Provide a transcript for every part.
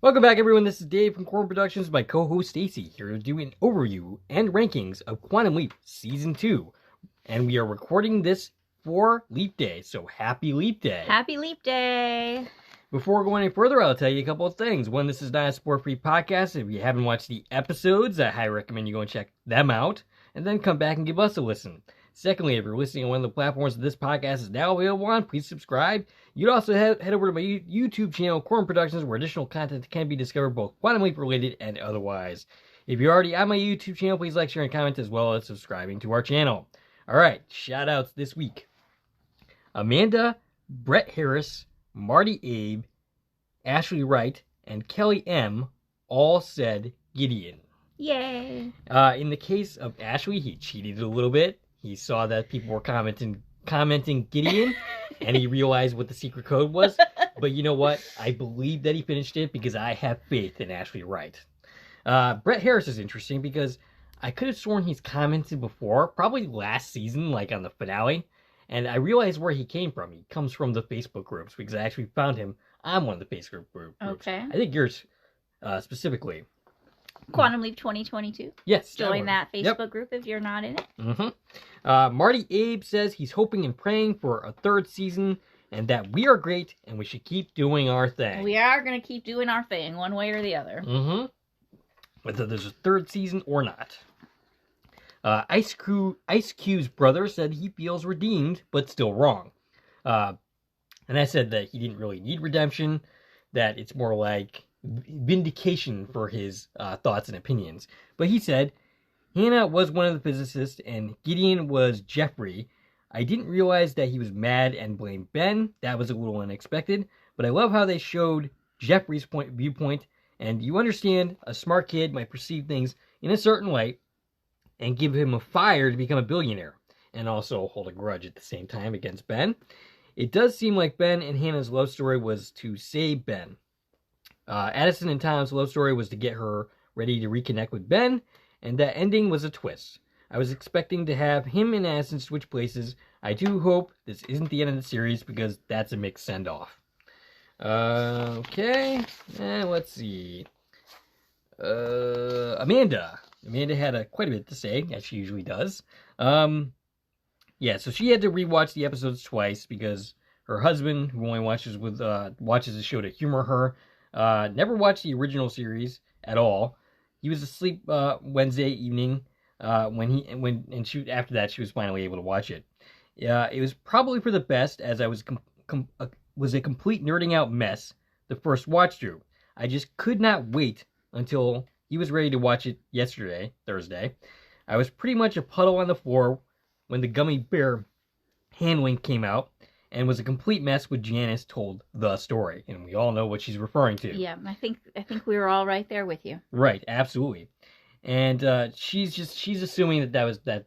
Welcome back, everyone. This is Dave from Corn Productions, my co-host Stacie, here to do an overview and rankings of Quantum Leap Season 2. And we are recording this for Leap Day, so happy Leap Day. Happy Leap Day. Before going any further, I'll tell you a couple of things. One, this is not a sport-free podcast. If you haven't watched the episodes, I highly recommend you go and check them out, and then come back and give us a listen. Secondly, if you're listening on one of the platforms that this podcast is now available on, please subscribe. You'd also head over to my YouTube channel, Corn Productions, where additional content can be discovered, both Quantum Leap related and otherwise. If you're already on my YouTube channel, please like, share, and comment, as well as subscribing to our channel. Alright, shout-outs this week. Amanda, Brett Harris, Marty Abe, Ashley Wright, and Kelly M. all said Gideon. Yay. In the case of Ashley, he cheated a little bit. He saw that people were commenting Gideon, and he realized what the secret code was. But you know what? I believe that he finished it because I have faith in Ashley Wright. Brett Harris is interesting because I could have sworn he's commented before, probably last season, like on the finale. And I realized where he came from. He comes from the Facebook groups because I actually found him on one of the Facebook groups. Okay. I think yours specifically. Quantum Leap 2022. Yes. Join that Facebook group if you're not in it. Mm-hmm. Marty Abe says he's hoping and praying for a third season and that we are great and we should keep doing our thing. We are going to keep doing our thing one way or the other. Mm-hmm. Whether there's a third season or not. Ice Cube's brother said he feels redeemed, but still wrong. And I said that he didn't really need redemption, that it's more like vindication for his thoughts and opinions. But he said, Hannah was one of the physicists and Gideon was Jeffrey. I didn't realize that he was mad and blamed Ben. That was a little unexpected. But I love how they showed Jeffrey's viewpoint. And you understand, a smart kid might perceive things in a certain light and give him a fire to become a billionaire. And also hold a grudge at the same time against Ben. It does seem like Ben and Hannah's love story was to save Ben. Addison and Tom's love story was to get her ready to reconnect with Ben, and that ending was a twist. I was expecting to have him and Addison switch places. I do hope this isn't the end of the series, because that's a mixed send-off. Okay, let's see. Amanda had quite a bit to say, as she usually does. Yeah, so she had to rewatch the episodes twice, because her husband, who only watches the show to humor her, never watched the original series at all. He was asleep Wednesday evening after that she was finally able to watch it. It was probably for the best, as I was a complete nerding out mess the first watch through. I just could not wait until he was ready to watch it yesterday, Thursday. I was pretty much a puddle on the floor when the gummy bear handling came out, and was a complete mess when Janice told the story, and we all know what she's referring to. Yeah, I think we were all right there with you. Right, absolutely. And she's assuming that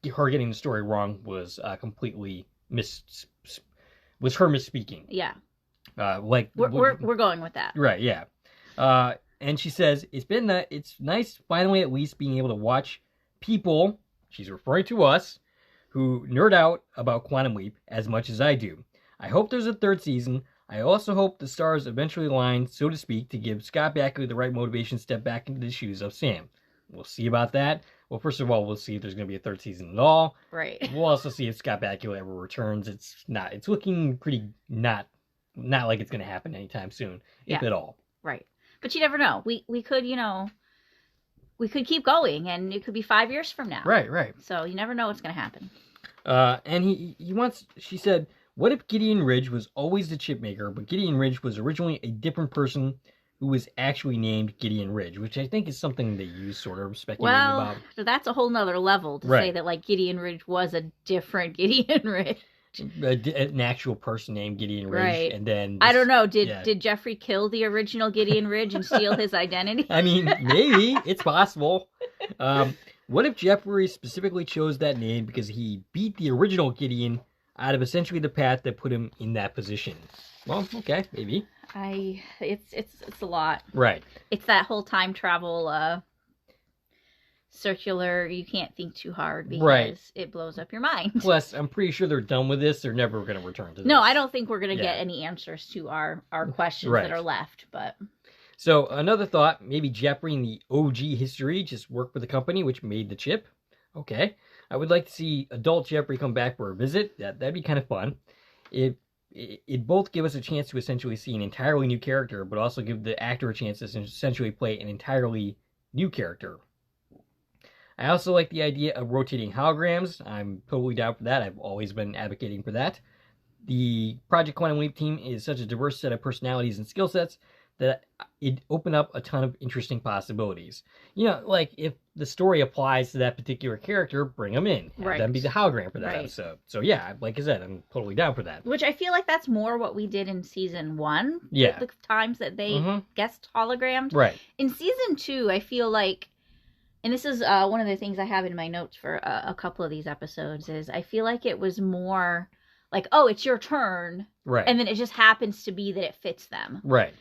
her getting the story wrong was completely was her misspeaking. Yeah. We're going with that. Right, yeah. And she says it's nice finally at least being able to watch people, she's referring to us, who nerd out about Quantum Leap as much as I do. I hope there's a third season. I also hope the stars eventually align, so to speak, to give Scott Bakula the right motivation to step back into the shoes of Sam. We'll see about that. Well, first of all, we'll see if there's going to be a third season at all. Right. We'll also see if Scott Bakula ever returns. It's looking pretty not like it's going to happen anytime soon, if at all. Right. But you never know. We could, we could keep going, and it could be 5 years from now. Right. So you never know what's going to happen. And she said, what if Gideon Ridge was always the chip maker, but Gideon Ridge was originally a different person who was actually named Gideon Ridge, which I think is something that you sort of speculated about. Well, that's a whole nother level to say that, like, Gideon Ridge was a different Gideon Ridge. An actual person named Gideon Ridge, right. And then I don't know. Did Jeffrey kill the original Gideon Ridge and steal his identity? I mean, maybe it's possible. What if Jeffrey specifically chose that name because he beat the original Gideon out of essentially the path that put him in that position? Well, okay, maybe. It's a lot. Right. It's that whole time travel circular. You can't think too hard because Right. it blows up your mind. Plus, I'm pretty sure they're done with this. They're never going to return to this. No, I don't think we're going to Yeah. get any answers to our questions Right. that are left, but... So, another thought, maybe Jeffrey in the OG history just worked with the company which made the chip. Okay. I would like to see adult Jeffrey come back for a visit. That'd be kind of fun. It both give us a chance to essentially see an entirely new character, but also give the actor a chance to essentially play an entirely new character. I also like the idea of rotating holograms. I'm totally down for that. I've always been advocating for that. The Project Quantum Leap team is such a diverse set of personalities and skill sets that it opened up a ton of interesting possibilities. You know, like if the story applies to that particular character, bring them in. Have them be the hologram for that episode. So yeah, like I said, I'm totally down for that. Which I feel like that's more what we did in season 1. Yeah. The times that they guest hologrammed. Right. In season 2, I feel like, and this is one of the things I have in my notes for a couple of these episodes, is I feel like it was more like, oh, it's your turn. Right. And then it just happens to be that it fits them. Right.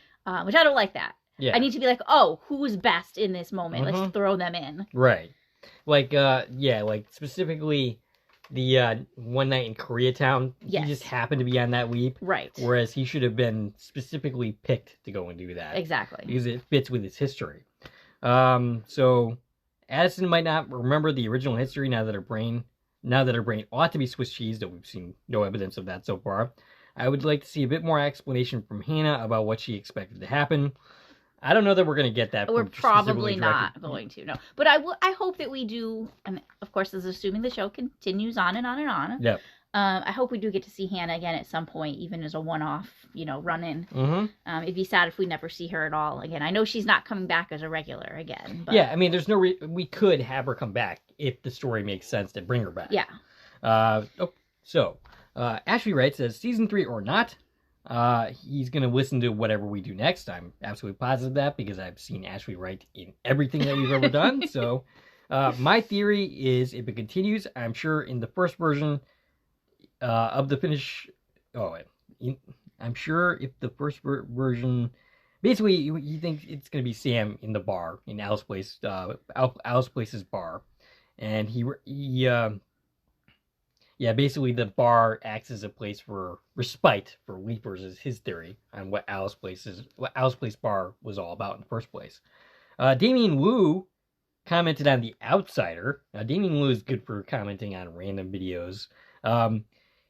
Which I don't like that. Yeah. I need to be like, oh, who's best in this moment? Let's throw them in. Right. Like, like specifically the One Night in Koreatown. Yes. He just happened to be on that leap. Right. Whereas he should have been specifically picked to go and do that. Exactly. Because it fits with his history. So Addison might not remember the original history now that her brain ought to be Swiss cheese, though we've seen no evidence of that so far. I would like to see a bit more explanation from Hannah about what she expected to happen. I don't know that we're going to get that. We're probably not going to, no. But I hope that we do, and of course, this is assuming the show continues on and on and on. Yep. I hope we do get to see Hannah again at some point, even as a one-off, run-in. Mm-hmm. It'd be sad if we never see her at all again. I know she's not coming back as a regular again. But... Yeah, I mean, there's no we could have her come back if the story makes sense to bring her back. Yeah. Ashley Wright says, season 3 or not, he's going to listen to whatever we do next. I'm absolutely positive of that because I've seen Ashley Wright in everything that we've ever done. So my theory is if it continues, I'm sure in the first version of the finish... I'm sure if the first version... Basically, you think it's going to be Sam in the bar, in Alice Place's bar. And basically the bar acts as a place for respite for leapers is his theory on what Alice Place bar was all about in the first place. Damian Wu commented on The Outsider. Now, Damian Wu is good for commenting on random videos.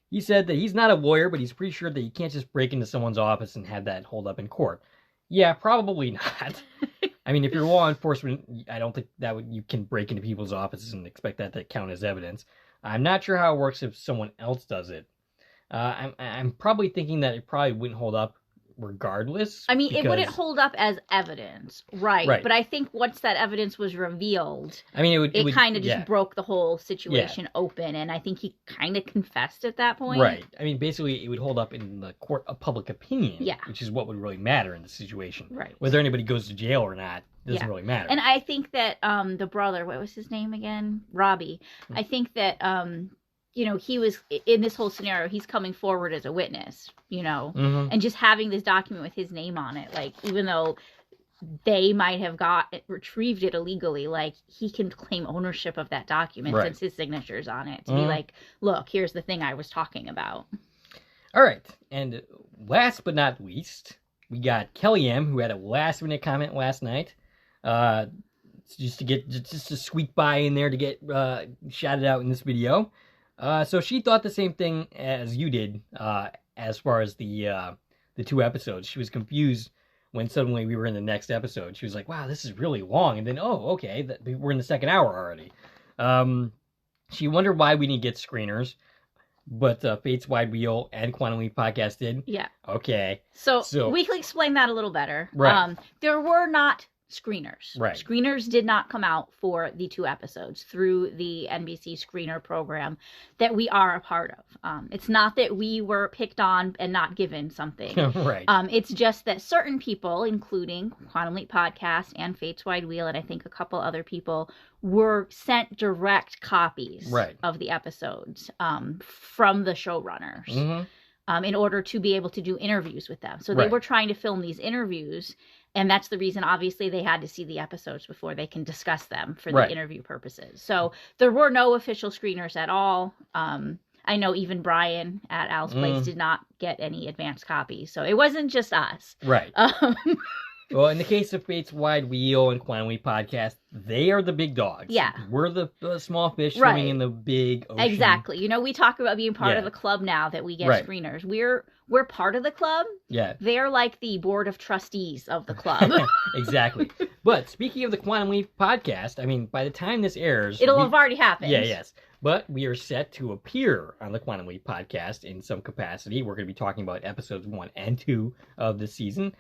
He said that he's not a lawyer, but he's pretty sure that you can't just break into someone's office and have that hold up in court. Yeah, probably not. I mean, if you're law enforcement, I don't think you can break into people's offices and expect that to count as evidence. I'm not sure how it works if someone else does it. I'm probably thinking that it probably wouldn't hold up regardless. I mean, it wouldn't hold up as evidence, right? Right. But I think once that evidence was revealed, I mean, it kind of just broke the whole situation open, and I think he kind of confessed at that point. Right. I mean, basically, it would hold up in the court of public opinion, yeah, which is what would really matter in the situation. Right. Whether anybody goes to jail or not doesn't really matter. And I think that the brother, what was his name again? Robbie. I think that he was in this whole scenario. He's coming forward as a witness, and just having this document with his name on it, like even though they might have retrieved it illegally, like he can claim ownership of that document since his signature's on it to be like, look, here's the thing I was talking about. All right, and last but not least, we got Kelly M, who had a last-minute comment last night. Just to squeak by in there to get shouted out in this video. So she thought the same thing as you did as far as the 2 episodes. She was confused when suddenly we were in the next episode. She was like, wow, this is really long. And then, oh, okay, we're in the second hour already. She wondered why we didn't get screeners, but Fate's Wide Wheel and Quantum Leap Podcast did. Yeah. Okay. So we can explain that a little better. Right. There were not screeners. Right. Screeners did not come out for the 2 episodes through the NBC screener program that we are a part of. It's not that we were picked on and not given something. Right. It's just that certain people, including Quantum Leap Podcast and Fate's Wide Wheel, and I think a couple other people, were sent direct copies of the episodes from the showrunners. in order to be able to do interviews with them. So they were trying to film these interviews, and that's the reason, obviously, they had to see the episodes before they can discuss them for the interview purposes. So there were no official screeners at all. I know even Brian at Al's Place did not get any advanced copies. So it wasn't just us. Right. Well, in the case of Fate's Wide Wheel and Quantum Leap Podcast, they are the big dogs. Yeah. We're the small fish swimming in the big ocean. Exactly. You know, we talk about being part of the club now that we get screeners. We're part of the club. Yeah. They're like the board of trustees of the club. Exactly. But speaking of the Quantum Leap Podcast, I mean, by the time this airs... It'll have already happened. Yeah, yes. But we are set to appear on the Quantum Leap Podcast in some capacity. We're going to be talking about episodes 1 and 2 of the season.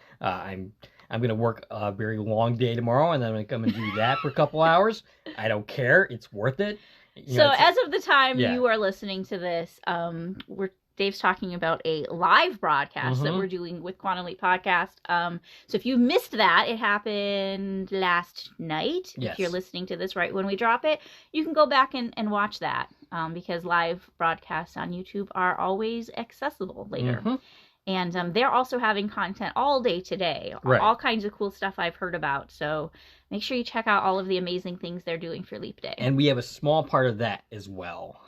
I'm going to work a very long day tomorrow, and then I'm going to come and do that for a couple hours. I don't care. It's worth it. As of the time you are listening to this, Dave's talking about a live broadcast that we're doing with Quantum Leap Podcast. So if you missed that, it happened last night. Yes. If you're listening to this right when we drop it, you can go back and watch that because live broadcasts on YouTube are always accessible later. And they're also having content all day today. All kinds of cool stuff I've heard about. So make sure you check out all of the amazing things they're doing for Leap Day. And we have a small part of that as well.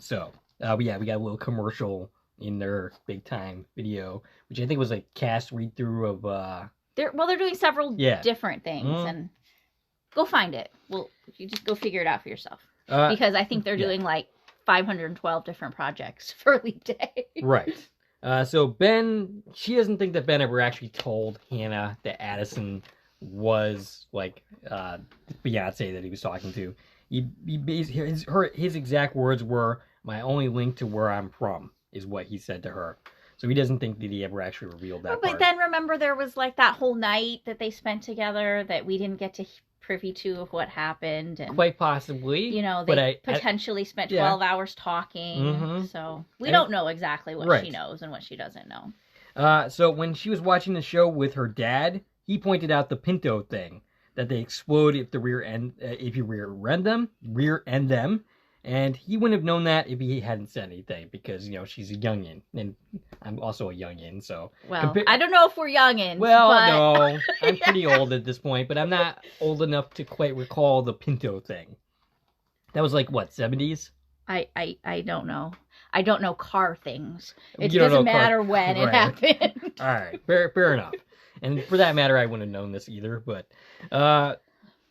So, we got a little commercial in their big time video, which I think was a cast read-through of... They're doing several different things. And go find it. Well, you just go figure it out for yourself. Because I think they're doing like 512 different projects for Leap Day. Right. So Ben, she doesn't think that Ben ever actually told Hannah that Addison was like Beyonce that he was talking to. His exact words were, "My only link to where I'm from," is what he said to her. So he doesn't think that he ever actually revealed that part. But then remember, there was like that whole night that they spent together that we didn't get to privy to of what happened. And, quite possibly. You know, they potentially spent 12 hours talking. So we don't know exactly what she knows and what she doesn't know. So when she was watching the show with her dad, he pointed out the Pinto thing, that they explode if you rear end them. And he wouldn't have known that if he hadn't said anything, because, she's a youngin, and I'm also a youngin, so... Well, I don't know if we're youngins, no, I'm pretty old at this point, but I'm not old enough to quite recall the Pinto thing. That was like, what, 70s? I don't know. I don't know car things. It doesn't matter when it happened. All right, fair enough. And for that matter, I wouldn't have known this either, but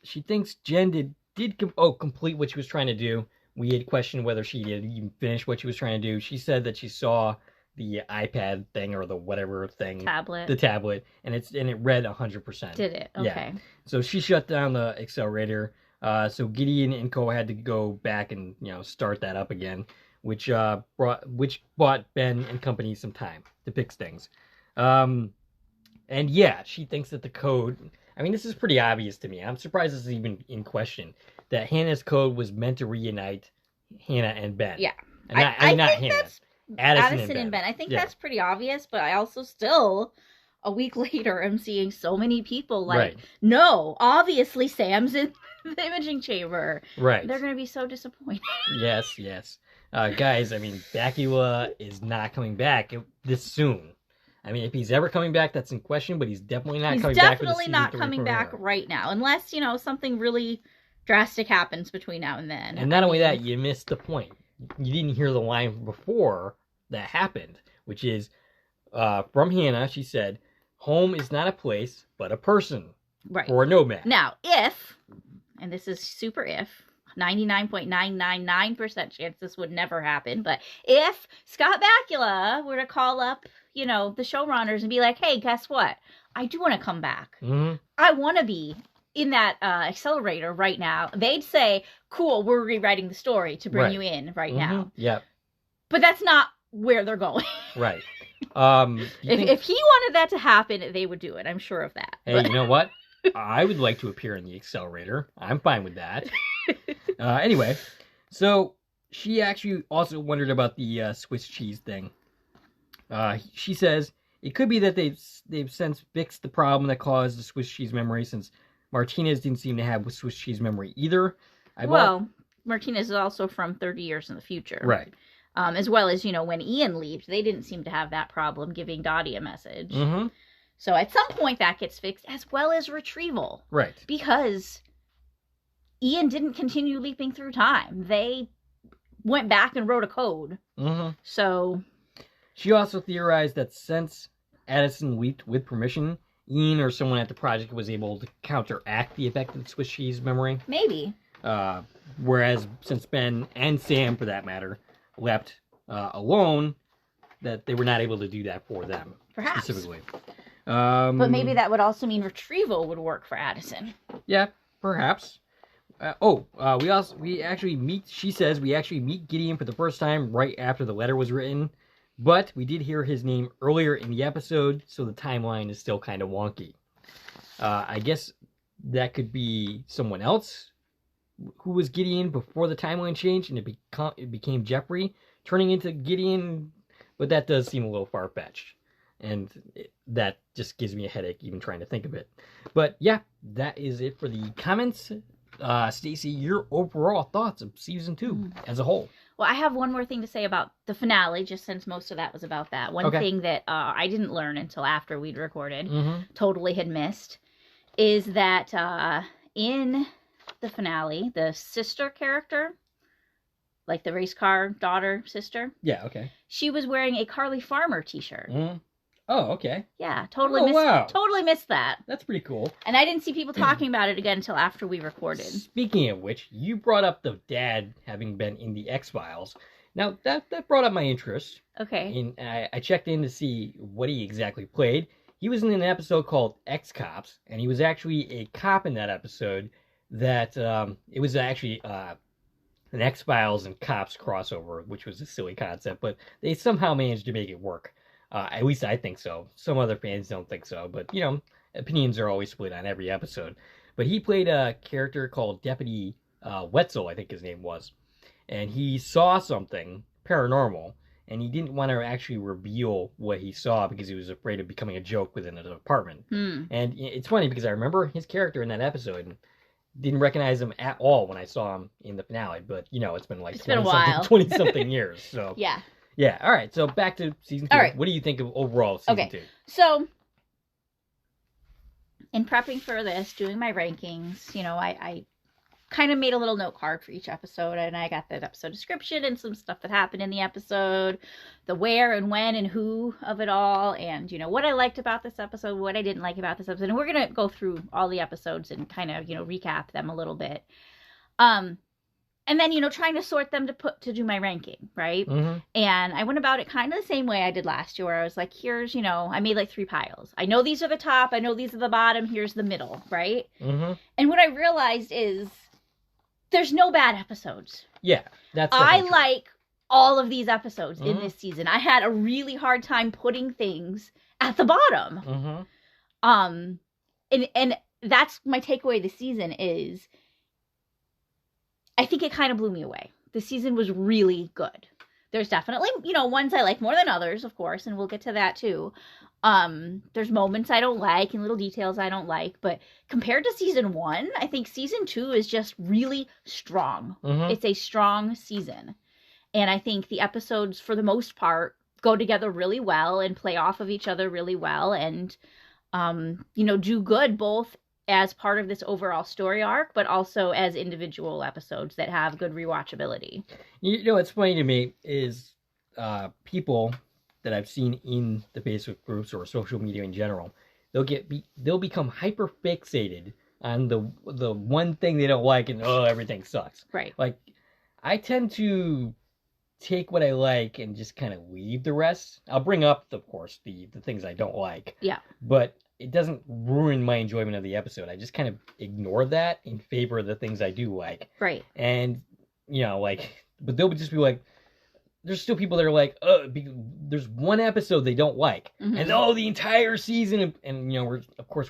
she thinks Jen did complete what she was trying to do. We had questioned whether she had even finished what she was trying to do. She said that she saw the iPad thing or the whatever thing. The tablet. And it read 100%. Did it? Okay. Yeah. So she shut down the accelerator. So Gideon and Co had to go back and, start that up again, which bought Ben and company some time to fix things. And yeah, she thinks that the code... I mean, this is pretty obvious to me. I'm surprised this is even in question. That Hannah's code was meant to reunite Hannah and Ben. Yeah. And not think Hannah. That's Addison and Ben. I think that's pretty obvious, but I also still, a week later, am seeing so many people like, no, obviously Sam's in the imaging chamber. Right. They're going to be so disappointed. Yes. Guys, I mean, Bakula is not coming back this soon. I mean, if he's ever coming back, that's in question, but he's definitely not coming back. He's definitely not coming back right now, unless, something really drastic happens between now and then. And not only that, you missed the point. You didn't hear the line before that happened, which is from Hannah. She said, "Home is not a place, but a person." Right. Or a nomad. Now, if, and this is super if, 99.999% chance this would never happen, but if Scott Bakula were to call up, the showrunners and be like, "Hey, guess what? I do want to come back. I want to be in that accelerator right now," they'd say, "Cool, we're rewriting the story to bring you in right now." Yep. But that's not where they're going. Right. If he wanted that to happen, they would do it. I'm sure of that. Hey, you know what? I would like to appear in the accelerator. I'm fine with that. Anyway, so she actually also wondered about the Swiss cheese thing. She says it could be that they've since fixed the problem that caused the Swiss cheese memory, since Martinez didn't seem to have Swiss cheese memory either. Martinez is also from 30 years in the future. Right. As well as, when Ian leaves, they didn't seem to have that problem giving Dottie a message. Mm-hmm. So at some point that gets fixed, as well as retrieval. Right. Because Ian didn't continue leaping through time. They went back and wrote a code. Mm-hmm. So... She also theorized that since Addison leaped with permission, Ian or someone at the project was able to counteract the effect of Swiss cheese memory. Maybe. Whereas since Ben and Sam, for that matter, leapt alone, that they were not able to do that for them. Perhaps. Specifically. But maybe that would also mean retrieval would work for Addison. Yeah, perhaps. We actually meet, she says, we actually meet Gideon for the first time right after the letter was written. But we did hear his name earlier in the episode, so the timeline is still kind of wonky. I guess that could be someone else who was Gideon before the timeline changed, and it became Jeffrey turning into Gideon, but that does seem a little far-fetched. And that just gives me a headache even trying to think of it. But yeah, that is it for the comments. Stacie, your overall thoughts of season 2 as a whole. Well, I have one more thing to say about the finale, just since most of that was about that. One thing that I didn't learn until after we'd recorded, totally had missed, is that in the finale, the sister character, like the race car daughter sister. Yeah, okay. She was wearing a Carly Farmer t-shirt. Mm-hmm. Oh, okay. Yeah, totally missed that. That's pretty cool. And I didn't see people talking about it again until after we recorded. Speaking of which, you brought up the dad having been in the X-Files. Now, that brought up my interest. Okay. And I checked in to see what he exactly played. He was in an episode called X-Cops, and he was actually a cop in that episode that, it was actually an X-Files and Cops crossover, which was a silly concept, but they somehow managed to make it work. At least I think so. Some other fans don't think so, but, opinions are always split on every episode. But he played a character called Deputy Wetzel, I think his name was. And he saw something paranormal, and he didn't want to actually reveal what he saw because he was afraid of becoming a joke within the department. And it's funny because I remember his character in that episode and didn't recognize him at all when I saw him in the finale. But, it's been like 20-something years. So yeah. Yeah, all right. So back to season 2. All right. What do you think of overall season 2? So, in prepping for this, doing my rankings, I kind of made a little note card for each episode, and I got the episode description and some stuff that happened in the episode, the where and when and who of it all, and, what I liked about this episode, what I didn't like about this episode. And we're going to go through all the episodes and kind of, recap them a little bit. And then, trying to sort them to do my ranking, right? Mm-hmm. And I went about it kind of the same way I did last year, where I was like, here's, I made like 3 piles. I know these are the top. I know these are the bottom. Here's the middle, right? Mm-hmm. And what I realized is there's no bad episodes. Yeah, that's I like all of these episodes in this season. I had a really hard time putting things at the bottom. And that's my takeaway this season is I think it kind of blew me away. The season was really good. There's definitely, ones I like more than others, of course, and we'll get to that too. There's moments I don't like and little details I don't like, but compared to season 1, I think season 2 is just really strong. It's a strong season. And I think the episodes, for the most part, go together really well and play off of each other really well and, do good both as part of this overall story arc, but also as individual episodes that have good rewatchability. What's funny to me is people that I've seen in the Facebook groups or social media in general, they'll become hyper fixated on the one thing they don't like and everything sucks. Right. Like I tend to take what I like and just kind of leave the rest. I'll bring up, of course, the things I don't like. Yeah. But it doesn't ruin my enjoyment of the episode. I just kind of ignore that in favor of the things I do like. Right. And, but they'll just be like, there's still people that are like, there's one episode they don't like. And the entire season, and we're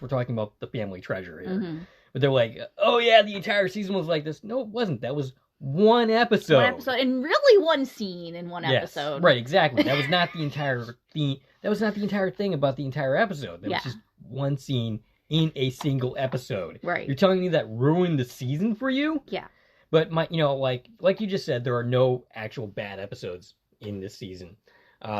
talking about The Family Treasure here. But they're like, the entire season was like this. No, it wasn't. That was one episode. And really one scene in one episode. Right, exactly. That was not the entire theme. That was not the entire thing about the entire episode. That was just one scene in a single episode. Right. You're telling me that ruined the season for you? Yeah. But like you just said, there are no actual bad episodes in this season.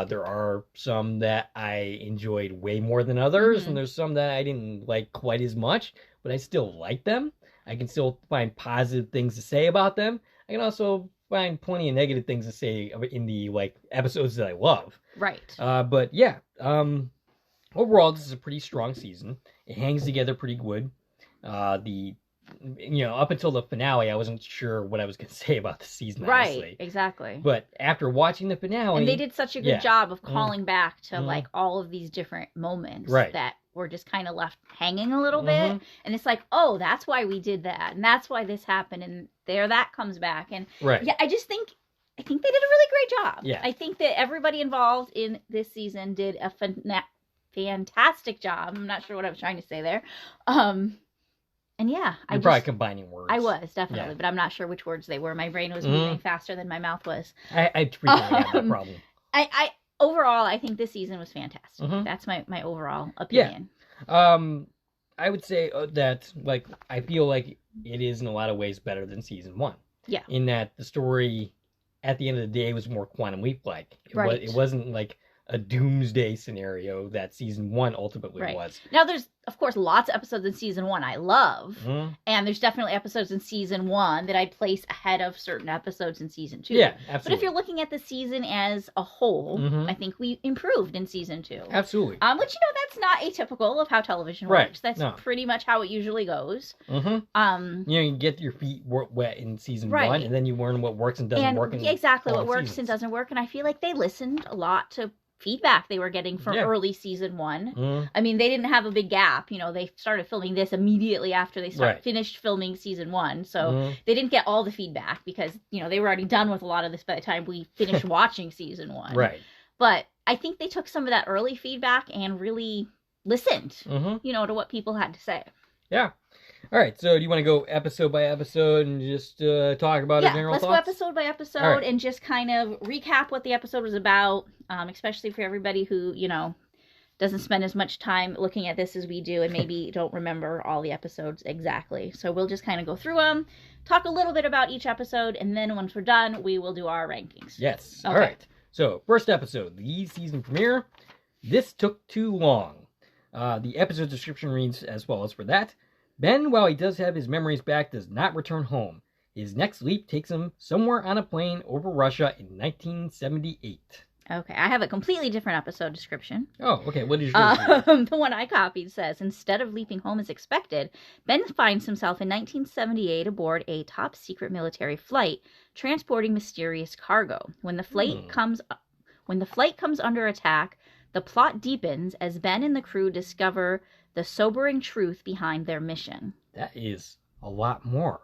There are some that I enjoyed way more than others, and there's some that I didn't like quite as much, but I still like them. I can still find positive things to say about them. I can also find plenty of negative things to say in the episodes that I love. Right. But yeah, overall this is a pretty strong season. It hangs together pretty good. Up until the finale, I wasn't sure what I was going to say about the season, honestly. Right, exactly. But after watching the finale... And they did such a good job of calling back to, all of these different moments that were just kind of left hanging a little bit. And it's like, oh, that's why we did that. And that's why this happened. And there that comes back. And yeah, I think they did a really great job. Yeah. I think that everybody involved in this season did a fantastic job. I'm not sure what I was trying to say there. And yeah, You're probably combining words. I was, definitely, but I'm not sure which words they were. My brain was moving faster than my mouth was. I frequently have that problem. Overall, I think this season was fantastic. That's my overall opinion. Yeah. I would say that, I feel like it is in a lot of ways better than season 1. Yeah. In that the story, at the end of the day, was more Quantum Leap-like. It wasn't like a doomsday scenario that season 1 ultimately was. Now, there's, of course, lots of episodes in season 1 I love, and there's definitely episodes in season 1 that I place ahead of certain episodes in season 2. Yeah, absolutely. But if you're looking at the season as a whole, I think we improved in season 2. Absolutely. Which, that's not atypical of how television works. That's pretty much how it usually goes. You get your feet wet in season 1, and then you learn what works and doesn't work. Exactly, what works and doesn't work, and I feel like they listened a lot to feedback they were getting from early season 1. I mean, they didn't have a big gap. They started filming this immediately after they finished filming season 1. So they didn't get all the feedback because, they were already done with a lot of this by the time we finished watching season 1. Right. But I think they took some of that early feedback and really listened, to what people had to say. Yeah. All right, so do you want to go episode by episode and just talk about our general thoughts? Yeah, let's go episode by episode and just kind of recap what the episode was about, especially for everybody who, doesn't spend as much time looking at this as we do and maybe don't remember all the episodes exactly. So we'll just kind of go through them, talk a little bit about each episode, and then once we're done, we will do our rankings. Yes. Okay. All right. So, first episode, the season premiere. This took too long. The episode description reads as follows for that. Ben, while he does have his memories back, does not return home. His next leap takes him somewhere on a plane over Russia in 1978. Okay, I have a completely different episode description. Oh, okay. What is yours? The one I copied says, instead of leaping home as expected, Ben finds himself in 1978 aboard a top-secret military flight transporting mysterious cargo. When the flight comes under attack, the plot deepens as Ben and the crew discover the sobering truth behind their mission. That is a lot more.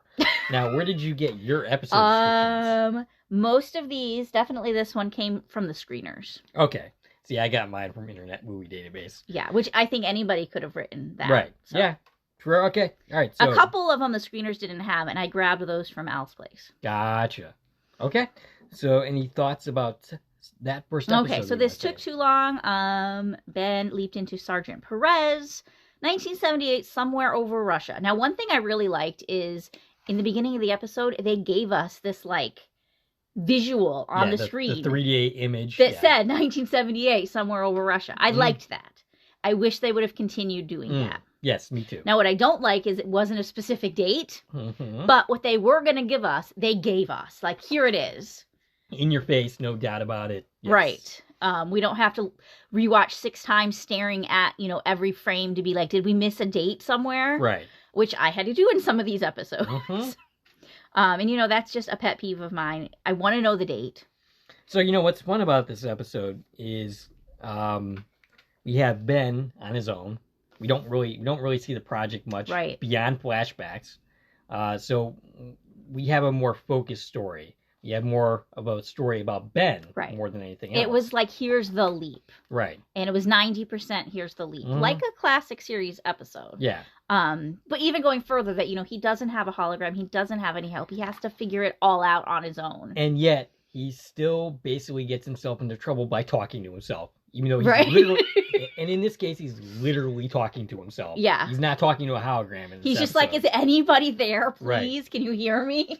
Now, where did you get your episode descriptions? Most of these, definitely this one, came from the screeners. Okay. See, I got mine from Internet Movie Database. Yeah, which I think anybody could have written that. Right. So. Yeah. Sure. Okay. All right. So. A couple of them the screeners didn't have, and I grabbed those from Al's place. Gotcha. Okay. So, any thoughts about that first episode? Okay, so this took too long. Ben leaped into Sergeant Perez. 1978, somewhere over Russia. Now, one thing I really liked is in the beginning of the episode, they gave us this visual on the screen. The 3D image. That said 1978, somewhere over Russia. I liked that. I wish they would have continued doing that. Yes, me too. Now, what I don't like is it wasn't a specific date, but what they were going to give us, they gave us. Here it is. In your face, no doubt about it. Yes. Right. We don't have to rewatch 6 times staring at, every frame to be like, did we miss a date somewhere? Right. Which I had to do in some of these episodes. And, that's just a pet peeve of mine. I want to know the date. So, what's fun about this episode is we have Ben on his own. We don't really see the project much beyond flashbacks. So we have a more focused story. You have more of a story about Ben more than anything else. It was like, here's the leap. Right. And it was 90% here's the leap. Like a classic series episode. Yeah. But even going further that, he doesn't have a hologram. He doesn't have any help. He has to figure it all out on his own. And yet, he still basically gets himself into trouble by talking to himself. Even though he's literally... And in this case, he's literally talking to himself. Yeah. He's not talking to a hologram. He's just like, is anybody there, please? Right. Can you hear me?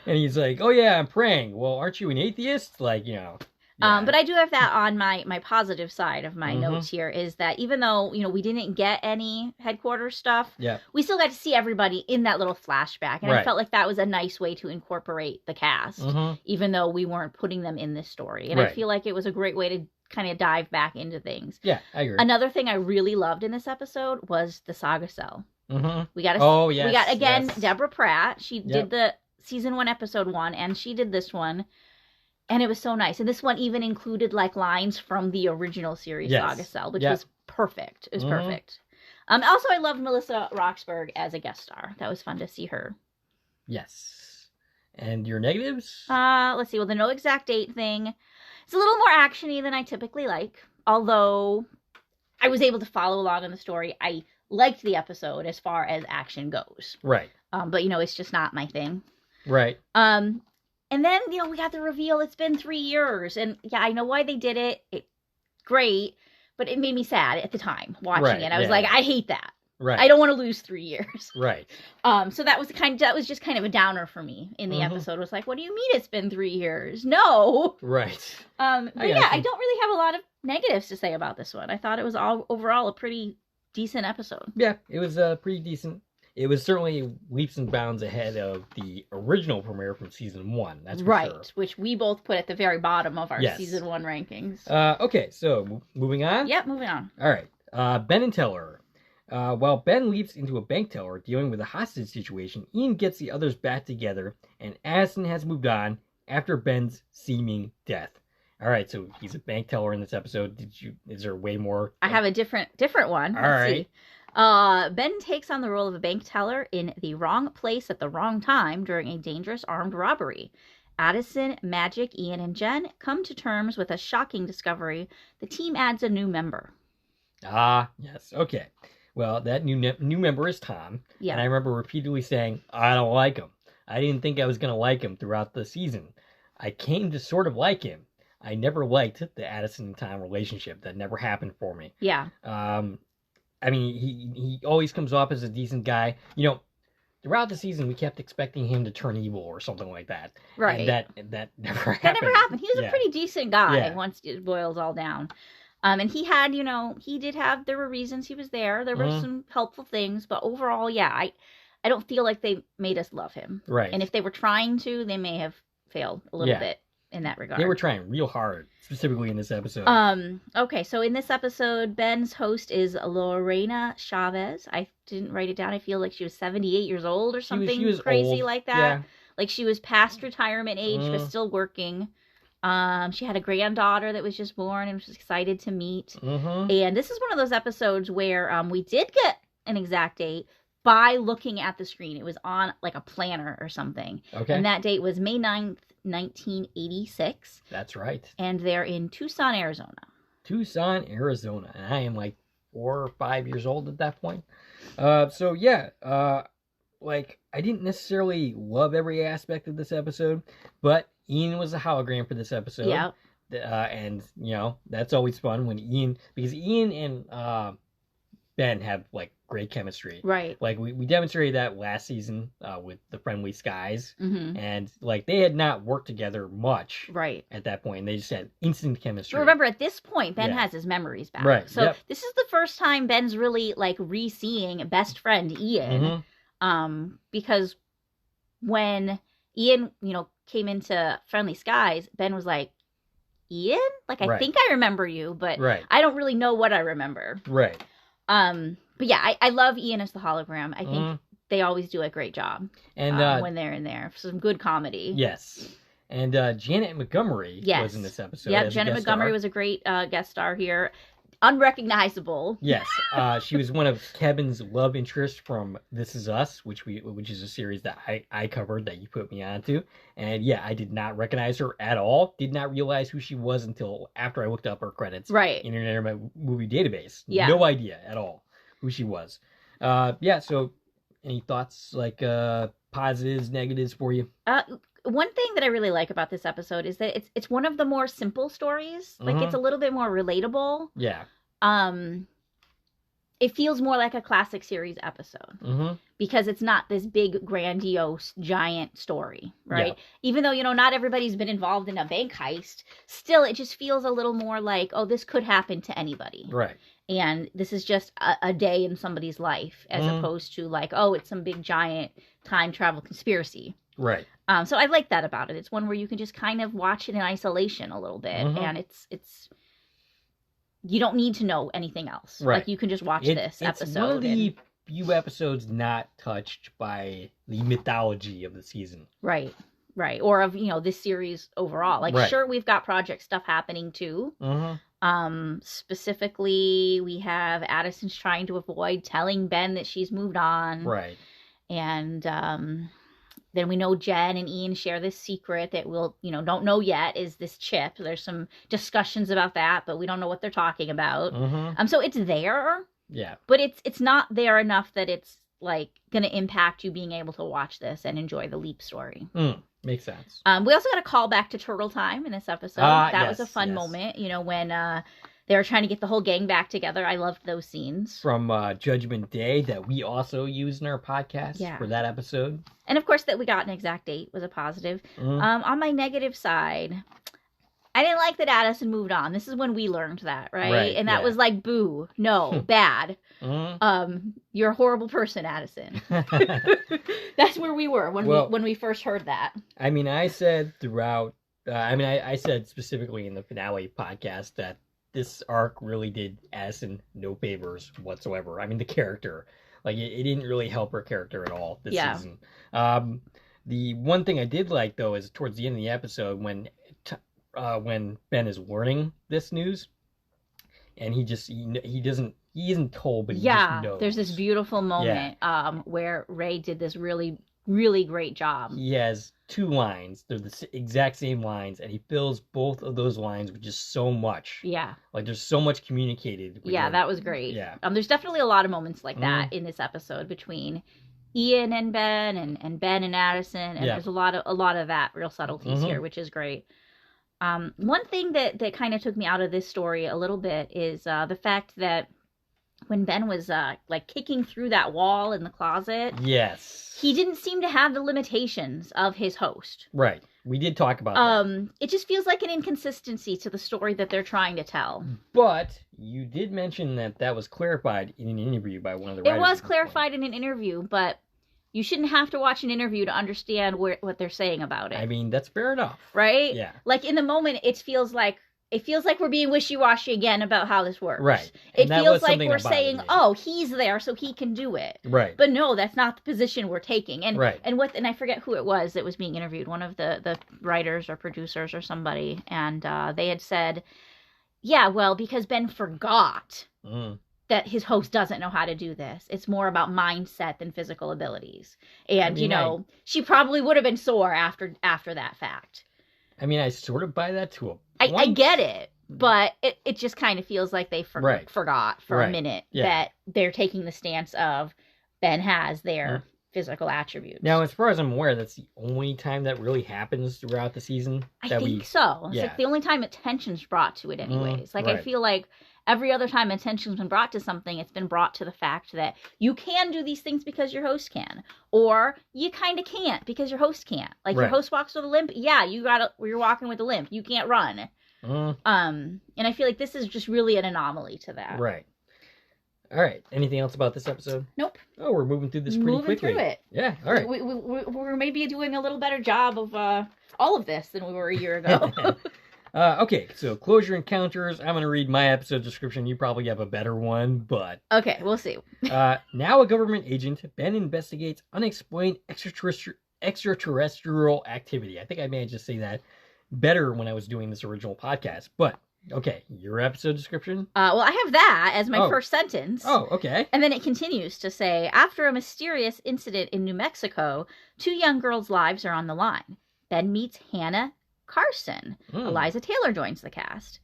And he's like, "Oh yeah, I'm praying." Well, aren't you an atheist? Like, Yeah. But I do have that on my positive side of my notes here, is that even though, we didn't get any headquarters stuff, we still got to see everybody in that little flashback. And I felt like that was a nice way to incorporate the cast, even though we weren't putting them in this story. And I feel like it was a great way to kind of dive back into things. Yeah, I agree. Another thing I really loved in this episode was the Saga Cell. We got Deborah Pratt. She did the season 1, episode 1, and she did this one. And it was so nice. And this one even included like lines from the original series Saga Cell, which was perfect. It was perfect. Also, I loved Melissa Roxburgh as a guest star. That was fun to see her. Yes. And your negatives? Let's see. Well, the no exact date thing. It's a little more actiony than I typically like. Although I was able to follow along in the story. I liked the episode as far as action goes. Right. But, it's just not my thing. Right. And then, we got the reveal. It's been 3 years. And, yeah, I know why they did it. Great. But it made me sad at the time watching it. I was like, I hate that. Right. I don't want to lose 3 years. Right. So that was just kind of a downer for me in the episode. It was like, what do you mean it's been 3 years? No. Right. But I don't really have a lot of negatives to say about this one. I thought it was overall a pretty decent episode. Yeah, it was pretty decent. It was certainly leaps and bounds ahead of the original premiere from season 1. That's for sure. Which we both put at the very bottom of our season 1 rankings. Okay, so moving on? Yep, moving on. All right. Ben and Teller. While Ben leaps into a bank teller dealing with a hostage situation, Ian gets the others back together, and Addison has moved on after Ben's seeming death. All right, so he's a bank teller in this episode. Is there way more? I have a different one. All right. See. Ben takes on the role of a bank teller in the wrong place at the wrong time during a dangerous armed robbery. Addison, Magic, Ian, and Jen come to terms with a shocking discovery. The team adds a new member. Ah, yes. Okay. Well, that new member is Tom. Yeah. And I remember repeatedly saying, I don't like him. I didn't think I was going to like him throughout the season. I came to sort of like him. I never liked the Addison and Tom relationship. That never happened for me. Yeah. I mean, he always comes off as a decent guy. Throughout the season, we kept expecting him to turn evil or something like that. Right. And that never happened. That never happened. He was a pretty decent guy once it boils all down. And he had, there were reasons he was there. There were some helpful things. But overall, I don't feel like they made us love him. Right. And if they were trying to, they may have failed a little bit in that regard. They were trying real hard, specifically in this episode. Okay, so in this episode, Ben's host is Lorena Chavez. I didn't write it down. I feel like she was 78 years old or something she was crazy old. Like that. Yeah. Like she was past retirement age, but still working. She had a granddaughter that was just born and was excited to meet. And this is one of those episodes where we did get an exact date by looking at the screen. It was on like a planner or something. Okay. And that date was May 9th, 1986. That's right. And they're in Tucson, Arizona. Tucson, Arizona. And I am like 4 or 5 years old at that point. I didn't necessarily love every aspect of this episode, but Ian was a hologram for this episode. Yeah. And, that's always fun when because Ian and Ben have like great chemistry. Right. Like we demonstrated that last season with the Friendly Skies. And like they had not worked together much at that point. And they just had instant chemistry. Remember, at this point, Ben has his memories back. Right. So this is the first time Ben's really like re-seeing best friend Ian. Because when Ian, came into Friendly Skies, Ben was like, Ian? Like, I think I remember you, but I don't really know what I remember. Right. But yeah, I love Ian as the hologram. I think they always do a great job when they're in there. Some good comedy. Yes. And Janet Montgomery was in this episode. Yeah, Janet Montgomery was a great guest star here. Unrecognizable. Yes. She was one of Kevin's love interests from This Is Us, which is a series that I covered that you put me onto. And yeah, I did not recognize her at all. Did not realize who she was until after I looked up her credits. Right. In Internet Movie Database. Yeah. No idea at all who she was. So any thoughts, like positives, negatives for you? One thing that I really like about this episode is that it's one of the more simple stories. Like it's a little bit more relatable. Yeah. it feels more like a classic series episode. Mm-hmm. Because it's not this big, grandiose, giant story, right? Yeah. Even though, not everybody's been involved in a bank heist, still it just feels a little more like, oh, this could happen to anybody. Right. And this is just a day in somebody's life, as opposed to like, oh, it's some big, giant time travel conspiracy. Right. So I like that about it. It's one where you can just kind of watch it in isolation a little bit. And it's you don't need to know anything else. Right. Like, you can just watch this episode. It's one of the few episodes not touched by the mythology of the season. Right. Or of, this series overall. Like, sure, we've got project stuff happening too. Specifically, we have Addison's trying to avoid telling Ben that she's moved on. Right. And then we know Jen and Ian share this secret that we'll, don't know yet, is this chip. There's some discussions about that, but we don't know what they're talking about. So it's there. Yeah. But it's not there enough that it's like going to impact you being able to watch this and enjoy the Leap story. Makes sense. We also got a call back to Turtle Time in this episode. That was a fun moment, when they were trying to get the whole gang back together. I loved those scenes. From Judgment Day that we also used in our podcast for that episode. And of course that we got an exact date was a positive. On my negative side, I didn't like that Addison moved on. This is when we learned that, right? And that was like, boo, no, bad. You're a horrible person, Addison. That's where we were when we first heard that. I mean, I said throughout, I said specifically in the finale podcast that this arc really did Addison no favors whatsoever. I mean, the character, like, it didn't really help her character at all this season. The one thing I did like, though, is towards the end of the episode when Ben is learning this news, and he isn't told, but he just knows. There's this beautiful moment where Ray did this really, really great job. He has 2 lines. They're the exact same lines, and he fills both of those lines with just so much. Yeah. Like, there's so much communicated. That was great. Yeah. There's definitely a lot of moments like that in this episode between Ian and Ben and Ben and Addison, and there's a lot of that real subtleties here, which is great. One thing that kind of took me out of this story a little bit is the fact that when Ben was like kicking through that wall in the closet, he didn't seem to have the limitations of his host. Right. We did talk about that. It just feels like an inconsistency to the story that they're trying to tell. But you did mention that was clarified in an interview by one of the writers. It was clarified in an interview, but you shouldn't have to watch an interview to understand what they're saying about it. I mean, that's fair enough. Right? Yeah. Like, in the moment, it feels like we're being wishy-washy again about how this works. Right. It feels like we're saying, oh, he's there so he can do it. Right. But no, that's not the position we're taking. And and I forget who it was that was being interviewed, one of the writers or producers or somebody, and they had said, yeah, well, because Ben forgot that his host doesn't know how to do this. It's more about mindset than physical abilities. And, she probably would have been sore after that fact. I mean, I sort of buy that to a point. I get it, but it just kind of feels like they forgot for a minute that they're taking the stance of Ben has their physical attributes. Now, as far as I'm aware, that's the only time that really happens throughout the season. I think so. It's like the only time attention's brought to it anyways. I feel like every other time attention's been brought to something, it's been brought to the fact that you can do these things because your host can. Or you kind of can't because your host can't. Like, your host walks with a limp. Yeah, you're walking with a limp. You can't run. And I feel like this is just really an anomaly to that. Right. All right. Anything else about this episode? Nope. Oh, we're moving through this pretty quickly. Moving through it. Yeah, all right. We're maybe doing a little better job of all of this than we were a year ago. Okay, so closure encounters. I'm going to read my episode description. You probably have a better one, but... Okay, we'll see. Now a government agent, Ben investigates unexplained extraterrestrial activity. I think I managed to say that better when I was doing this original podcast, but... Okay, your episode description? Well, I have that as my first sentence. Oh, okay. And then it continues to say, after a mysterious incident in New Mexico, 2 young girls' lives are on the line. Ben meets Hannah Carson. Eliza Taylor joins the cast,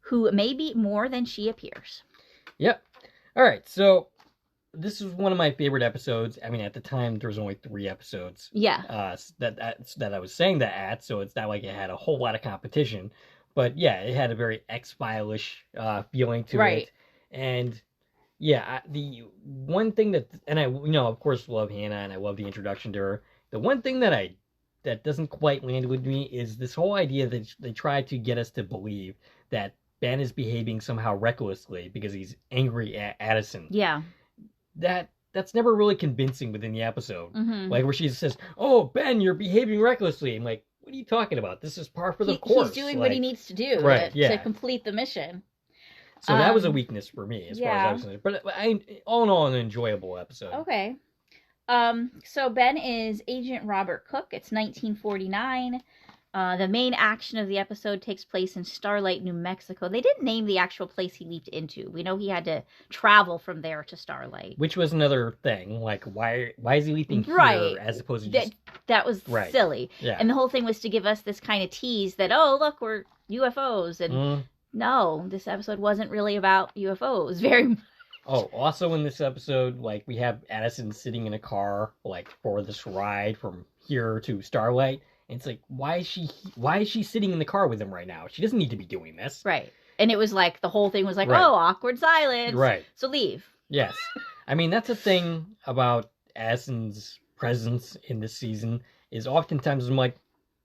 who may be more than she appears. Yep. All right, so this is one of my favorite episodes. I mean, at the time, there was only 3 episodes. Yeah. That I was saying that at, so it's not like it had a whole lot of competition. But yeah, it had a very X-File-ish feeling to it. And the one thing that, and I, of course, love Hannah, and I love the introduction to her. The one thing that doesn't quite land with me is this whole idea that they try to get us to believe that Ben is behaving somehow recklessly because he's angry at Addison. Yeah. That's never really convincing within the episode. Mm-hmm. Like where she says, "Oh, Ben, you're behaving recklessly." I'm like, what are you talking about? This is par for the course. He's doing what he needs to do to complete the mission. So that was a weakness for me as far as I was concerned. But all in all, an enjoyable episode. Okay. So Ben is Agent Robert Cook. It's 1949. The main action of the episode takes place in Starlight, New Mexico. They didn't name the actual place he leaped into. We know he had to travel from there to Starlight. Which was another thing. Like, why is he leaping here as opposed to just... That was silly. Yeah. And the whole thing was to give us this kind of tease that, oh, look, we're UFOs. And no, this episode wasn't really about UFOs very much. Oh, also in this episode, like, we have Addison sitting in a car, like, for this ride from here to Starlight. And it's like, why is she sitting in the car with him right now? She doesn't need to be doing this. Right. And it was like, the whole thing was like, oh, awkward silence. Right. So leave. Yes. I mean, that's the thing about Addison's presence in this season, is oftentimes I'm like,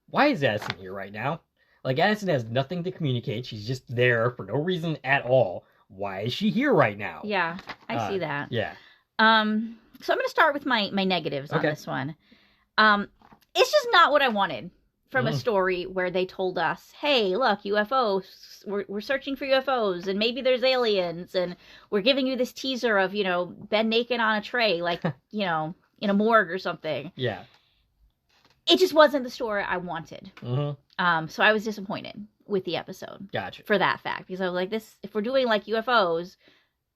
why is Addison here right now? Like, Addison has nothing to communicate. She's just there for no reason at all. Why is she here right now? Yeah, I see that. Yeah. So I'm going to start with my negatives on this one. It's just not what I wanted from a story where they told us, hey, look, UFOs, we're searching for UFOs, and maybe there's aliens, and we're giving you this teaser of, Ben naked on a tray, like, in a morgue or something. Yeah. It just wasn't the story I wanted. Mm-hmm. So I was disappointed with the episode. Gotcha. For that fact. Because I was like, if we're doing like UFOs,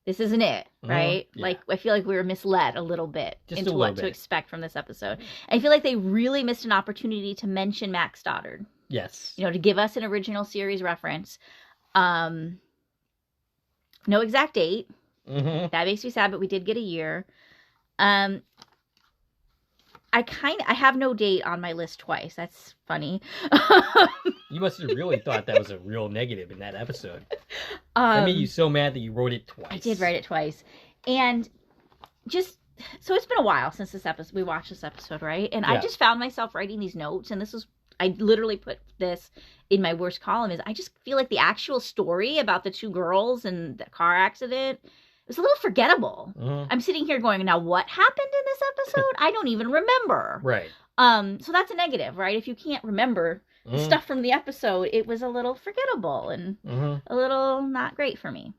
this isn't it, right? Yeah. Like, I feel like we were misled a little bit into what to expect from this episode. I feel like they really missed an opportunity to mention Max Stoddard. Yes. To give us an original series reference. No exact date. Mm-hmm. That makes me sad, but we did get a year. I have no date on my list twice. That's funny. You must have really thought that was a real negative in that episode. That made you so mad that you wrote it twice. I did write it twice. And so it's been a while since we watched this episode, right? And I just found myself writing these notes, and I literally put this in my worst column, is I just feel like the actual story about the two girls and the car accident, it was a little forgettable. Mm-hmm. I'm sitting here going, now what happened in this episode? I don't even remember. Right. So that's a negative, right? If you can't remember the stuff from the episode, it was a little forgettable and a little not great for me.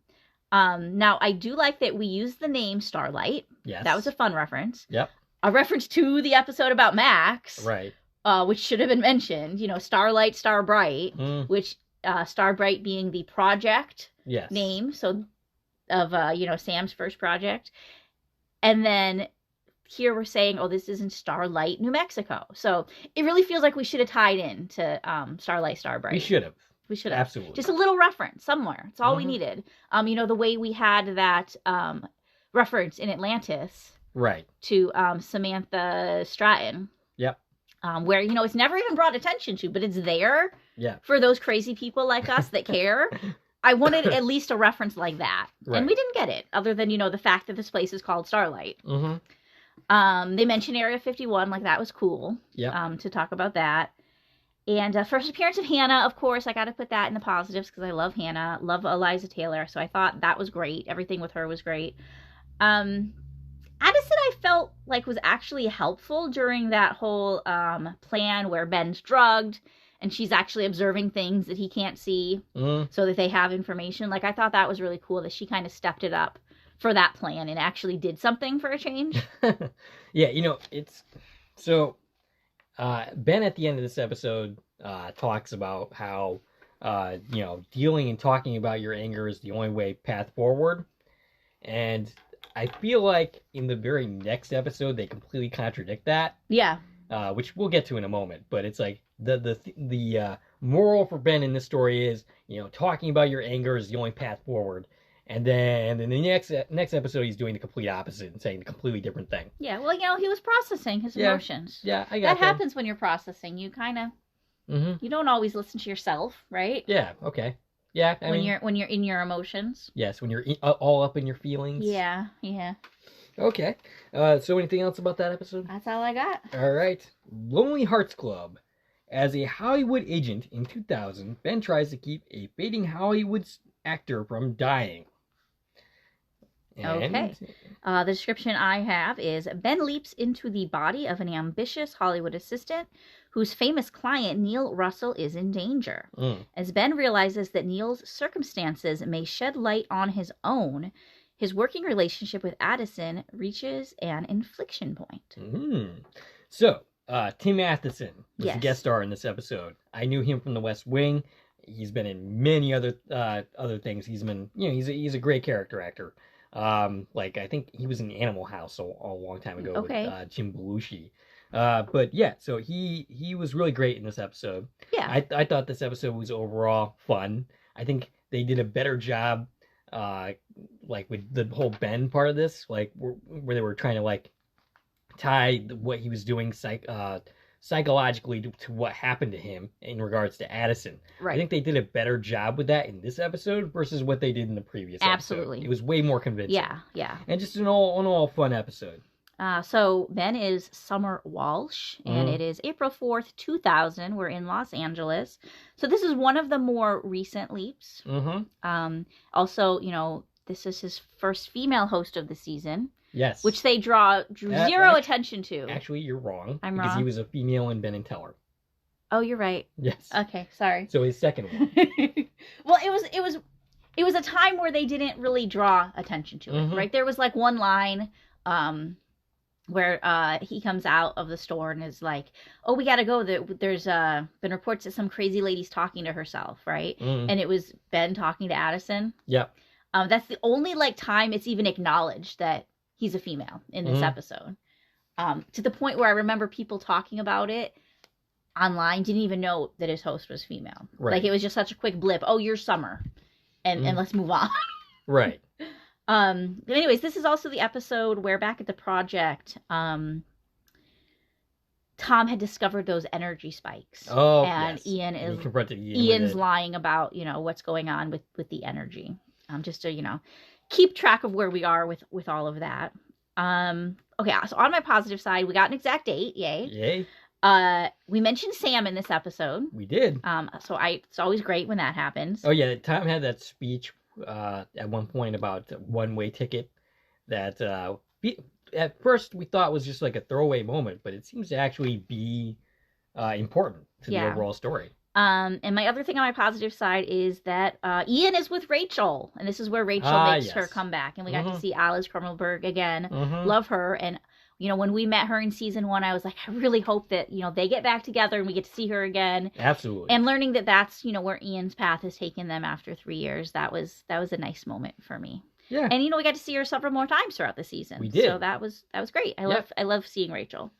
Now, I do like that we used the name Starlight. Yes. That was a fun reference. Yep. A reference to the episode about Max. Right. Which should have been mentioned. Starlight, Starbright, which Starbright being the project name. So of Sam's first project. And then here we're saying, oh, this is in Starlight, New Mexico. So it really feels like we should have tied in to Starlight, Starbright. We should have. Absolutely. Just a little reference somewhere. It's all we needed. The way we had that reference in Atlantis. Right. To Samantha Stratton. Yep. Where, it's never even brought attention to, but it's there. Yeah. For those crazy people like us that care. I wanted at least a reference like that. Right. And we didn't get it, other than, the fact that this place is called Starlight. Mm-hmm. They mentioned Area 51, like that was cool. Yeah. To talk about that. And first appearance of Hannah, of course, I got to put that in the positives because I love Hannah, love Eliza Taylor. So I thought that was great. Everything with her was great. Addison, I felt like was actually helpful during that whole plan where Ben's drugged. And she's actually observing things that he can't see so that they have information. Like, I thought that was really cool that she kind of stepped it up for that plan and actually did something for a change. Yeah, it's... So, Ben at the end of this episode talks about how, dealing and talking about your anger is the only path forward. And I feel like in the very next episode, they completely contradict that. Yeah. Which we'll get to in a moment. But it's like, the moral for Ben in this story is, talking about your anger is the only path forward. And then in the next episode, he's doing the complete opposite and saying the completely different thing. Yeah, well, he was processing his emotions. Yeah, I got that. Happens when you're processing. You kind of, you don't always listen to yourself, right? Yeah, okay. Yeah, I when mean, you're in your emotions. yes, when you're all up in your feelings. Yeah, yeah. Okay. So anything else about that episode? That's all I got. All right. Lonely Hearts Club. As a Hollywood agent in 2000, Ben tries to keep a fading Hollywood actor from dying. Okay. The description I have is Ben leaps into the body of an ambitious Hollywood assistant whose famous client, Neil Russell, is in danger. As Ben realizes that Neil's circumstances may shed light on his own, his working relationship with Addison reaches an inflection point. So, Tim Matheson was Yes. the guest star in this episode. I knew him from The West Wing. He's been in many other things. He's been, he's a great character actor. Like I think he was in Animal House a long time ago with Jim Belushi. But yeah, so he was really great in this episode. Yeah. I thought this episode was overall fun. I think they did a better job, like with the whole Ben part of this, like where they were trying to like tie what he was doing psychologically to what happened to him in regards to Addison. Right. I think they did a better job with that in this episode versus what they did in the previous Absolutely. episode. It was way more convincing. Yeah. And just an all fun episode. So Ben is Summer Walsh, and it is April 4th, 2000. We're in Los Angeles. So this is one of the more recent leaps. Also, this is his first female host of the season. Yes. Which they drew zero attention to. Actually, you're wrong. I'm because wrong. he was a female in Ben and Teller. Oh, you're right. Yes. Okay, sorry. So his second one. Well, it was a time where they didn't really draw attention to it, right? There was like one line where he comes out of the store and is like, "Oh, we gotta go. There's been reports that some crazy lady's talking to herself, right?" And it was Ben talking to Addison. Yep. That's the only like time it's even acknowledged that he's a female in this episode. To the point where I remember people talking about it online, didn't even know that his host was female. Right. Like it was just such a quick blip. Oh, you're Summer. And let's move on. Right. Anyways, this is also the episode where back at the project, Tom had discovered those energy spikes. Oh, and yes. Ian's lying about, what's going on with the energy. Just to, keep track of where we are with all of that. Okay, so on my positive side, we got an exact date. Yay. We mentioned Sam in this episode. We did. So it's always great when that happens. Oh yeah, Tom had that speech at one point about one-way ticket that at first we thought was just like a throwaway moment, but it seems to actually be important to the overall story. And my other thing on my positive side is that Ian is with Rachel, and this is where Rachel makes her comeback, and we got to see Alice Crumbleberg again. Love her, and when we met her in season 1, I was like, I really hope that they get back together and we get to see her again. Absolutely. And learning that that's where Ian's path has taken them after 3 years, that was a nice moment for me. Yeah. And we got to see her several more times throughout the season. We did. So that was great. I love seeing Rachel.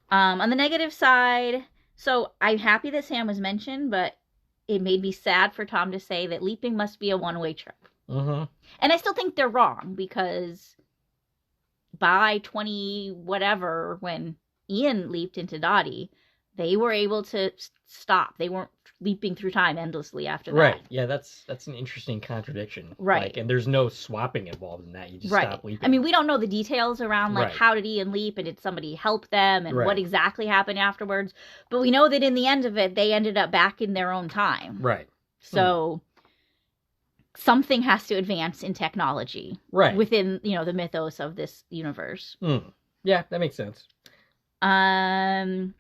On the negative side. So I'm happy that Sam was mentioned, but it made me sad for Tom to say that leaping must be a one-way trip. And I still think they're wrong because by 20 whatever, when Ian leaped into Dottie, they were able to stop. They weren't leaping through time endlessly after that. Right. Yeah, that's an interesting contradiction. Right. And there's no swapping involved in that. You just stop leaping. I mean, we don't know the details around how did Ian leap and did somebody help them and what exactly happened afterwards. But we know that in the end of it, they ended up back in their own time. Right. So something has to advance in technology. Right. Within, the mythos of this universe. Yeah, that makes sense. Ben's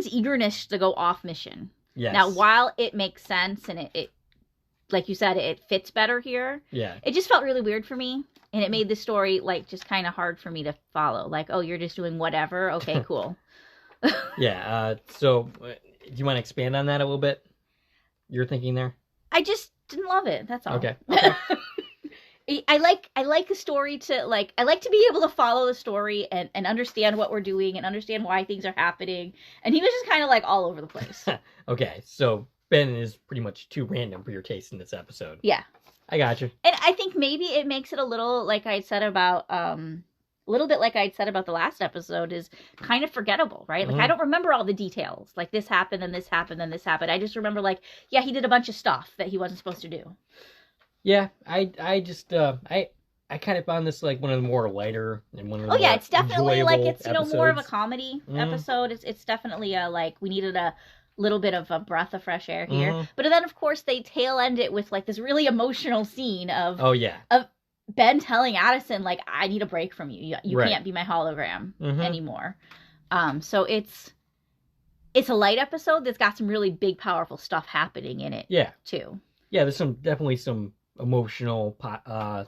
eagerness to go off mission. Yes. Now, while it makes sense and it like you said, it fits better here. Yeah. It just felt really weird for me. And it made the story, just kind of hard for me to follow. Like, oh, you're just doing whatever? Okay, cool. Yeah. So, do you want to expand on that a little bit? You're thinking there? I just didn't love it. That's all. Okay. I like the story to I like to be able to follow the story and understand what we're doing and understand why things are happening. And he was just kind of all over the place. Okay, so Ben is pretty much too random for your taste in this episode. Yeah. I got you. And I think maybe it makes it a little, like I said about little bit like I'd said about the last episode, is kind of forgettable, right? Like, I don't remember all the details. Like, this happened, and this happened, and this happened. I just remember, like, yeah, he did a bunch of stuff that he wasn't supposed to do. Yeah, I just, I kind of found this, like, one of the more lighter and one of the Oh, yeah, it's definitely, like, it's, you know, episodes. more of a comedy episode. It's definitely, like, we needed a little bit of a breath of fresh air here. But then, of course, they tail end it with, like, this really emotional scene of... Oh, yeah. Of Ben telling Addison, like, I need a break from you. You Right. can't be my hologram anymore. So it's a light episode that's got some really big, powerful stuff happening in it, too. Yeah, there's definitely some emotional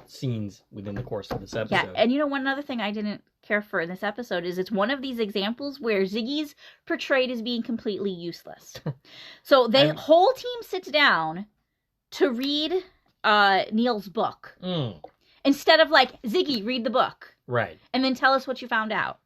scenes within the course of this episode. Yeah, and you know, one other thing I didn't care for in this episode is it's one of these examples where Ziggy's portrayed as being completely useless. So the whole team sits down to read Neil's book. Instead of, like, Ziggy, read the book. Right. And then tell us what you found out.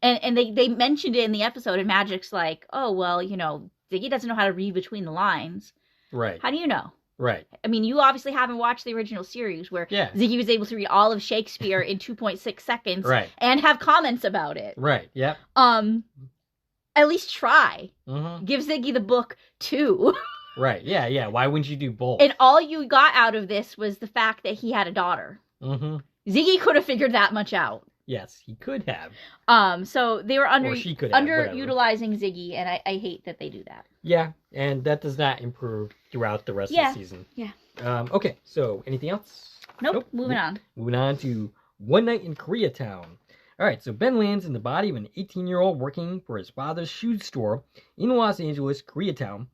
And they mentioned it in the episode, and Magic's like, oh, well, you know, Ziggy doesn't know how to read between the lines. Right. How do you know? Right. I mean, you obviously haven't watched the original series where Ziggy was able to read all of Shakespeare in 2.6 seconds and have comments about it. Right, yep. At least try. Give Ziggy the book, too. Right, yeah. Why wouldn't you do both? And all you got out of this was the fact that he had a daughter. Ziggy could have figured that much out. Yes, he could have. So they were underutilizing Ziggy, and I hate that they do that. Yeah, and that does not improve throughout the rest of the season. Yeah. Okay, so anything else? Nope. Moving on. Moving on to One Night in Koreatown. All right, so Ben lands in the body of an 18-year-old working for his father's shoe store in Los Angeles, Koreatown.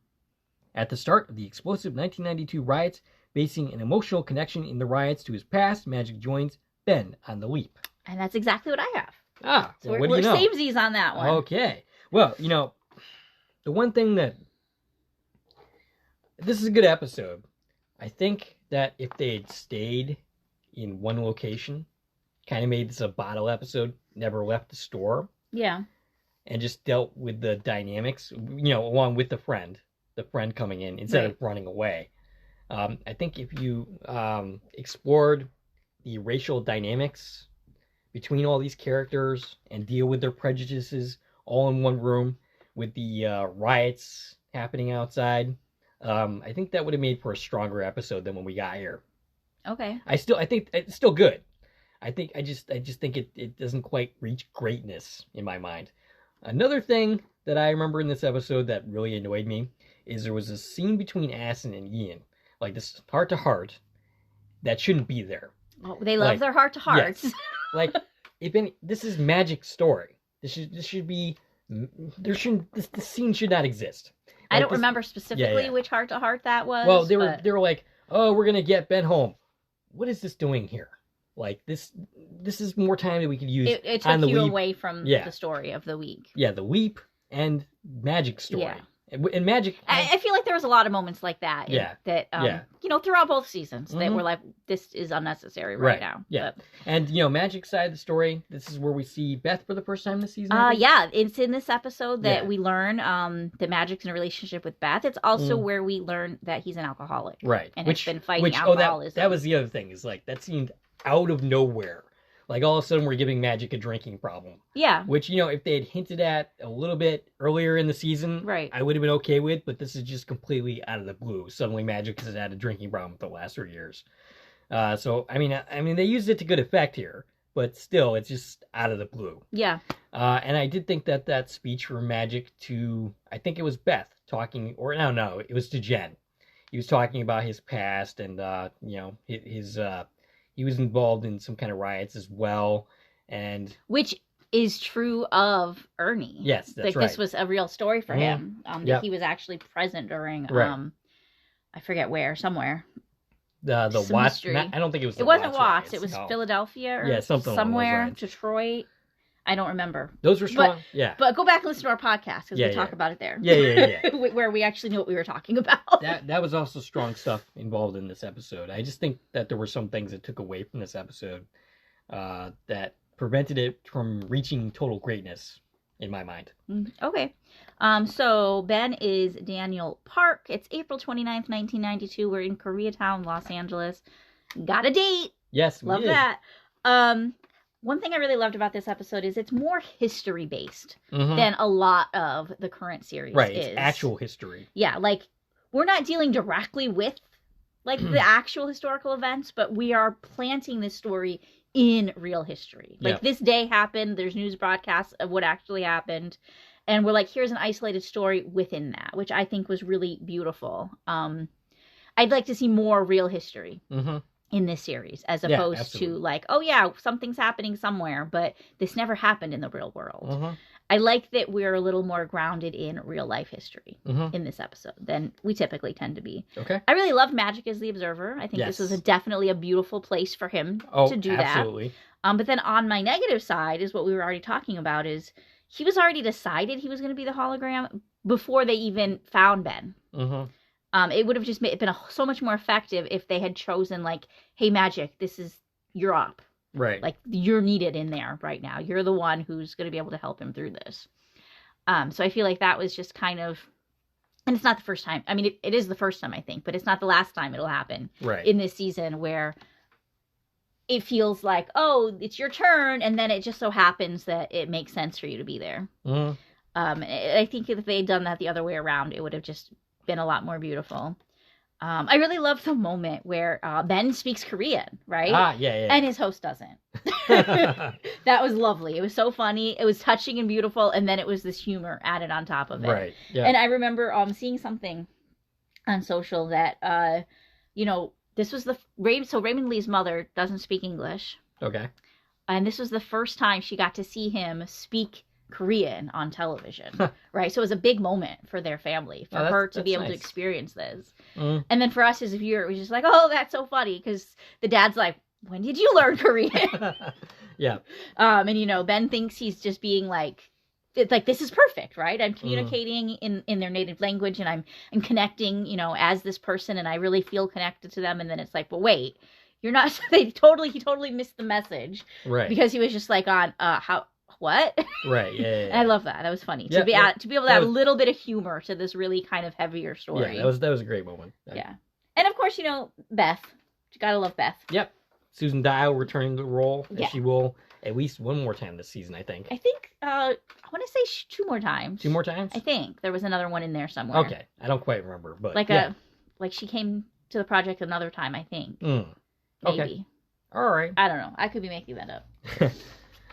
At the start of the explosive 1992 riots, basing an emotional connection in the riots to his past, Magic joins Ben on the leap. And that's exactly what I have. So we're what do you know? samesies on that one. Okay. Well, you know, the one thing that... This is a good episode. I think that if they had stayed in one location, kind of made this a bottle episode, never left the store. Yeah. And just dealt with the dynamics, you know, along with the friend coming in instead of running away. I think if you explored the racial dynamics between all these characters and deal with their prejudices all in one room with the riots happening outside, I think that would have made for a stronger episode than when we got here. Okay. I think it's still good. I just think it doesn't quite reach greatness in my mind. Another thing that I remember in this episode that really annoyed me is there was a scene between Asin and Ian, like this heart-to-heart, that shouldn't be there. Oh, they love their heart-to-hearts. Yes. Like, this is Magic's story. This scene should not exist. I don't remember specifically which heart-to-heart that was. Well, they were like, oh, we're gonna get Ben home. What is this doing here? Like, this is more time that we could use. It took you away from the story of the week. Yeah, the leap and Magic's story. Yeah. And Magic... I feel like there was a lot of moments like that. That, you know, throughout both seasons that were like, this is unnecessary right now. Yeah. But... And, you know, Magic's side of the story, this is where we see Beth for the first time this season. Yeah, it's in this episode that we learn that Magic's in a relationship with Beth. It's also where we learn that he's an alcoholic. Right. And has been fighting alcoholism. That was the other thing, is like, that seemed out of nowhere. Like, all of a sudden, we're giving Magic a drinking problem. Yeah. Which, you know, if they had hinted at a little bit earlier in the season, I would have been okay with, but this is just completely out of the blue. Suddenly, Magic has had a drinking problem for the last 3 years. So, I mean, they used it to good effect here, but still, it's just out of the blue. Yeah. And I did think that speech from Magic to, I think it was Beth talking, or no, it was to Jen. He was talking about his past and, you know, his he was involved in some kind of riots as well, and which is true of Ernie. Yes, that's right. This was a real story for him. That he was actually present during. I forget where, somewhere. The Watts. I don't think it was. It wasn't Watts. It was Philadelphia or somewhere. Detroit. I don't remember. Those were strong. But go back and listen to our podcast because we talk about it there. Yeah. Where we actually knew what we were talking about. That was also strong stuff involved in this episode. I just think that there were some things that took away from this episode that prevented it from reaching total greatness in my mind. Okay. So Ben is Daniel Park. It's April 29th, 1992. We're in Koreatown, Los Angeles. Got a date. Yes, we Love did. that. one thing I really loved about this episode is it's more history based Mm-hmm. than a lot of the current series Right, is. it's actual history. Yeah, like we're not dealing directly with like the actual historical events, but we are planting this story in real history. Like this day happened, there's news broadcasts of what actually happened, and we're like, here's an isolated story within that, which I think was really beautiful. I'd like to see more real history in this series, as opposed to like, oh yeah, something's happening somewhere, but this never happened in the real world. I like that we're a little more grounded in real life history in this episode than we typically tend to be. Okay. I really loved Magic as the Observer. I think this was definitely a beautiful place for him to do absolutely. that. But then on my negative side is what we were already talking about, is he was already decided he was going to be the hologram before they even found Ben. It would have just been so much more effective if they had chosen like, hey, Magic, you're up. Right. Like, you're needed in there right now. You're the one who's going to be able to help him through this. So I feel like that was just kind of, and it's not the first time. I mean, it is the first time, I think, but it's not the last time it'll happen in this season, where it feels like, oh, it's your turn, and then it just so happens that it makes sense for you to be there. I think if they had done that the other way around, it would have just been a lot more beautiful. I really love the moment where Ben speaks Korean, right? Yeah. And his host doesn't. That was lovely. It was so funny. It was touching and beautiful, and then it was this humor added on top of it. Right. Yeah. And I remember seeing something on social that, this was Raymond Lee's mother doesn't speak English. Okay. And this was the first time she got to see him speak Korean on television, right? So it was a big moment for their family, for her to be able to experience this. And then for us as a viewer, it was just like, oh, that's so funny, because the dad's like, when did you learn Korean? Yeah. And Ben thinks he's just being like, it's like, this is perfect, right? I'm communicating in their native language, and I'm connecting, as this person, and I really feel connected to them. And then it's like, well, wait, you're not. He totally missed the message, right? Because he was just like on what? Right. Yeah. And I love that. That was funny to be able to add a little bit of humor to this really kind of heavier story. Yeah, that was a great moment. Yeah, and of course, Beth. You gotta love Beth. Yep. Susan Dial returning the role, and she will at least one more time this season, I think. I want to say 2 more times. 2 more times? I think there was another one in there somewhere. Okay, I don't quite remember, but like she came to the project another time, I think. Okay. Maybe. All right. I don't know. I could be making that up.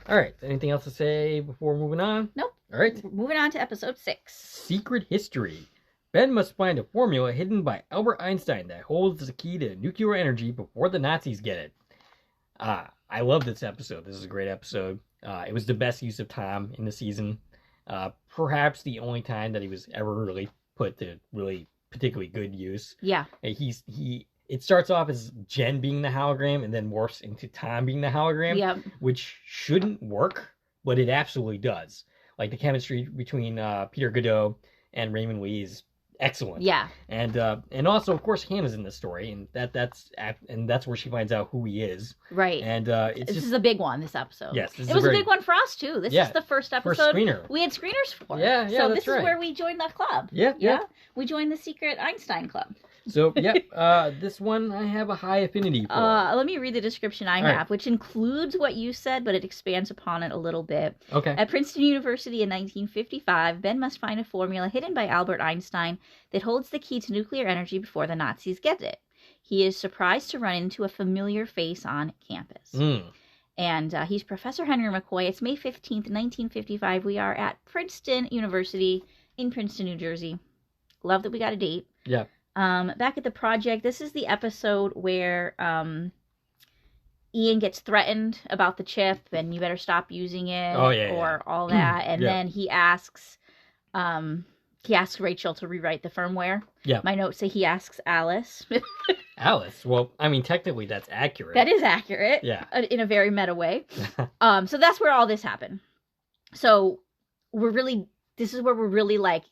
All right. Anything else to say before moving on? Nope. All right. Moving on to episode 6. Secret History. Ben must find a formula hidden by Albert Einstein that holds the key to nuclear energy before the Nazis get it. I love this episode. This is a great episode. It was the best use of Tom in the season. Perhaps the only time that he was ever really put to really particularly good use. Yeah. It starts off as Jen being the hologram and then morphs into Tom being the hologram, which shouldn't work, but it absolutely does. Like the chemistry between Peter Godot and Raymond Lee is excellent. Yeah. And also, of course, Hannah's in the story, and that's where she finds out who he is. Right. And this is a big one, this episode. Yes. It was a big one for us too. This is the first episode first screener. We had screeners for. Yeah. So this is where we joined the club. Yeah. We joined the secret Einstein club. So, this one I have a high affinity for. Let me read the description I have, which includes what you said, but it expands upon it a little bit. Okay. At Princeton University in 1955, Ben must find a formula hidden by Albert Einstein that holds the key to nuclear energy before the Nazis get it. He is surprised to run into a familiar face on campus. And he's Professor Henry McCoy. It's May 15th, 1955. We are at Princeton University in Princeton, New Jersey. Love that we got a date. Yeah. Back at the project, this is the episode where Ian gets threatened about the chip and you better stop using it all that. And then he asks Rachel to rewrite the firmware. Yeah. My notes say he asks Alice. Alice? Well, I mean, technically that's accurate. That is accurate. Yeah. In a very meta way. So that's where all this happened. So this is where we're really like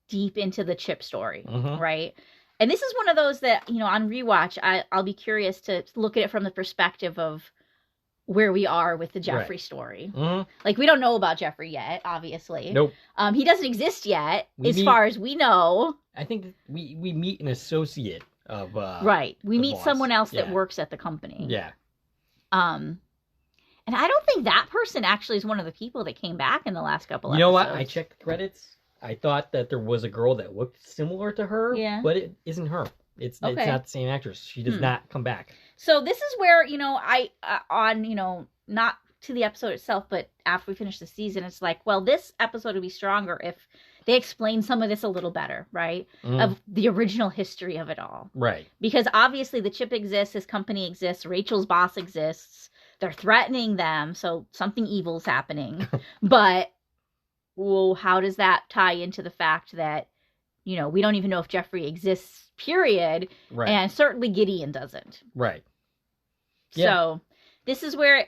deep into the chip story, right? And this is one of those that, on rewatch, I'll be curious to look at it from the perspective of where we are with the Jeffrey story. Like, we don't know about Jeffrey yet, obviously. Nope. He doesn't exist yet, far as we know. I think we meet an associate of... right. We meet boss. someone else that works at the company. Yeah. And And I don't think that person actually is one of the people that came back in the last couple episodes. You know what? I checked the credits. I thought that there was a girl that looked similar to her, but it isn't her. It's not the same actress. She does not come back. So this is where, not to the episode itself, but after we finish the season, it's like, well, this episode would be stronger if they explain some of this a little better, right? Of the original history of it all. Right. Because obviously the chip exists, his company exists, Rachel's boss exists. They're threatening them, so something evil's happening. But, well, how does that tie into the fact that, we don't even know if Jeffrey exists, period. Right. And certainly Gideon doesn't. Right. Yeah. So this is where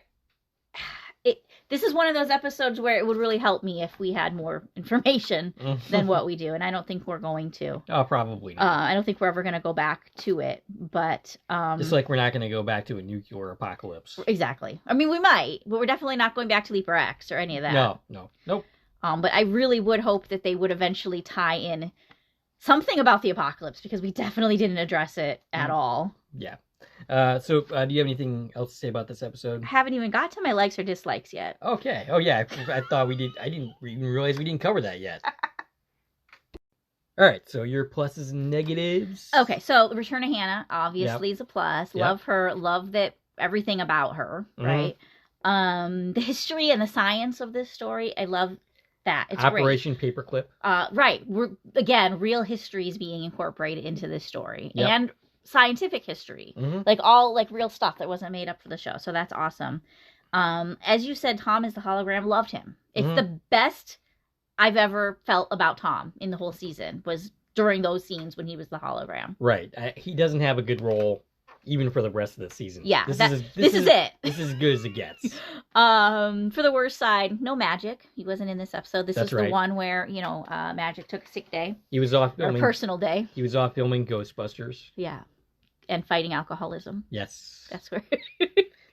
this is one of those episodes where it would really help me if we had more information than what we do. And I don't think we're going to. Oh, probably not. I don't think we're ever going to go back to it. But just like we're not going to go back to a nuclear apocalypse. Exactly. I mean, we might, but we're definitely not going back to Leaper X or any of that. Nope. But I really would hope that they would eventually tie in something about the apocalypse, because we definitely didn't address it at all. Yeah. So do you have anything else to say about this episode? I haven't even got to my likes or dislikes yet. Okay. Oh, yeah. I thought we did. I didn't even realize we didn't cover that yet. All right. So your pluses and negatives. Okay. So the return of Hannah obviously is a plus. Love her. Love that everything about her. Right. The history and the science of this story. I love that. It's Operation Paperclip. Right. Real history is being incorporated into this story. Yep. And scientific history, all real stuff that wasn't made up for the show. So that's awesome. As you said, Tom is the hologram. Loved him. It's the best I've ever felt about Tom in the whole season was during those scenes when he was the hologram. Right. He doesn't have a good role even for the rest of the season. Yeah. This is it. This is as good as it gets. For the worst side, no Magic. He wasn't in this episode. This is the one where, Magic took a sick day. He was off filming. Or personal day. He was off filming Ghostbusters. Yeah. And fighting alcoholism. Yes. That's where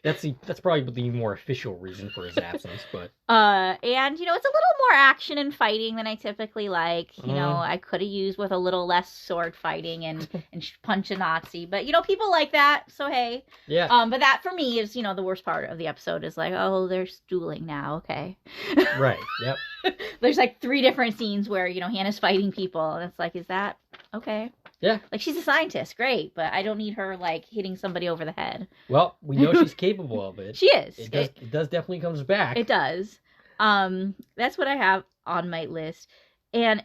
that's probably the more official reason for his absence, but and it's a little more action and fighting than I typically like. I could have used with a little less sword fighting and punch a Nazi, but people like that, so hey. Yeah. But that for me is, the worst part of the episode is like, oh, they're dueling now, okay. Right. Yep. There's 3 different scenes where, Hannah's fighting people, and it's like, is that okay? Yeah. She's a scientist, great, but I don't need her, hitting somebody over the head. Well, we know she's capable of it. She is. It does definitely comes back. It does. That's what I have on my list. And,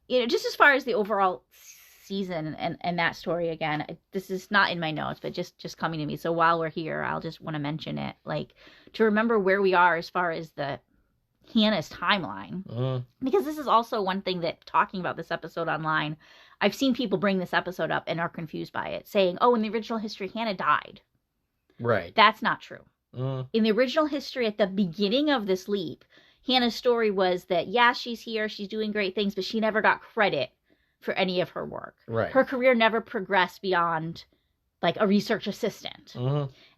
just as far as the overall season and that story, again, this is not in my notes, but just coming to me. So while we're here, I'll just want to mention it, to remember where we are as far as the Hannah's timeline, because this is also one thing that talking about this episode online, I've seen people bring this episode up and are confused by it, saying, oh, in the original history Hannah died. Right. That's not true. In the original history, at the beginning of this leap, Hannah's story was that she's here, she's doing great things, but she never got credit for any of her work. Right. Her career never progressed beyond a research assistant.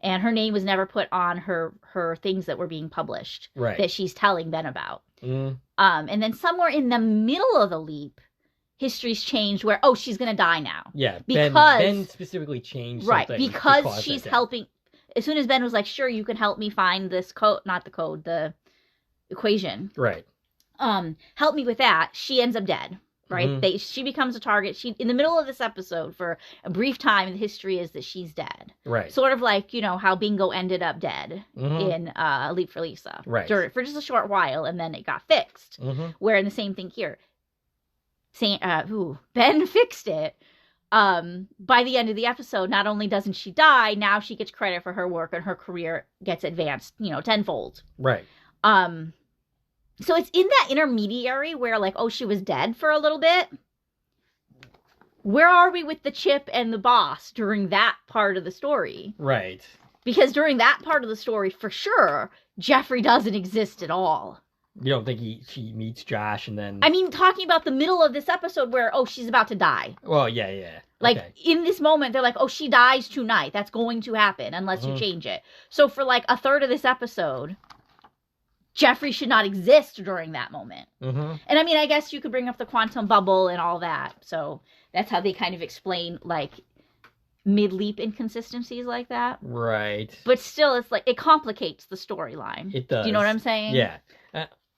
And her name was never put on her things that were being published that she's telling Ben about. And then somewhere in the middle of the leap, history's changed where, she's going to die now. Yeah, because Ben specifically changed right, something. because she's helping. As soon as Ben was like, sure, you can help me find this the equation. Right. Help me with that. She ends up dead. Right? She becomes a target. She in the middle of this episode for a brief time, the history is that she's dead. Right. Sort of like, how Bingo ended up dead in Leap for Lisa. Right. For just a short while, and then it got fixed. Where in the same thing here. Ben fixed it. By the end of the episode, not only doesn't she die, now she gets credit for her work and her career gets advanced, tenfold. Right. So it's in that intermediary where she was dead for a little bit. Where are we with the chip and the boss during that part of the story? Right. Because during that part of the story, for sure, Jeffrey doesn't exist at all. You don't think she meets Josh and then... I mean, talking about the middle of this episode where, she's about to die. Well, yeah. In this moment, they're like, she dies tonight. That's going to happen unless you change it. So for a third of this episode, Jeffrey should not exist during that moment. And I mean, I guess you could bring up the quantum bubble and all that. So that's how they kind of explain, mid-leap inconsistencies like that. Right. But still, it's like, it complicates the storyline. It does. Do you know what I'm saying? Yeah.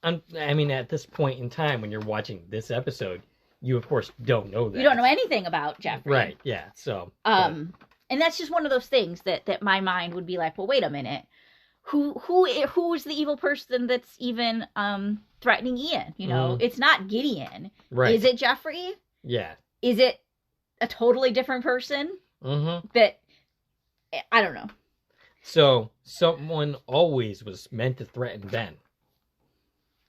I mean, at this point in time, when you're watching this episode, you, of course, don't know that. You don't know anything about Jeffrey. Right, yeah, so. And that's just one of those things that my mind would be like, well, wait a minute. Who is the evil person that's even threatening Ian? You know, it's not Gideon. Right. Is it Jeffrey? Yeah. Is it a totally different person? Mm-hmm. That, I don't know. So, someone always was meant to threaten Ben.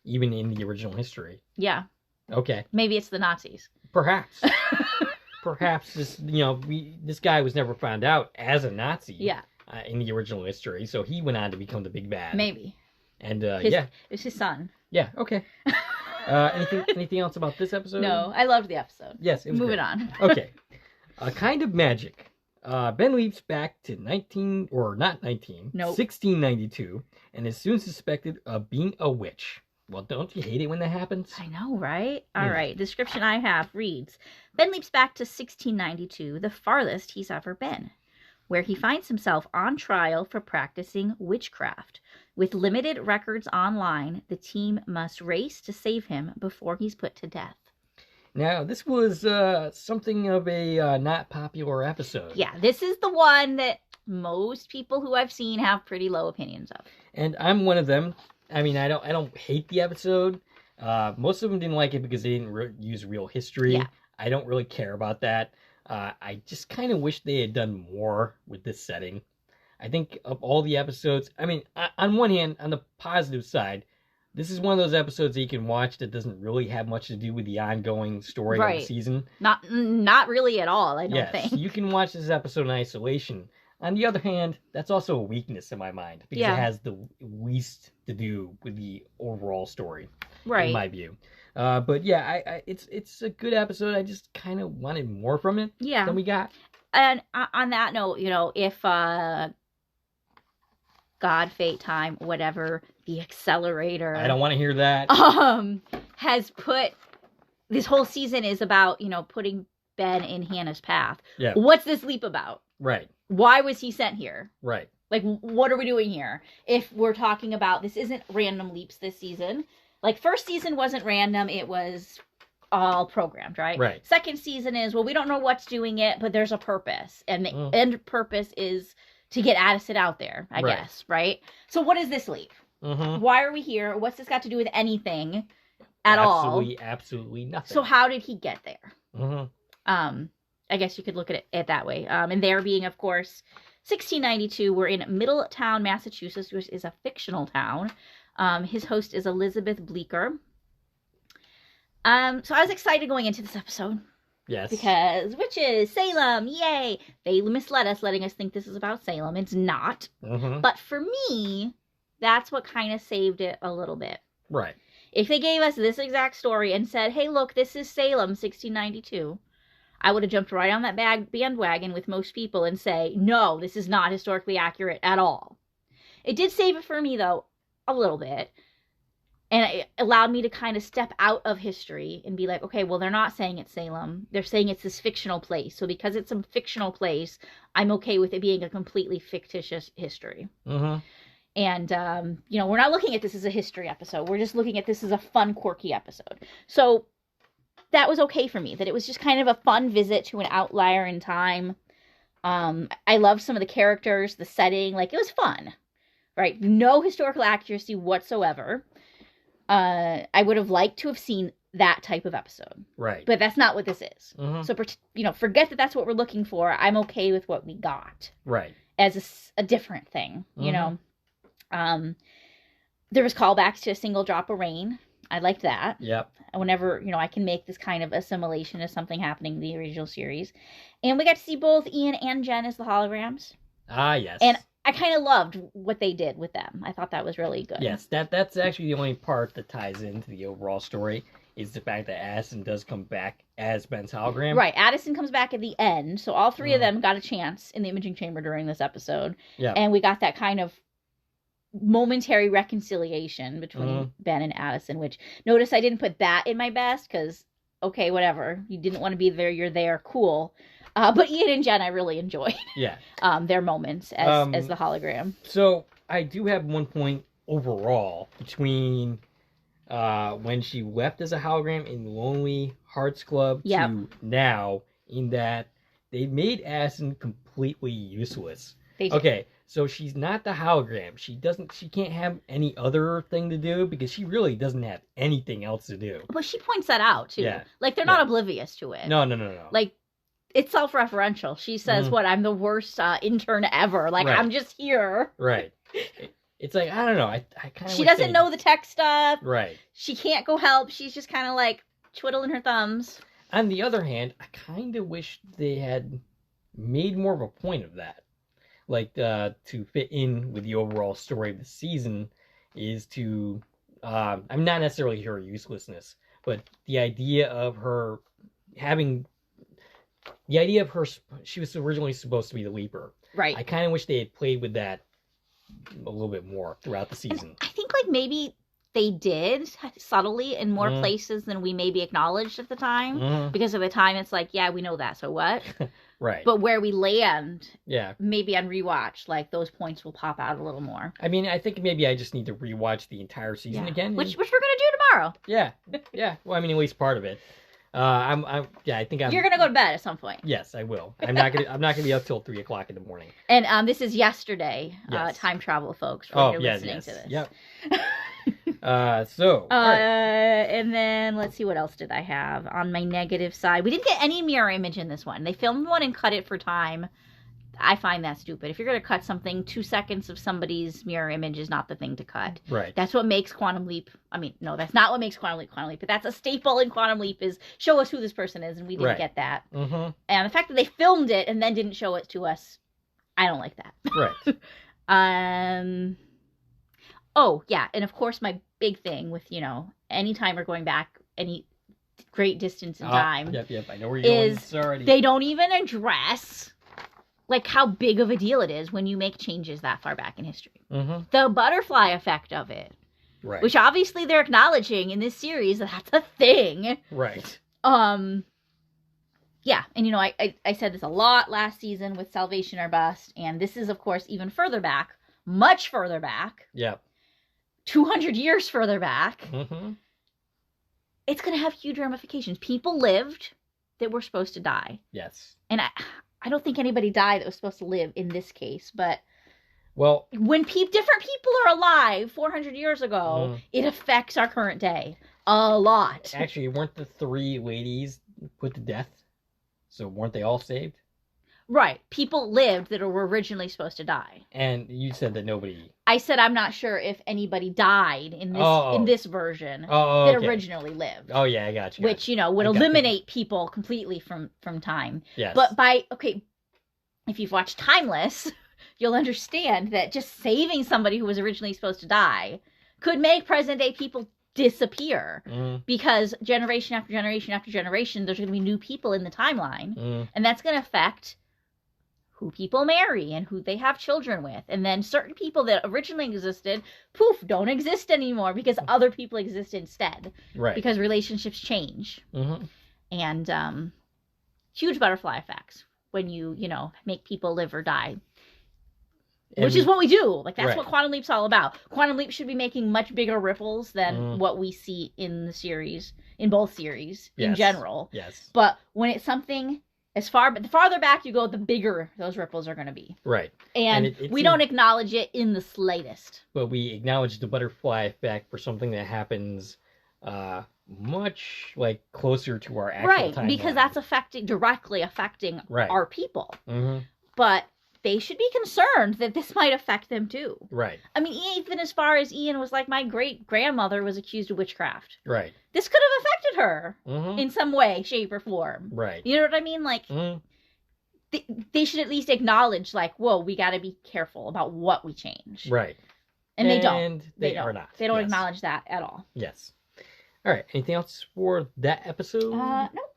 Even in the original history. Yeah. Okay. Maybe it's the Nazis. Perhaps. Perhaps this guy was never found out as a Nazi. Yeah. In the original history, so he went on to become the big bad. Maybe. And it was his son. Yeah. Okay. Anything else about this episode? No, I loved the episode. Yes. It was Moving great. on. Okay. A Kind of Magic. Ben leaps back to 1692, and is soon suspected of being a witch. Well, don't you hate it when that happens? I know, right? All right. Description I have reads, Ben leaps back to 1692, the farthest he's ever been, where he finds himself on trial for practicing witchcraft. With limited records online, the team must race to save him before he's put to death. Now, this was something of a not popular episode. Yeah, this is the one that most people who I've seen have pretty low opinions of. And I'm one of them. I mean, I don't hate the episode. Most of them didn't like it because they didn't use real history. Yeah. I don't really care about that. I just kind of wish they had done more with this setting. I think of all the episodes, I mean, on one hand, on the positive side, this is one of those episodes that you can watch that doesn't really have much to do with the ongoing story of the season. Not really at all, I don't think. You can watch this episode in isolation. On the other hand, that's also a weakness in my mind, because it has the least to do with the overall story, in my view. But yeah, it's a good episode. I just kind of wanted more from it than we got. And on that note, if God, fate, time, whatever, the accelerator. I don't want to hear that. Has put, this whole season is about, putting Ben in Hannah's path. Yeah. What's this leap about? Right. Why was he sent here? Right. Like, what are we doing here? If we're talking about, this isn't random leaps this season. Like, first season wasn't random. It was all programmed, right? Right. Second season is, well, we don't know what's doing it, but there's a purpose. And the end purpose is to get Addison out there, I guess, right? So what is this leap? Why are we here? What's this got to do with anything at all? Absolutely nothing. So how did he get there? I guess you could look at it that way. And there being, of course, 1692, we're in Middletown, Massachusetts, which is a fictional town. His host is Elizabeth Bleecker. So I was excited going into this episode. Yes. Because witches, Salem, yay! They misled us, letting us think this is about Salem. It's not. But for me, that's what kind of saved it a little bit. Right. If they gave us this exact story and said, hey, look, this is Salem, 1692, I would have jumped right on that bandwagon with most people and say, no, this is not historically accurate at all. It did save it for me, though, a little bit. And it allowed me to kind of step out of history and be like, okay, well, they're not saying it's Salem. They're saying it's this fictional place. So because it's a fictional place, I'm okay with it being a completely fictitious history. And, we're not looking at this as a history episode. We're just looking at this as a fun, quirky episode. So that was okay for me, that it was just kind of a fun visit to an outlier in time. I loved some of the characters, the setting, like, it was fun, right? No historical accuracy whatsoever. I would have liked to have seen that type of episode. Right. But that's not what this is. So, forget that that's what we're looking for. I'm okay with what we got. Right. As a different thing, you know. There was callbacks to A Single Drop of Rain. I liked that. Yep. Whenever, I can make this kind of assimilation of something happening in the original series. And we got to see both Ian and Jen as the holograms. Ah, yes. And I kind of loved what they did with them. I thought that was really good. Yes, that's actually the only part that ties into the overall story, is the fact that Addison does come back as Ben's hologram. Right, Addison comes back at the end, so all three of them got a chance in the imaging chamber during this episode. Yeah. And we got that kind of momentary reconciliation between Ben and Addison, which, notice I didn't put that in my best, because, okay, whatever. You didn't want to be there, you're there, cool. But Ian and Jen, I really enjoyed. Yeah. Their moments as the hologram. So I do have one point overall between when she left as a hologram in Lonely Hearts Club to now, in that they made Addison completely useless. Okay, so she's not the hologram. She can't have any other thing to do because she really doesn't have anything else to do. But she points that out too. Yeah. Like they're not oblivious to it. No. Like it's self-referential. She says, "What? I'm the worst intern ever. Like I'm just here." Right. It's like, I don't know. I kind of. She doesn't know the tech stuff. Right. She can't go help. She's just kind of like twiddling her thumbs. On the other hand, I kind of wish they had made more of a point of that. Like, to fit in with the overall story of the season is to, I'm not necessarily her uselessness, but the idea of her she was originally supposed to be the Leaper. Right. I kind of wish they had played with that a little bit more throughout the season. And I think like maybe they did subtly in more places than we maybe acknowledged at the time. Because at the time it's like, yeah, we know that, so what? Right. But where we land, yeah, maybe on rewatch, like those points will pop out a little more. I mean, I think maybe I just need to rewatch the entire season again. Which we're gonna do tomorrow. Yeah. Well, I mean, at least part of it. I think I'm. You're gonna go to bed at some point. Yes, I will. I'm not gonna be up till 3:00 in the morning. And this is yesterday. Yes. Time travel, folks. When you're listening to this. Yep. All right. And then let's see, what else did I have on my negative side? We didn't get any mirror image in this one. They filmed one and cut it for time. I find that stupid. If you're going to cut something, 2 seconds of somebody's mirror image is not the thing to cut. Right. That's what makes Quantum Leap. I mean, no, that's not what makes Quantum Leap. But that's a staple in Quantum Leap is show us who this person is, and we didn't get that. And the fact that they filmed it and then didn't show it to us, I don't like that. Right. Oh, yeah. And of course, my big thing with, anytime we're going back any great distance in time. Yep. I know where you're going. Sorry. They don't even address like how big of a deal it is when you make changes that far back in history. The butterfly effect of it. Right. Which obviously they're acknowledging in this series that that's a thing. Right. Yeah, and I said this a lot last season with Salvation or Bust, and this is of course even further back, much further back. Yep. 200 years further back. It's going to have huge ramifications. People lived that were supposed to die. Yes. And I don't think anybody died that was supposed to live in this case, but well, when different people are alive 400 years ago, it affects our current day a lot. Actually, weren't the 3 ladies put to death? So weren't they all saved? Right. People lived that were originally supposed to die. And you said that nobody... I said I'm not sure if anybody died in this version that originally lived. Oh, yeah, I got you. Which, would eliminate people completely from time. Yes. But if you've watched Timeless, you'll understand that just saving somebody who was originally supposed to die could make present-day people disappear. Because generation after generation after generation, there's going to be new people in the timeline. And that's going to affect who people marry and who they have children with. And then certain people that originally existed, poof, don't exist anymore because other people exist instead. Right. Because relationships change. And huge butterfly effects when you make people live or die. Which is what we do. Like, that's what Quantum Leap's all about. Quantum Leap should be making much bigger ripples than what we see in the series, in both series, in general. Yes. But when it's something... the farther back you go, the bigger those ripples are going to be. Right. And we don't acknowledge it in the slightest. But we acknowledge the butterfly effect for something that happens much closer to our actual timeline. Right, because that's directly affecting our people. But they should be concerned that this might affect them too. Right. I mean, even as far as Ian was like, my great-grandmother was accused of witchcraft. Right. This could have affected her in some way, shape, or form. Right. You know what I mean? Like, they should at least acknowledge, whoa, we got to be careful about what we change. Right. And they don't. They are not. They don't acknowledge that at all. Yes. All right. Anything else for that episode?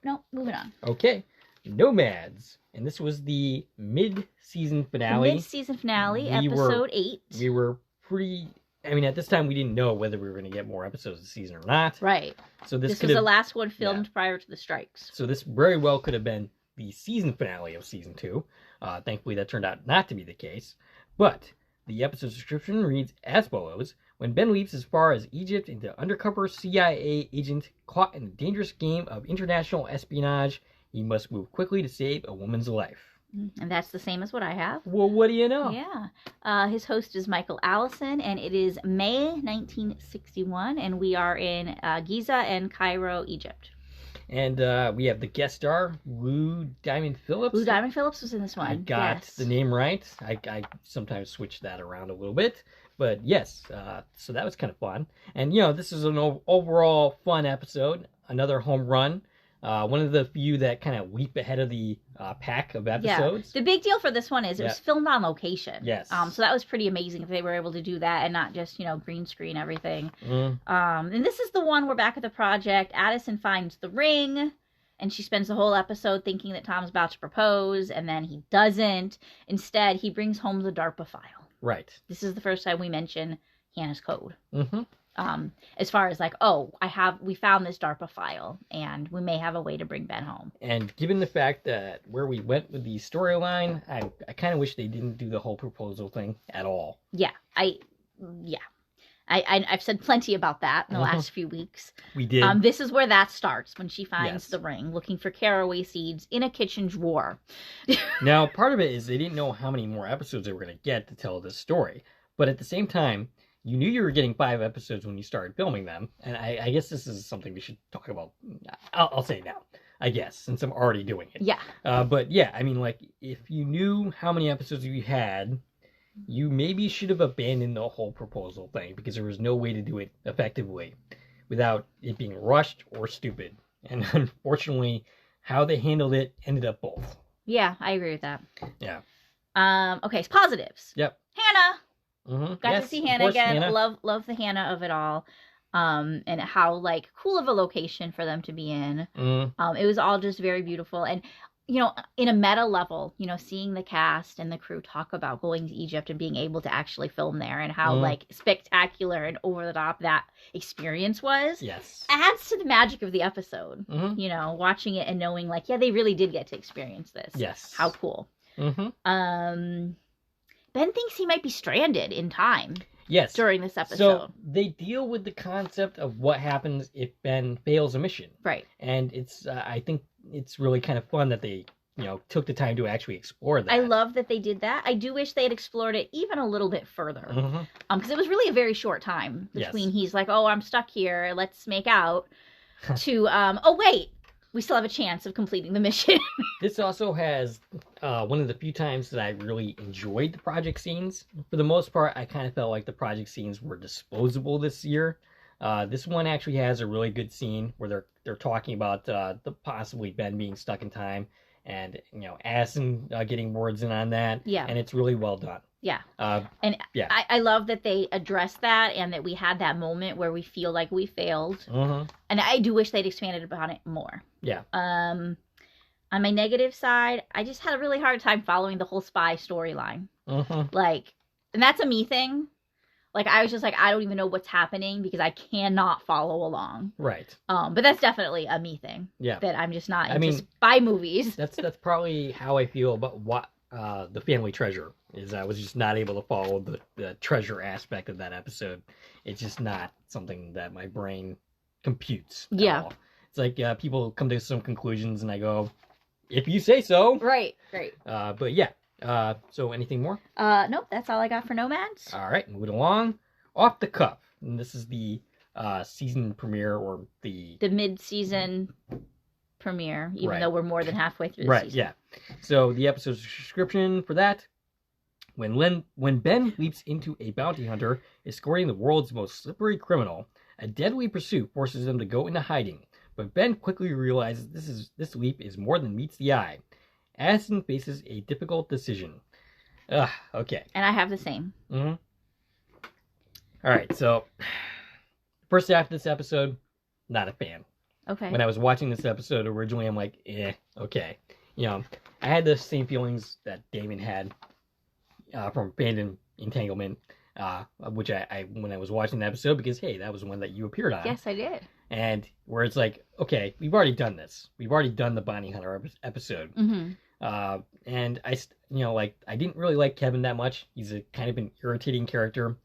No. Moving on. Okay. Nomads. And this was the mid-season finale. Episode 8. We were pretty... I mean, at this time, we didn't know whether we were going to get more episodes this season or not. Right. So this was the last one filmed prior to the strikes. So this very well could have been the season finale of season 2. Thankfully, that turned out not to be the case. But the episode description reads as follows. When Ben leaps as far as Egypt into undercover CIA agent caught in a dangerous game of international espionage, he must move quickly to save a woman's life. And that's the same as what I have. Well, what do you know? Yeah. His host is Michael Allison, and it is May 1961, and we are in Giza and Cairo, Egypt. And we have the guest star, Lou Diamond Phillips. Lou Diamond Phillips was in this one. I got the name right. I sometimes switch that around a little bit. But yes, so that was kind of fun. And, this is an overall fun episode. Another home run. One of the few that kind of leap ahead of the pack of episodes. Yeah. The big deal for this one is it was filmed on location. Yes. So that was pretty amazing if they were able to do that and not just, green screen everything. And this is the one where back at the project, Addison finds the ring, and she spends the whole episode thinking that Tom's about to propose, and then he doesn't. Instead, he brings home the DARPA file. Right. This is the first time we mention Hannah's code. Mm-hmm. As far as we found this DARPA file, and we may have a way to bring Ben home. And given the fact that where we went with the storyline, I kind of wish they didn't do the whole proposal thing at all. Yeah, I've said plenty about that in the last few weeks. We did. This is where that starts, when she finds the ring, looking for caraway seeds in a kitchen drawer. Now, part of it is they didn't know how many more episodes they were going to get to tell this story. But at the same time, you knew you were getting 5 episodes when you started filming them. And I guess this is something we should talk about. I'll say now, I guess, since I'm already doing it. Yeah. But yeah, I mean, if you knew how many episodes you had, you maybe should have abandoned the whole proposal thing, because there was no way to do it effectively without it being rushed or stupid. And unfortunately, how they handled it ended up both. Yeah, I agree with that. Yeah. Okay, so positives. Yep. Hannah. Mm-hmm. Got to see Hannah again. Hannah. Love the Hannah of it all. And how cool of a location for them to be in. It was all just very beautiful. And in a meta level, seeing the cast and the crew talk about going to Egypt and being able to actually film there, and how spectacular and over the top that experience was. Yes. Adds to the magic of the episode. Watching it and knowing they really did get to experience this. Yes. How cool. Mm-hmm. Ben thinks he might be stranded in time. Yes. During this episode. So they deal with the concept of what happens if Ben fails a mission. Right. And it's, I think it's really kind of fun that they, took the time to actually explore that. I love that they did that. I do wish they had explored it even a little bit further. Because it was really a very short time between he's like, oh, I'm stuck here, let's make out, to, oh, wait, we still have a chance of completing the mission. This also has one of the few times that I really enjoyed the project scenes. For the most part, I kind of felt like the project scenes were disposable this year. This one actually has a really good scene where they're talking about the possibly Ben being stuck in time, and Addison getting words in on that. Yeah. And it's really well done. Yeah. I love that they addressed that, and that we had that moment where we feel like we failed. And I do wish they'd expanded upon it more. Yeah. On my negative side, I just had a really hard time following the whole spy storyline. And that's a me thing. I was just I don't even know what's happening because I cannot follow along. Right. But that's definitely a me thing. Yeah. That I'm just not into spy movies. That's probably how I feel about what the family treasure is. I was just not able to follow the treasure aspect of that episode. It's just not something that my brain computes at all. It's people come to some conclusions and I go, if you say so. Right. But yeah. So anything more? Nope, that's all I got for Nomads. All right, moving along. Off the cuff. And this is the season premiere, or the mid-season premiere, even though we're more than halfway through the season. Right, yeah. So the episode's description for that: when Ben leaps into a bounty hunter escorting the world's most slippery criminal, a deadly pursuit forces them to go into hiding. But Ben quickly realizes this leap is more than meets the eye. Addison faces a difficult decision. Okay. And I have the same. All right, so first half of this episode, not a fan. Okay. When I was watching this episode originally, I'm like, okay. I had the same feelings that Damon had from Abandoned Entanglement, which I when I was watching the episode, because, hey, that was one that you appeared on. Yes, I did. And where it's like, okay, we've already done this. We've already done the bounty hunter episode. Mm-hmm. And I didn't really like Kevin that much. He's a kind of an irritating character.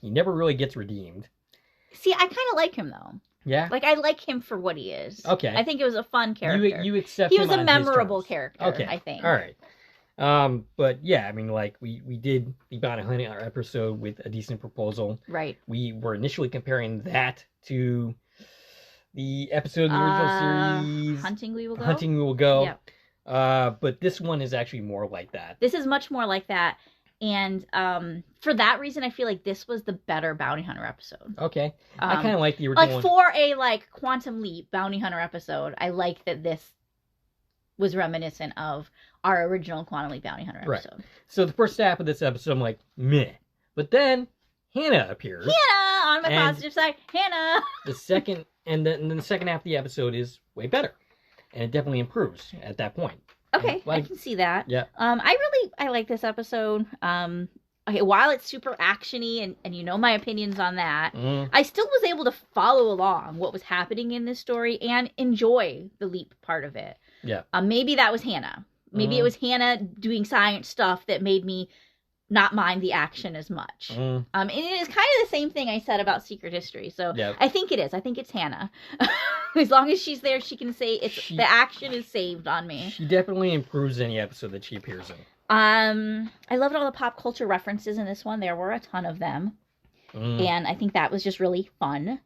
He never really gets redeemed. See, I kind of like him though. Yeah? Like, I like him for what he is. Okay. I think it was a fun character. You accept he him was a on his memorable terms. character, Okay. I think. All right. But yeah, I mean, like, we did the bounty hunter episode with A Decent Proposal. Right. We were initially comparing that to the episode of the original series, Hunting We Will Go. Hunting We Will Go. Yeah. But this one is actually more like that. This is much more like that. And for that reason, I feel like this was the better bounty hunter episode. Okay. I kind of like the original one. For a, Quantum Leap bounty hunter episode, I like that this was reminiscent of our original Quantum Leap bounty hunter episode. Right. So the first half of this episode, I'm like, meh. But then Hannah appears. Hannah! On my positive side, Hannah! The second half of the episode is way better. And it definitely improves at that point. Okay, I can see that. Yeah. I like this episode. Okay, while it's super actiony, and you know my opinions on that, I still was able to follow along what was happening in this story and enjoy the leap part of it. Yeah. Maybe that was Hannah. Maybe it was Hannah doing science stuff that made me not mind the action as much. And it is kind of the same thing I said about Secret History. So I think it is. I think it's Hannah. As long as she's there, she can say the action is saved on me. She definitely improves any episode that she appears in. I loved all the pop culture references in this one. There were a ton of them. And I think that was just really fun.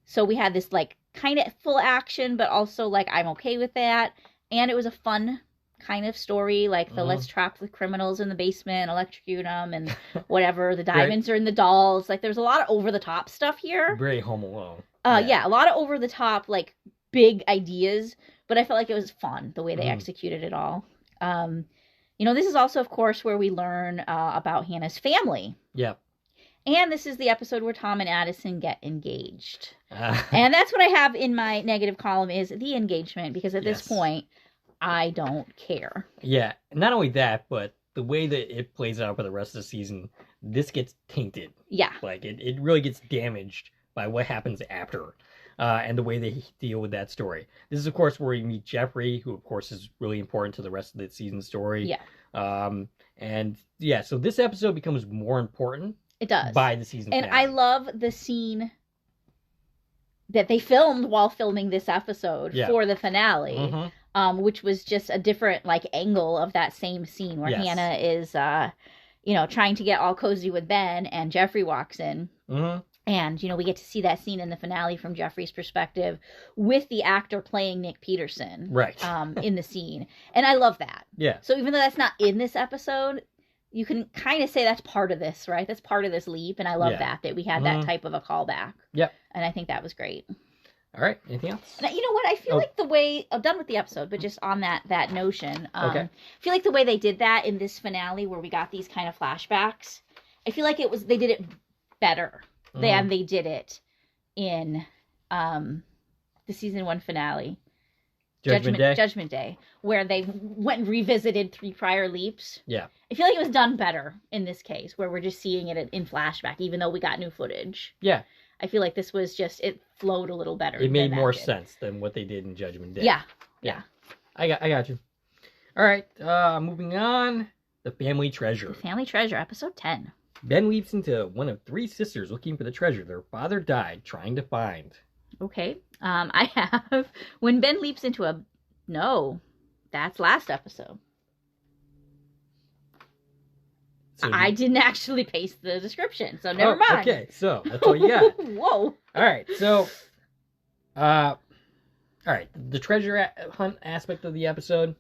So we had this kind of full action, but also I'm okay with that. And it was a fun kind of story, let's trap the criminals in the basement, electrocute them, and whatever. The diamonds are in the dolls. There's a lot of over the top stuff here. Very Home Alone. Yeah, a lot of over the top, big ideas, but I felt like it was fun the way they executed it all. This is also, of course, where we learn about Hannah's family. Yeah. And this is the episode where Tom and Addison get engaged. And that's what I have in my negative column is the engagement, because at this point, I don't care. Yeah, not only that, but the way that it plays out for the rest of the season, this gets tainted. Yeah. It really gets damaged by what happens after, and the way they deal with that story. This is, of course, where you meet Jeffrey, who, of course, is really important to the rest of the season story. Yeah. So this episode becomes more important. It does. By the season finale. And I love the scene that they filmed while filming this episode for the finale. Which was just a different angle of that same scene where Hannah is trying to get all cozy with Ben, and Jeffrey walks in. And we get to see that scene in the finale from Jeffrey's perspective with the actor playing Nick Peterson in the scene, and I love that. So even though that's not in this episode, you can kind of say that's part of this, right? That's part of this leap, and I love that we had that type of a callback. And I think that was great. All right. Anything else? Now, you know what? I feel like the way I'm done with the episode, but just on that notion, I feel like the way they did that in this finale, where we got these kind of flashbacks, I feel like they did it better than they did it in the season 1 finale, Judgment Day, where they went and revisited 3 prior leaps. Yeah, I feel like it was done better in this case, where we're just seeing it in flashback, even though we got new footage. Yeah. I feel like this was it flowed a little better. It made more sense than what they did in Judgment Day. Yeah. I got you. All right, moving on. The Family Treasure. The Family Treasure, episode 10. Ben leaps into one of 3 sisters looking for the treasure their father died trying to find. Okay. I have when Ben leaps into a... No, that's last episode. So I didn't actually paste the description, so never mind. Okay, so that's all you got. Whoa. All right, so, all right, the treasure hunt aspect of the episode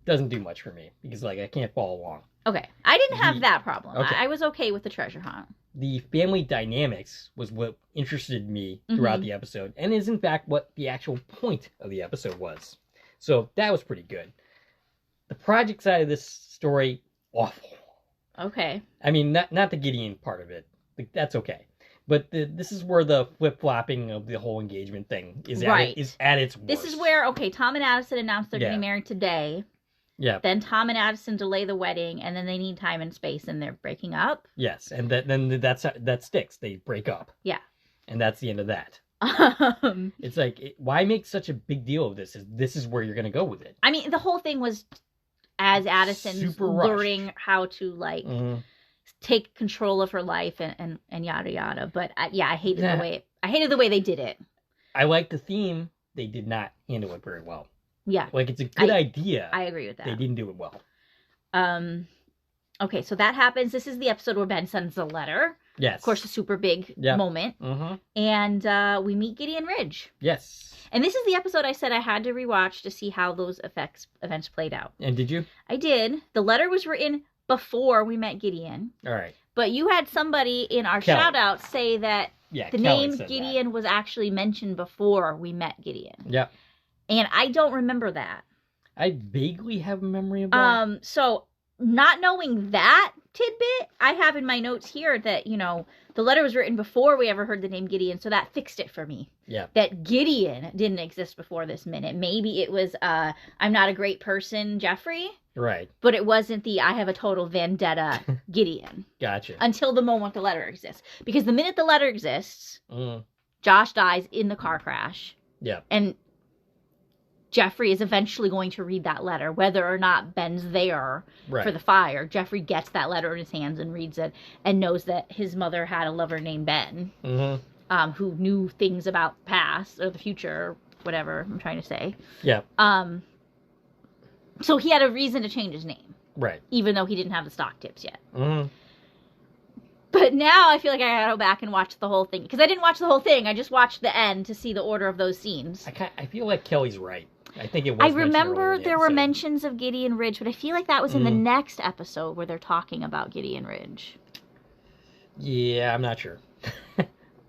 doesn't do much for me because, I can't follow along. Okay, I didn't have that problem. Okay. I was okay with the treasure hunt. The family dynamics was what interested me throughout the episode, and is in fact what the actual point of the episode was. So that was pretty good. The project side of this story, awful. Okay. I mean, not the Gideon part of it. That's okay. But this is where the flip-flopping of the whole engagement thing is at its worst. This is where, Tom and Addison announced they're getting married today. Yeah. Then Tom and Addison delay the wedding, and then they need time and space, and they're breaking up. Yes, and then that sticks. They break up. Yeah. And that's the end of that. It's like, why make such a big deal of this? This is where you're going to go with it. I mean, the whole thing was as Addison's Super learning how to, like, take control of her life and yada yada. But I hated the way they did it. I like the theme. They did not handle it very well. Yeah. Like, it's a good idea. I agree with that. They didn't do it well. Okay, so that happens. This is the episode where Ben sends the letter. Yes. Of course, a super big moment. And we meet Gideon Ridge. Yes. And this is the episode I said I had to rewatch to see how those events played out. And did you? I did. The letter was written before we met Gideon. All right. But you had somebody in our shout-out say that the name Gideon was actually mentioned before we met Gideon. Yep. And I don't remember that. I vaguely have a memory of that. So, not knowing that tidbit, I have in my notes here that, you know, the letter was written before we ever heard the name Gideon, so that fixed it for me. Yeah. That Gideon didn't exist before this minute. Maybe it was, I'm not a great person, Jeffrey. Right. But it wasn't the I have a total vendetta Gideon. Gotcha. Until the moment the letter exists. Because the minute the letter exists, Josh dies in the car crash. Yeah. And Jeffrey is eventually going to read that letter, whether or not Ben's there for the fire. Jeffrey gets that letter in his hands and reads it and knows that his mother had a lover named Ben, who knew things about the past or the future, or whatever I'm trying to say. Yeah. So he had a reason to change his name. Right. Even though he didn't have the stock tips yet. But now I feel like I gotta go back and watch the whole thing. Because I didn't watch the whole thing. I just watched the end to see the order of those scenes. I feel like Kelly's right. I think it was. I remember there were mentions of Gideon Ridge, but I feel like that was in the next episode where they're talking about Gideon Ridge. Yeah, I'm not sure.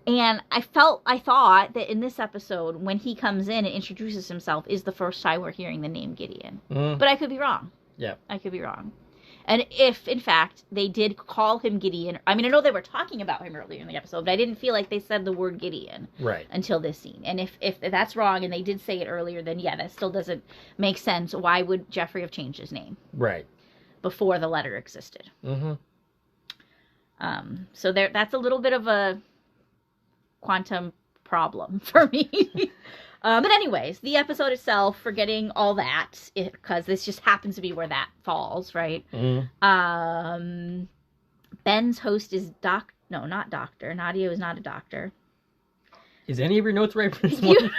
And I thought that in this episode, when he comes in and introduces himself, is the first time we're hearing the name Gideon. But I could be wrong. Yeah. I could be wrong. And if, in fact, they did call him Gideon, I mean, I know they were talking about him earlier in the episode, but I didn't feel like they said the word Gideon until this scene. And if that's wrong and they did say it earlier, then yeah, that still doesn't make sense. Why would Jeffrey have changed his name? Right. Before the letter existed. So that's a little bit of a quantum problem for me. But anyways, the episode itself, forgetting all that, because this just happens to be where that falls, right? Ben's host is not doctor. Nadia is not a doctor. Is any of your notes right for this one?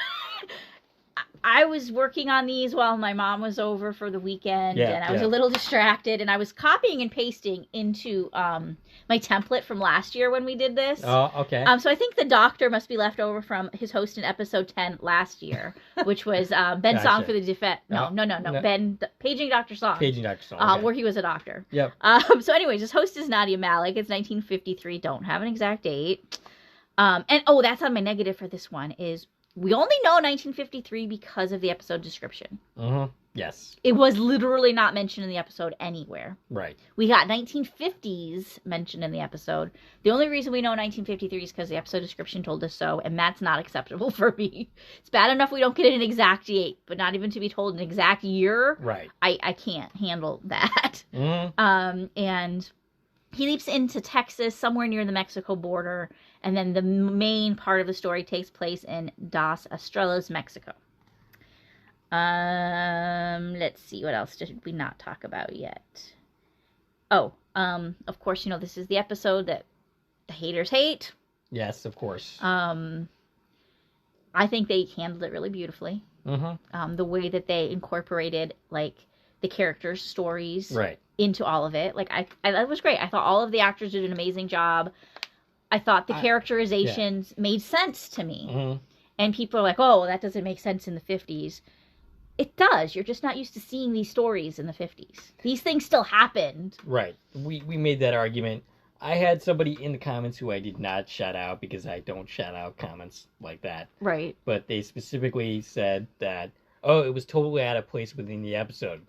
I was working on these while my mom was over for the weekend, and I was a little distracted, and I was copying and pasting into my template from last year when we did this. Oh, okay. So I think the doctor must be left over from his host in episode 10 last year, which was Ben's song for the defense. No. Ben, Paging Dr. Song. Paging Dr. Song. Okay. Where he was a doctor. Yep. So anyways, his host is Nadia Malik. It's 1953. Don't have an exact date. And that's on my negative for this one is we only know 1953 because of the episode description. Yes. It was literally not mentioned in the episode anywhere. Right. We got 1950s mentioned in the episode. The only reason we know 1953 is because the episode description told us so, and that's not acceptable for me. It's bad enough we don't get an exact date, but not even to be told an exact year. Right. I can't handle that. And he leaps into Texas, somewhere near the Mexico border, and then the main part of the story takes place in Dos Estrellas, Mexico. Let's see, what else did we not talk about yet? Of course, this is the episode that the haters hate. Yes, of course. I think they handled it really beautifully. The way that they incorporated, like, the characters' stories into all of it. Like, I that was great. I thought all of the actors did an amazing job. I thought the characterizations made sense to me. And people are like, oh, that doesn't make sense in the 50s. It does. You're just not used to seeing these stories in the 50s. These things still happened. Right. We made that argument. I had somebody in the comments who I did not shout out because I don't shout out comments like that. Right. But they specifically said that, oh, it was totally out of place within the episode.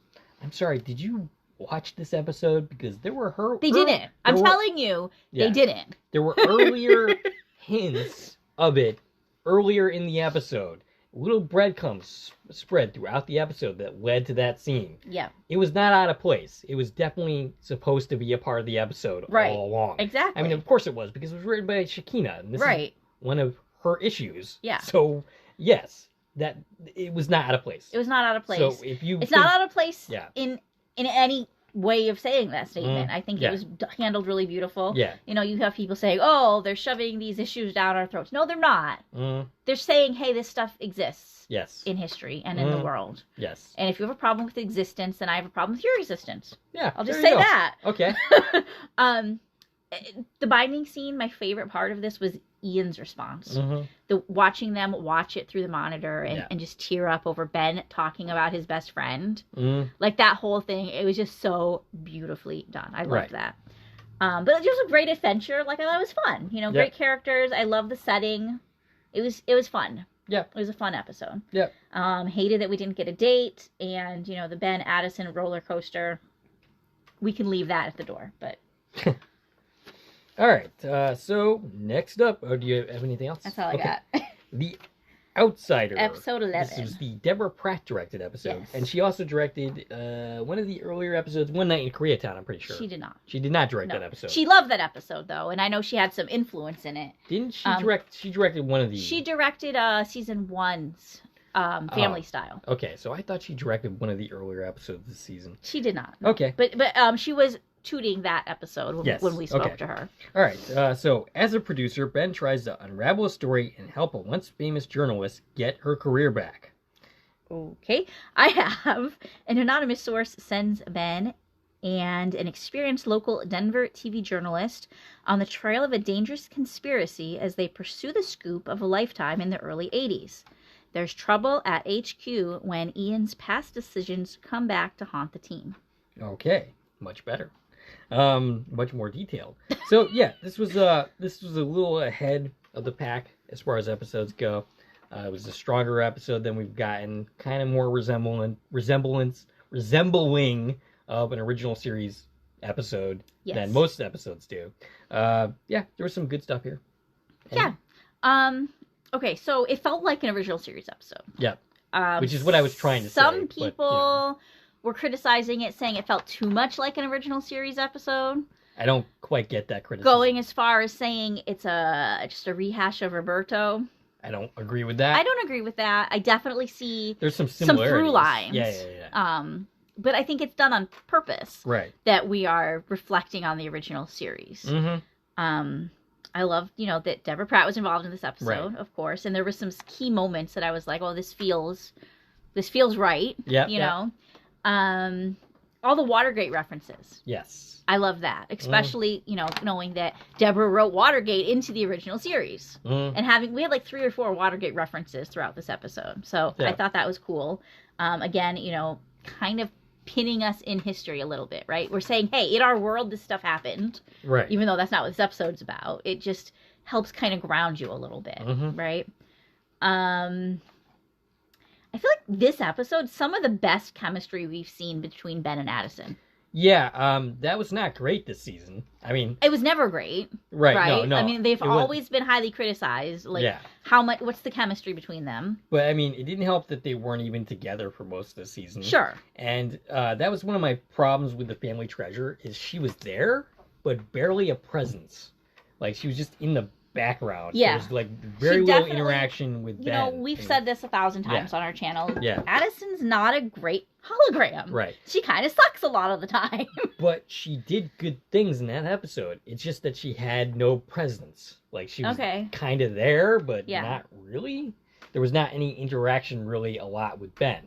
I'm sorry, did you watch this episode? Because there were They didn't. I'm telling you, they didn't. There were earlier hints of it earlier in the episode. Little breadcrumbs spread throughout the episode that led to that scene. Yeah. It was not out of place. It was definitely supposed to be a part of the episode all along. Exactly. I mean, of course it was, because it was written by Shakina. And this is one of her issues. Yeah. So yes, that it was not out of place. It was not out of place. So if you it's not out of place yeah. in any way of saying that statement. I think yeah. it was handled really beautiful. Yeah. You know, you have people saying, "Oh, they're shoving these issues down our throats." No, they're not. They're saying, "Hey, this stuff exists." Yes. In history and in the world. Yes. And if you have a problem with existence, then I have a problem with your existence. Yeah. I'll just say that. Okay. The binding scene, my favorite part of this was Ian's response. The watching them watch it through the monitor and just tear up over Ben talking about his best friend. Like that whole thing, it was just so beautifully done. I loved that. But it was a great adventure. Like I thought it was fun. You know, great characters. I love the setting. It was fun. Yeah. It was a fun episode. Yeah. Hated that we didn't get a date, and you know, the Ben Addison roller coaster. We can leave that at the door, but. All right. So next up, do you have anything else? That's all I got. The Outsider. Episode 11. This was the Deborah Pratt directed episode, Yes. and she also directed one of the earlier episodes, One Night in Koreatown. I'm pretty sure. She did not. She did not direct that episode. She loved that episode though, and I know she had some influence in it. Didn't she direct? She directed one of these. She directed season 1's Family Style. Okay, so I thought she directed one of the earlier episodes this season. She did not. Okay, but she was tooting that episode when we spoke to her. All right. So as a producer, Ben tries to unravel a story and help a once famous journalist get her career back. Okay, I have an anonymous source sends Ben and an experienced local Denver TV journalist on the trail of a dangerous conspiracy as they pursue the scoop of a lifetime in the early 80s. There's trouble at HQ when Ian's past decisions come back to haunt the team. Okay, much better. Much more detailed. So yeah, this was a little ahead of the pack as far as episodes go. It was a stronger episode than we've gotten, kind of more resembling of an original series episode than most episodes do. Yeah, there was some good stuff here. Yeah. Okay, so it felt like an original series episode. Yeah. Which is what I was trying to say. Some people were criticizing it, saying it felt too much like an original series episode. I don't quite get that criticism. Going as far as saying it's just a rehash of Roberto. I don't agree with that. I don't agree with that. I definitely see there's some similarities. Some through lines. Yeah. But I think it's done on purpose. Right. That we are reflecting on the original series. I love, that Deborah Pratt was involved in this episode, of course, and there were some key moments that I was like, "Oh, this feels right." Yeah. know, all the Watergate references. Yes. I love that, especially knowing that Deborah wrote Watergate into the original series, and we had like 3 or 4 Watergate references throughout this episode, so I thought that was cool. Again, kind of pinning us in history a little bit, right? We're saying, hey, in our world, this stuff happened. Right. Even though that's not what this episode's about. It just helps kind of ground you a little bit, right? I feel like this episode, some of the best chemistry we've seen between Ben and Addison. Yeah, that was not great this season. I mean, it was never great. Right. No. I mean, they've always been highly criticized. Like, what's the chemistry between them? But I mean, it didn't help that they weren't even together for most of the season. Sure. And that was one of my problems with the Family Treasure, is she was there, but barely a presence. Like, she was just in the background. Yeah. There was like very little interaction with Ben. We've said this 1,000 times on our channel. Yeah. Addison's not a great hologram. Right. She kind of sucks a lot of the time. But she did good things in that episode. It's just that she had no presence. Like, she was kind of there, but not really. There was not any interaction really a lot with Ben.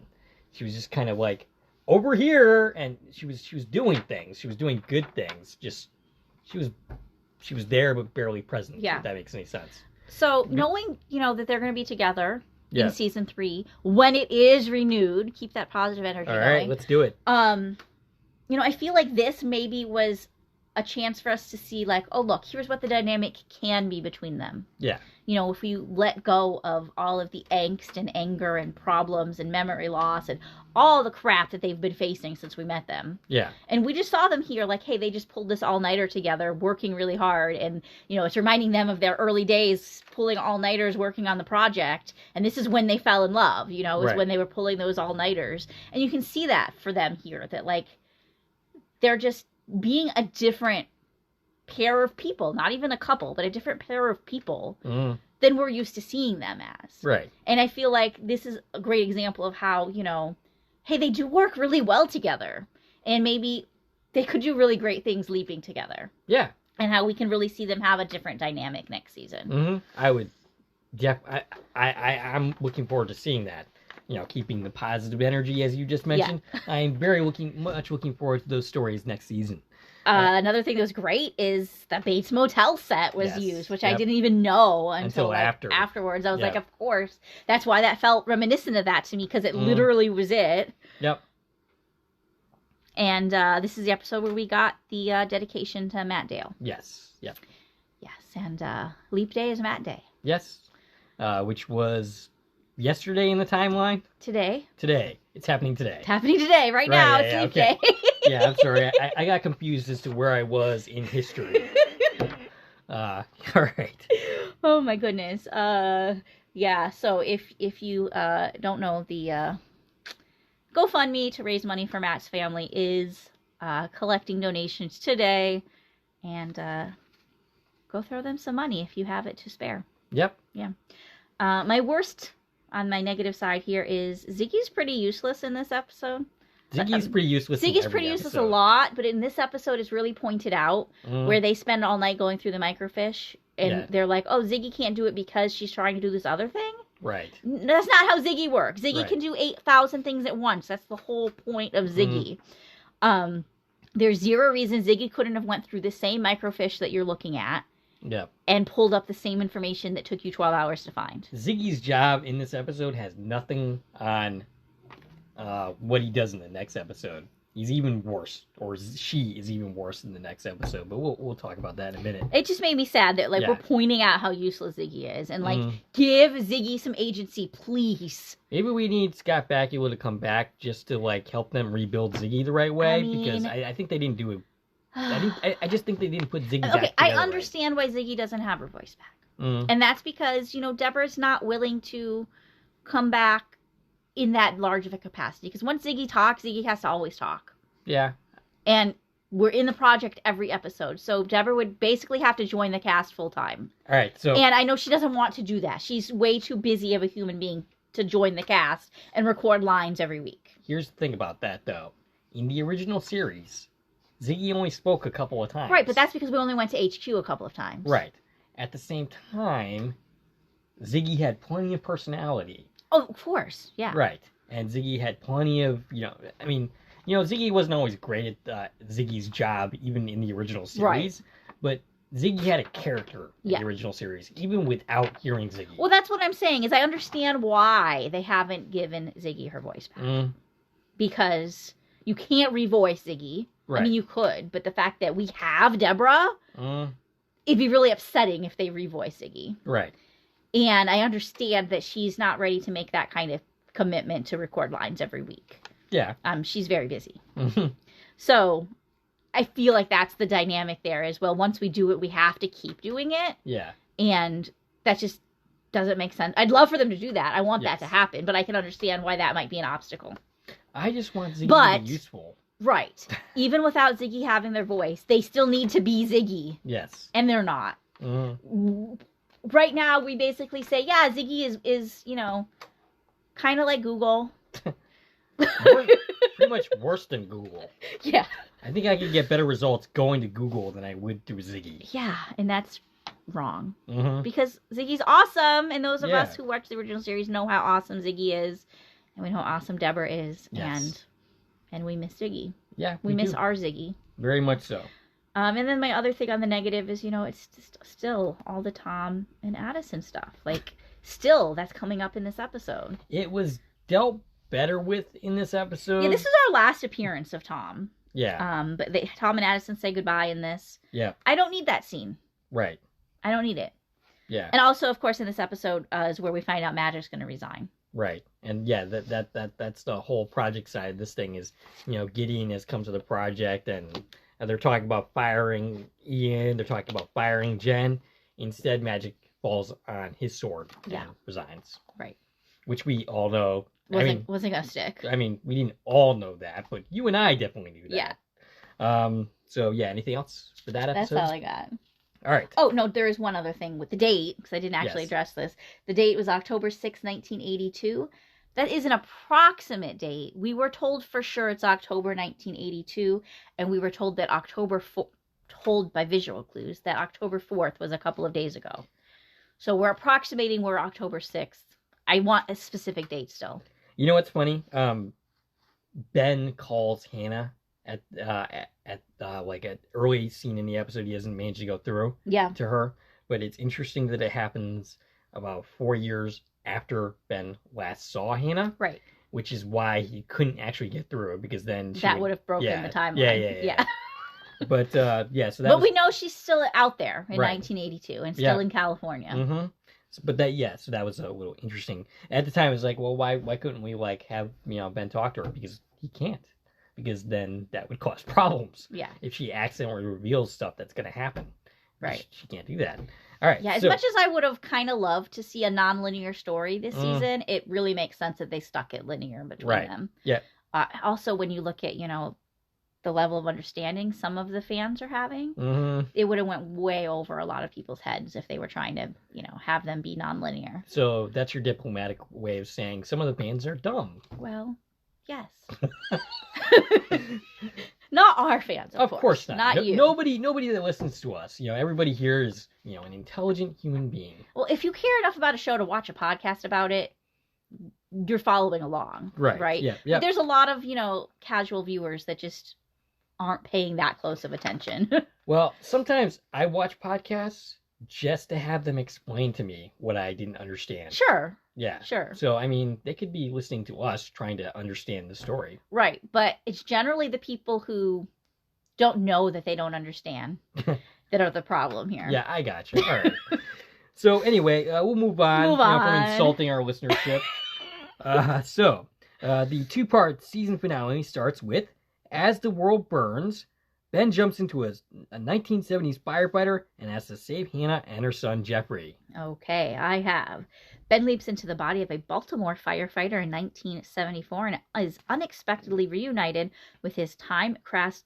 She was just kind of like over here, and she was doing things. She was doing good things. Just she was there but barely present. Yeah. If that makes any sense. So knowing, that they're going to be together in season 3, when it is renewed, keep that positive energy going. All right, let's do it. I feel like this maybe was a chance for us to see, like, oh, look, here's what the dynamic can be between them. Yeah. If we let go of all of the angst and anger and problems and memory loss and all the crap that they've been facing since we met them. Yeah. And we just saw them here, like, hey, they just pulled this all-nighter together, working really hard. And, it's reminding them of their early days pulling all-nighters, working on the project. And this is when they fell in love, was when they were pulling those all-nighters. And you can see that for them here, that, like, they're just being a different pair of people, not even a couple, but a different pair of people Mm. than we're used to seeing them as. Right. And I feel like this is a great example of how, hey, they do work really well together. And maybe they could do really great things leaping together. Yeah. And how we can really see them have a different dynamic next season. Mm-hmm. I would, I'm looking forward to seeing that. Keeping the positive energy as you just mentioned. Yeah. I'm very much looking forward to those stories next season. Another thing that was great is the Bates Motel set was used, which I didn't even know until afterwards. I was like, of course. That's why that felt reminiscent of that to me, because it literally was it. Yep. And this is the episode where we got the dedication to Matt Dale. Yes. Yep. Yes, and Leap Day is Matt Day. Yes. Which was yesterday in the timeline? Today. It's happening today. It's happening today, right now. It's Leap Day. Yeah, I'm sorry. I got confused as to where I was in history. All right. Oh my goodness. Yeah, so if you don't know, the GoFundMe to raise money for Matt's family is collecting donations today, and go throw them some money if you have it to spare. Yep. Yeah. My worst on my negative side here is Ziggy's pretty useless in this episode. Ziggy's pretty useless. Ziggy's pretty useless a lot, but in this episode it's really pointed out where they spend all night going through the microfiche, and they're like, oh, Ziggy can't do it because she's trying to do this other thing? Right. That's not how Ziggy works. Ziggy can do 8,000 things at once. That's the whole point of Ziggy. There's zero reason Ziggy couldn't have went through the same microfiche that you're looking at. Yep. And pulled up the same information that took you 12 hours to find. Ziggy's job in this episode has nothing on what he does in the next episode. He's even worse, or she is even worse in the next episode. But we'll talk about that in a minute. It just made me sad that we're pointing out how useless Ziggy is, and give Ziggy some agency, please. Maybe we need Scott Bakula to come back just to help them rebuild Ziggy the right way, because I think they didn't do it. I just think they didn't put Ziggy back together. I understand why Ziggy doesn't have her voice back. And that's because, Deborah's not willing to come back in that large of a capacity. Because once Ziggy talks, Ziggy has to always talk. Yeah. And we're in the project every episode. So Deborah would basically have to join the cast full time. All right. So. And I know she doesn't want to do that. She's way too busy of a human being to join the cast and record lines every week. Here's the thing about that, though. In the original series, Ziggy only spoke a couple of times. Right, but that's because we only went to HQ a couple of times. Right. At the same time, Ziggy had plenty of personality. Oh, of course, yeah. Right. And Ziggy had plenty of, Ziggy wasn't always great at Ziggy's job, even in the original series. Right. But Ziggy had a character in the original series, even without hearing Ziggy. Well, that's what I'm saying, is I understand why they haven't given Ziggy her voice back. Because you can't revoice Ziggy. Right. I mean, you could, but the fact that we have Deborah, it'd be really upsetting if they revoice Ziggy. Right. And I understand that she's not ready to make that kind of commitment to record lines every week. Yeah. She's very busy. So I feel like that's the dynamic there as well. Once we do it, we have to keep doing it. Yeah. And that just doesn't make sense. I'd love for them to do that. I want that to happen, but I can understand why that might be an obstacle. I just want Ziggy to be useful. Right. Even without Ziggy having their voice, they still need to be Ziggy. Yes. And they're not. Right now, we basically say, yeah, Ziggy is kind of like Google. Pretty much worse than Google. Yeah. I think I could get better results going to Google than I would through Ziggy. Yeah, and that's wrong. Because Ziggy's awesome, and those of us who watch the original series know how awesome Ziggy is, and we know how awesome Deborah is, and we miss Ziggy. Yeah, we miss our Ziggy. Very much so. And then my other thing on the negative is, it's just still all the Tom and Addison stuff. Still, that's coming up in this episode. It was dealt better with in this episode. Yeah, this is our last appearance of Tom. Yeah. But Tom and Addison say goodbye in this. Yeah. I don't need that scene. Right. I don't need it. Yeah. And also, of course, in this episode is where we find out Magic's going to resign. Right. And yeah, that's the whole project side of this thing is, Gideon has come to the project and they're talking about firing Ian. They're talking about firing Jen. Instead, Magic falls on his sword and resigns. Right. Which we all know. Wasn't going to stick. I mean, we didn't all know that, but you and I definitely knew that. Yeah. So, yeah, anything else for that episode? That's all I got. All right. Oh, no, there is one other thing with the date, because I didn't actually address this. The date was October 6, 1982. That is an approximate date. We were told for sure it's October 1982, and we were told that told by visual clues that October 4th was a couple of days ago. So we're approximating we're October 6th. I want a specific date still. You know what's funny? Ben calls Hannah at like an early scene in the episode. He doesn't manage to go through to her, but it's interesting that it happens about 4 years after Ben last saw Hannah, right? Which is why he couldn't actually get through it, because then that would have broken the timeline. Yeah. But so that. But we know she's still out there in 1982 and still in California. Mm-hmm. But so that was a little interesting. At the time, it was like, well, why couldn't we like have Ben talk to her? Because he can't. Because then that would cause problems. Yeah. If she accidentally reveals stuff that's going to happen. Right. She can't do that. All right. Yeah, as much as I would have kind of loved to see a non-linear story this season, it really makes sense that they stuck it linear between them. Yeah. Also, when you look at, the level of understanding some of the fans are having, it would have went way over a lot of people's heads if they were trying to, have them be non-linear. So that's your diplomatic way of saying some of the fans are dumb. Well, yes. Not our fans, of course not. Not you. Nobody that listens to us. Everybody here is, an intelligent human being. Well, if you care enough about a show to watch a podcast about it, you're following along. Right? Yeah. But there's a lot of, casual viewers that just aren't paying that close of attention. Well, sometimes I watch podcasts just to have them explain to me what I didn't understand. Sure. Yeah. Sure. So, they could be listening to us trying to understand the story. Right. But it's generally the people who don't know that they don't understand that are the problem here. Yeah, I got you. All right. So, anyway, we'll move on. From insulting our listenership. The two-part season finale starts with, as the world burns, Ben jumps into a 1970s firefighter and has to save Hannah and her son, Jeffrey. Okay, I have. Ben leaps into the body of a Baltimore firefighter in 1974 and is unexpectedly reunited with his time-crossed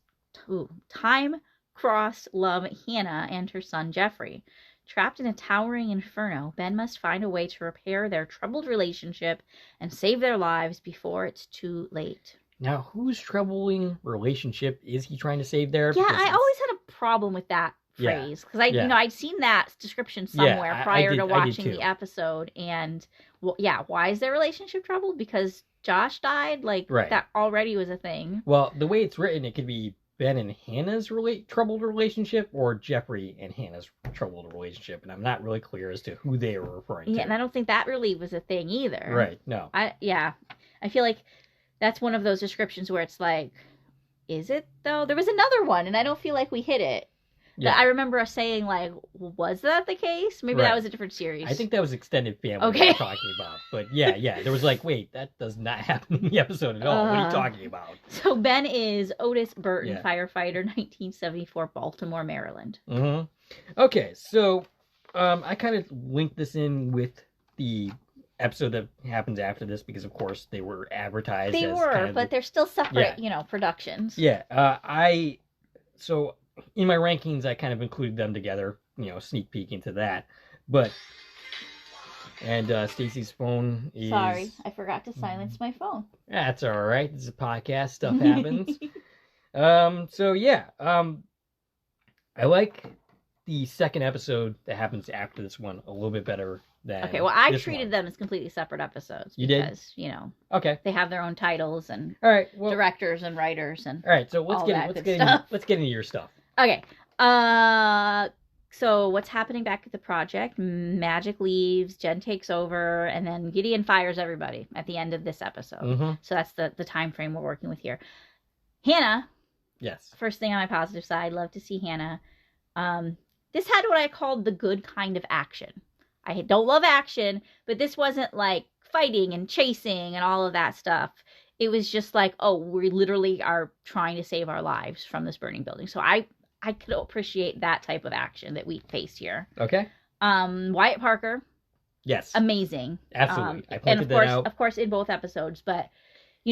love, Hannah, and her son, Jeffrey. Trapped in a towering inferno, Ben must find a way to repair their troubled relationship and save their lives before it's too late. Now, whose troubling relationship is he trying to save there? Yeah, I always had a problem with that phrase because I'd seen that description somewhere prior to watching the episode, and why is their relationship troubled? Because Josh died, that already was a thing. Well, the way it's written, it could be Ben and Hannah's troubled relationship, or Jeffrey and Hannah's troubled relationship, and I'm not really clear as to who they were referring to. Yeah, and I don't think that really was a thing either. Right? No. I feel like that's one of those descriptions where it's like, is it though? There was another one, and I don't feel like we hit it. Yeah. But I remember us saying, was that the case? Maybe that was a different series. I think that was Extended Family we were talking about. But yeah. There was wait, that does not happen in the episode at all. What are you talking about? So Ben is Otis Burton, firefighter, 1974, Baltimore, Maryland. Mm-hmm. Okay, so I kind of linked this in with the episode that happens after this because, of course, they were advertised. But they're still separate, productions. Yeah. So in my rankings, I kind of included them together, sneak peek into that. And Stacie's phone is... Sorry, I forgot to silence my phone. That's all right. This is a podcast. Stuff happens. I like the second episode that happens after this one a little bit better than Okay, well, I treated them as completely separate episodes. You because, did? Okay. They have their own titles and directors and writers and all right, so let's get into your stuff. Okay. So what's happening back at the project? Magic leaves, Jen takes over, and then Gideon fires everybody at the end of this episode. Mm-hmm. So that's the time frame we're working with here. Hannah. Yes. First thing on my positive side, love to see Hannah. This had what I called the good kind of action. I don't love action, but this wasn't like fighting and chasing and all of that stuff. It was just like, we literally are trying to save our lives from this burning building. So I could appreciate that type of action that we faced here. Okay. Wyatt Parker. Yes. Amazing. Absolutely. I pointed that out. Of course, in both episodes, but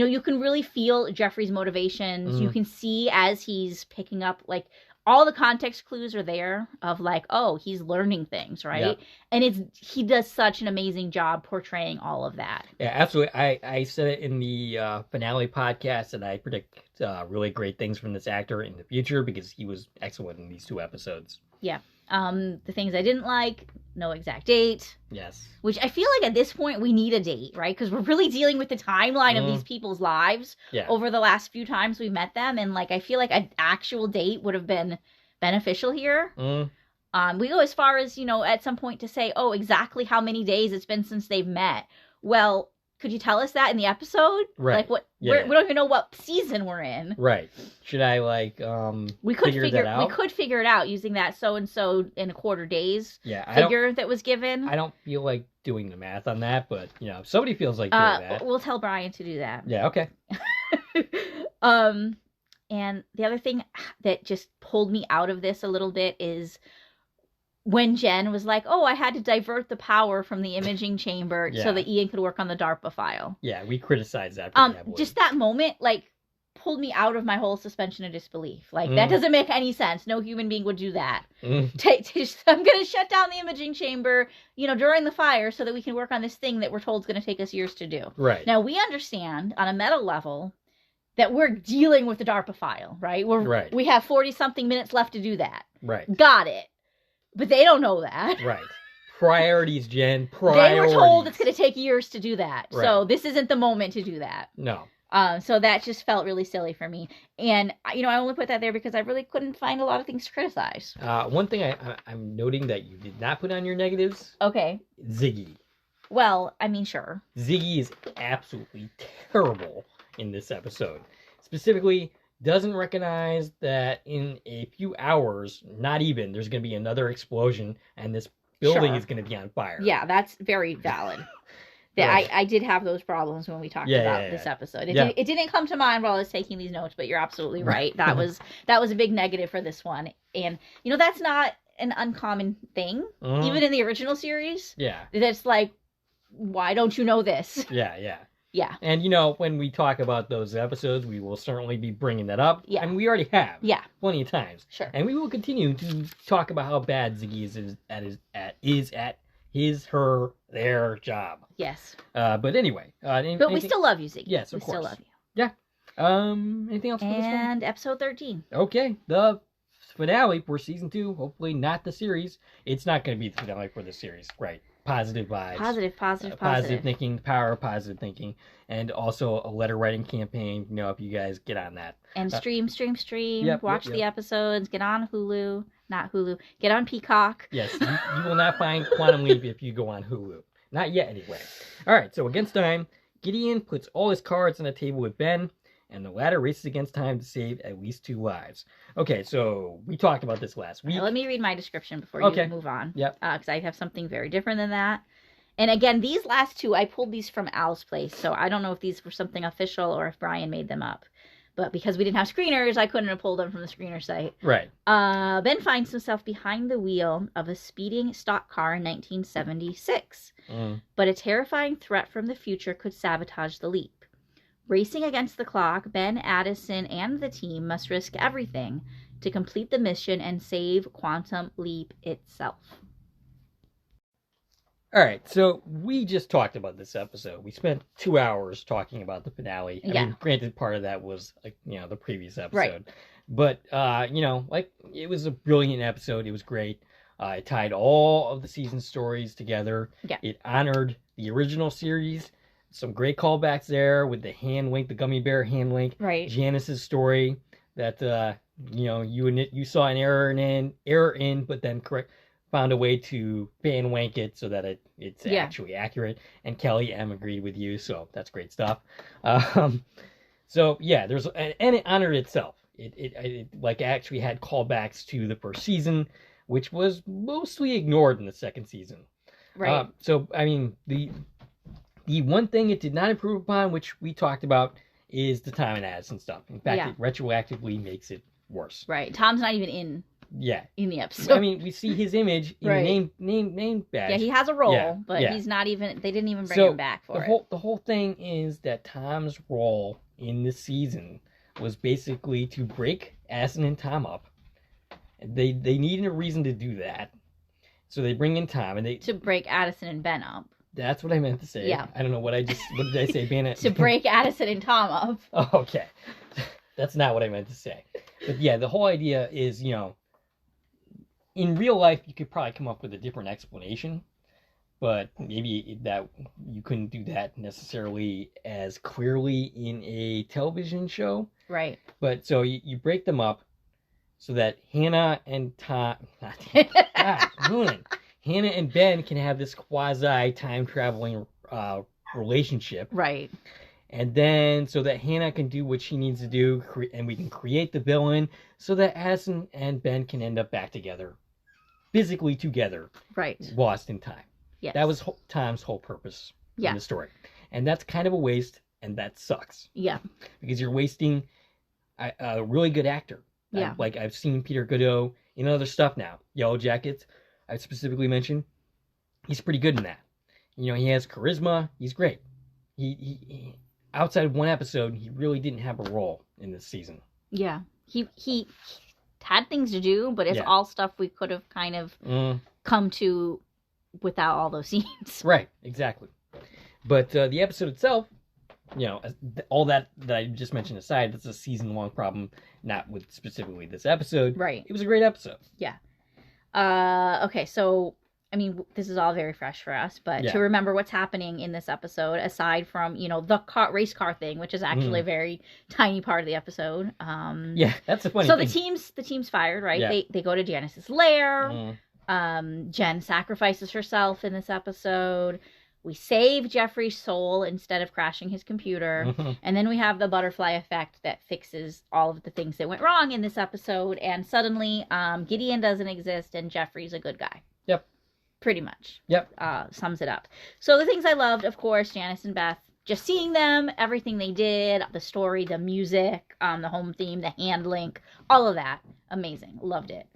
you can really feel Jeffrey's motivations. You can see as he's picking up, like, all the context clues are there of, like, oh, he's learning things, right? Yeah. And he does such an amazing job portraying all of that. Yeah, absolutely. I said it in the finale podcast, and I predict really great things from this actor in the future because he was excellent in these 2 episodes. Yeah. The things I didn't like, no exact date. Yes. Which I feel like at this point we need a date, right? Because we're really dealing with the timeline of these people's lives over the last few times we met them. And, like, I feel like an actual date would have been beneficial here. We go as far as, at some point to say, oh, exactly how many days it's been since they've met. Well, could you tell us that in the episode? Right. Like, what? Yeah. We don't even know what season we're in. Right. Should I, figure that out? We could figure it out using that so-and-so in a quarter days figure that was given. I don't feel like doing the math on that, but, if somebody feels like doing that. We'll tell Brian to do that. Yeah, okay. And the other thing that just pulled me out of this a little bit is when Jen was like, oh, I had to divert the power from the imaging chamber so that Ian could work on the DARPA file. Yeah, we criticized that. Just that moment, like, pulled me out of my whole suspension of disbelief. Like, that doesn't make any sense. No human being would do that. I'm going to shut down the imaging chamber, during the fire so that we can work on this thing that we're told is going to take us years to do. Right. Now, we understand on a meta level that we're dealing with the DARPA file, right? We have 40-something minutes left to do that. Right. Got it. But they don't know that. Right. Priorities, Jen. Priorities. They were told it's going to take years to do that. Right. So this isn't the moment to do that. No. So that just felt really silly for me. And, I only put that there because I really couldn't find a lot of things to criticize. One thing I'm noting that you did not put on your negatives. Okay. Ziggy. Well, sure. Ziggy is absolutely terrible in this episode. Specifically, doesn't recognize that in a few hours, not even, there's going to be another explosion and this building is going to be on fire. Yeah, that's very valid. I did have those problems when we talked about this episode. It didn't come to mind while I was taking these notes, but you're absolutely right. That was a big negative for this one. And, that's not an uncommon thing, even in the original series. Yeah. That's like, why don't you know this? Yeah. Yeah. And, when we talk about those episodes, we will certainly be bringing that up. Yeah. And we already have. Yeah. Plenty of times. Sure. And we will continue to talk about how bad Ziggy is at their job. Yes. But anyway. But we still love you, Ziggy. Yes, of course. We still love you. Yeah. Anything else for this one? And episode 13. Okay. The finale for season 2. Hopefully not the series. It's not going to be the finale for the series. Right. Positive vibes. Positive thinking, power of positive thinking, and also a letter writing campaign, if you guys get on that. And stream. Watch the episodes. Get on Hulu. Not Hulu. Get on Peacock. Yes, you will not find Quantum Leap if you go on Hulu. Not yet, anyway. All right, so against time, Gideon puts all his cards on the table with Ben, and the latter races against time to save at least 2 lives. Okay, so we talked about this last week. Let me read my description before you move on. Yep. Because I have something very different than that. And again, these last 2, I pulled these from Al's place, so I don't know if these were something official or if Brian made them up. But because we didn't have screeners, I couldn't have pulled them from the screener site. Right. Ben finds himself behind the wheel of a speeding stock car in 1976. But a terrifying threat from the future could sabotage the leap. Racing against the clock, Ben, Addison, and the team must risk everything to complete the mission and save Quantum Leap itself. All right, so we just talked about this episode. We spent 2 hours talking about the finale. I mean, granted, part of that was, the previous episode. Right. But, it was a brilliant episode. It was great. It tied all of the season stories together. Yeah. It honored the original series. Some great callbacks there with the hand wink, the gummy bear hand wink. Right. Janice's story that, you saw an error in, but then found a way to fan wank it so that it's actually accurate. And Kelly M agreed with you, so that's great stuff. So yeah, and it honored itself. It actually had callbacks to the first season, which was mostly ignored in the second season. Right. So I mean, the one thing it did not improve upon, which we talked about, is the Tom and Addison stuff. In fact, it retroactively makes it worse. Right. Tom's not even in Yeah. in the episode. I mean, we see his image in Right. the name badge. Yeah, he has a role, Yeah, but yeah. he's not even. They didn't even bring So, him back for it. The whole thing is that Tom's role in this season was basically to break Addison and Tom up. They needed a reason to do that, so they bring in Tom and To break Addison and Ben up. That's what I meant to say. Yeah. I don't know what did I say, Bennett? To break Addison and Tom up. Oh, okay. That's not what I meant to say. But yeah, the whole idea is, in real life, you could probably come up with a different explanation, but maybe that you couldn't do that necessarily as clearly in a television show. Right. But so you break them up so that Hannah and Hannah and Ben can have this quasi time traveling relationship. Right. And then so that Hannah can do what she needs to do, and we can create the villain so that Addison and Ben can end up back together, physically together, Right. lost in time. Yes. That was Tom's whole purpose in the story. And that's kind of a waste, and that sucks. Yeah. Because you're wasting a really good actor. Yeah. I've seen Peter Godot in other stuff now. Yellow Jackets, I specifically mentioned. He's pretty good in that. He has charisma. He's great. He outside of one episode, he really didn't have a role in this season. Yeah. He had things to do, but it's all stuff we could have kind of come to without all those scenes. Right, exactly. But the episode itself, all that I just mentioned aside, that's a season-long problem, not with specifically this episode. Right. It was a great episode. Yeah. Okay, so this is all very fresh for us, but to remember what's happening in this episode, aside from, the race car thing, which is actually a very tiny part of the episode. Yeah, that's a funny thing. So the team's fired, right? Yeah. They go to Janice's lair. Jen sacrifices herself in this episode. We save Jeffrey's soul instead of crashing his computer. And then we have the butterfly effect that fixes all of the things that went wrong in this episode. And suddenly, Gideon doesn't exist and Jeffrey's a good guy. Yep. Pretty much. Yep. Sums it up. So the things I loved, of course, Janice and Beth, just seeing them, everything they did, the story, the music, the home theme, the hand link, all of that. Amazing. Loved it.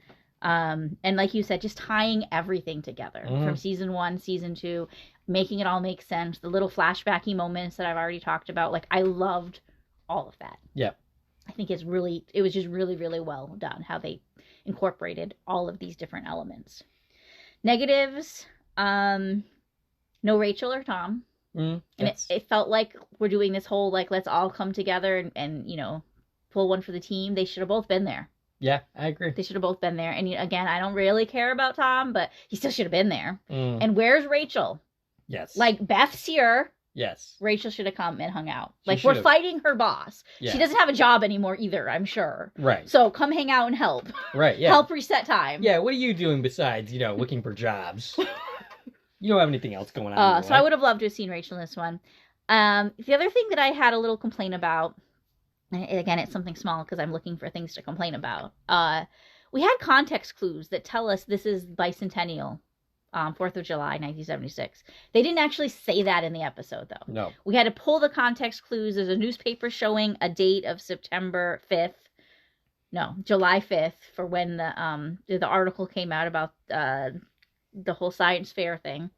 And like you said, just tying everything together from season 1, season 2, making it all make sense. The little flashbacky moments that I've already talked about. I loved all of that. Yep. I think it was just really, really well done how they incorporated all of these different elements. Negatives, no Rachel or Tom. And it felt like we're doing this whole, let's all come together and pull one for the team. They should have both been there. Yeah, I agree. They should have both been there. And again, I don't really care about Tom, but he still should have been there. And where's Rachel? Yes. Beth's here. Yes. Rachel should have come and hung out. We're fighting her boss. Yeah. She doesn't have a job anymore either, I'm sure. Right. So come hang out and help. Right, yeah. Help reset time. Yeah, what are you doing besides, looking for jobs? You don't have anything else going on. So I would have loved to have seen Rachel in this one. The other thing that I had a little complaint about, and again, it's something small because I'm looking for things to complain about. We had context clues that tell us this is bicentennial, 4th of July, 1976. They didn't actually say that in the episode, though. No. We had to pull the context clues. There's a newspaper showing a date of July 5th for when the article came out about the whole science fair thing.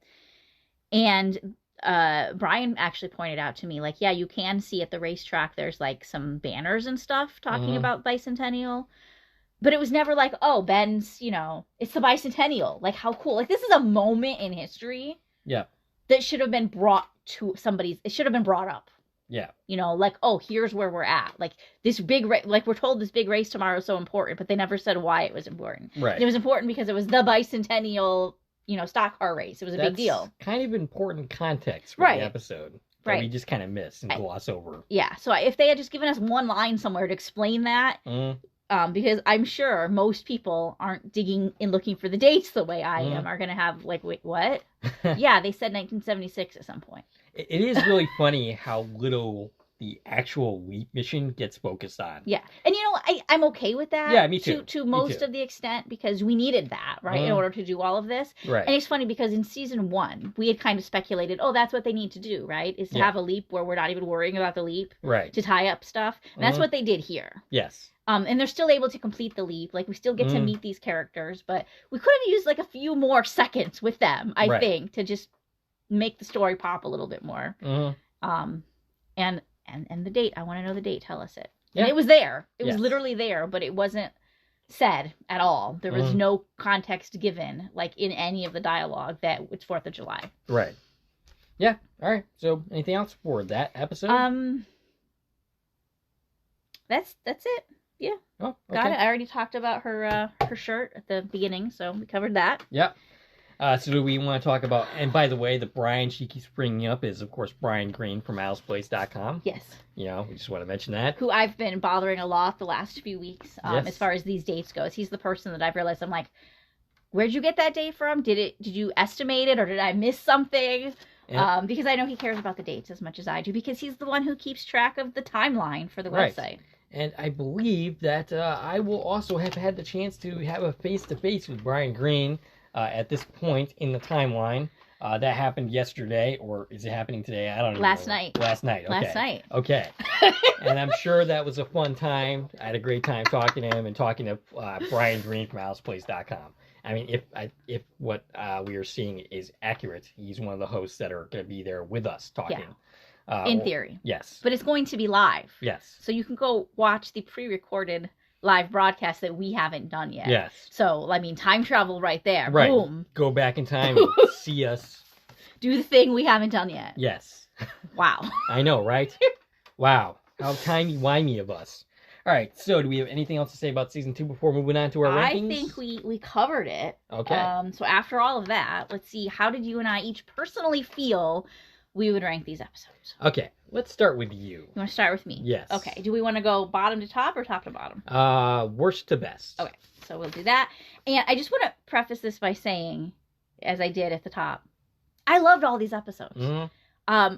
And Brian actually pointed out to me, you can see at the racetrack there's some banners and stuff talking about bicentennial. But it was never Ben's, it's the bicentennial. How cool. This is a moment in history. Yeah. That should have been brought to it should have been brought up. Yeah. Here's where we're at. This big race, we're told this big race tomorrow is so important, but they never said why it was important. Right. And it was important because it was the bicentennial, stock car race. It was a big deal. Kind of important context for the episode. That we just kind of miss and gloss over. Yeah. So if they had just given us one line somewhere to explain that, because I'm sure most people aren't digging and looking for the dates the way I am, are going to have wait, what? Yeah, they said 1976 at some point. It is really funny how little the actual leap mission gets focused on. Yeah. And I'm okay with that. Yeah, me too. To most of the extent, because we needed that, right, in order to do all of this. Right. And it's funny because in season 1, we had kind of speculated, oh, that's what they need to do, right? Is to have a leap where we're not even worrying about the leap. Right. To tie up stuff. And that's what they did here. Yes. And they're still able to complete the leap. Like, we still get to meet these characters, but we could have used like a few more seconds with them, I think, to just make the story pop a little bit more. And the date. I want to know the date. Tell us it. Yeah. And it was there. It was literally there, but it wasn't said at all. There was no context given, like in any of the dialogue, that it's 4th of July. Right. Yeah. All right. So, anything else for that episode? That's it. Yeah. Oh, okay. Got it. I already talked about her shirt at the beginning, so we covered that. Yep. So do we want to talk about, and by the way, the Brian she keeps bringing up is, of course, Brian Green from AlesPlace.com. Yes. We just want to mention that. Who I've been bothering a lot the last few weeks, as far as these dates goes. He's the person that I've realized, I'm like, where'd you get that date from? Did you estimate it, or did I miss something? Yeah. Because I know he cares about the dates as much as I do, because he's the one who keeps track of the timeline for the website. And I believe that I will also have had the chance to have a face-to-face with Brian Green at this point in the timeline. That happened yesterday, or is it happening today? I don't know. Last night. Last night. Okay. Last night. Okay. And I'm sure that was a fun time. I had a great time talking to him and talking to Brian Green from AlesPlace.com. I mean, if what we are seeing is accurate, he's one of the hosts that are going to be there with us talking. Yeah. In theory. Yes. But it's going to be live. Yes. So you can go watch the pre-recorded live broadcast that we haven't done yet. Yes. So, I mean, time travel right there. Right. Boom. Go back in time and see us. Do the thing we haven't done yet. Yes. Wow. I know, right? Wow. How timey-wimey of us. All right, so do we have anything else to say about season 2 before moving on to our rankings? I think we covered it. Okay. So after all of that, let's see, how did you and I each personally feel we would rank these episodes? Okay, let's start with you. You want to start with me? Yes. Okay, do we want to go bottom to top or top to bottom? Worst to best. Okay, so we'll do that. And I just want to preface this by saying, as I did at the top, I loved all these episodes. Mm-hmm.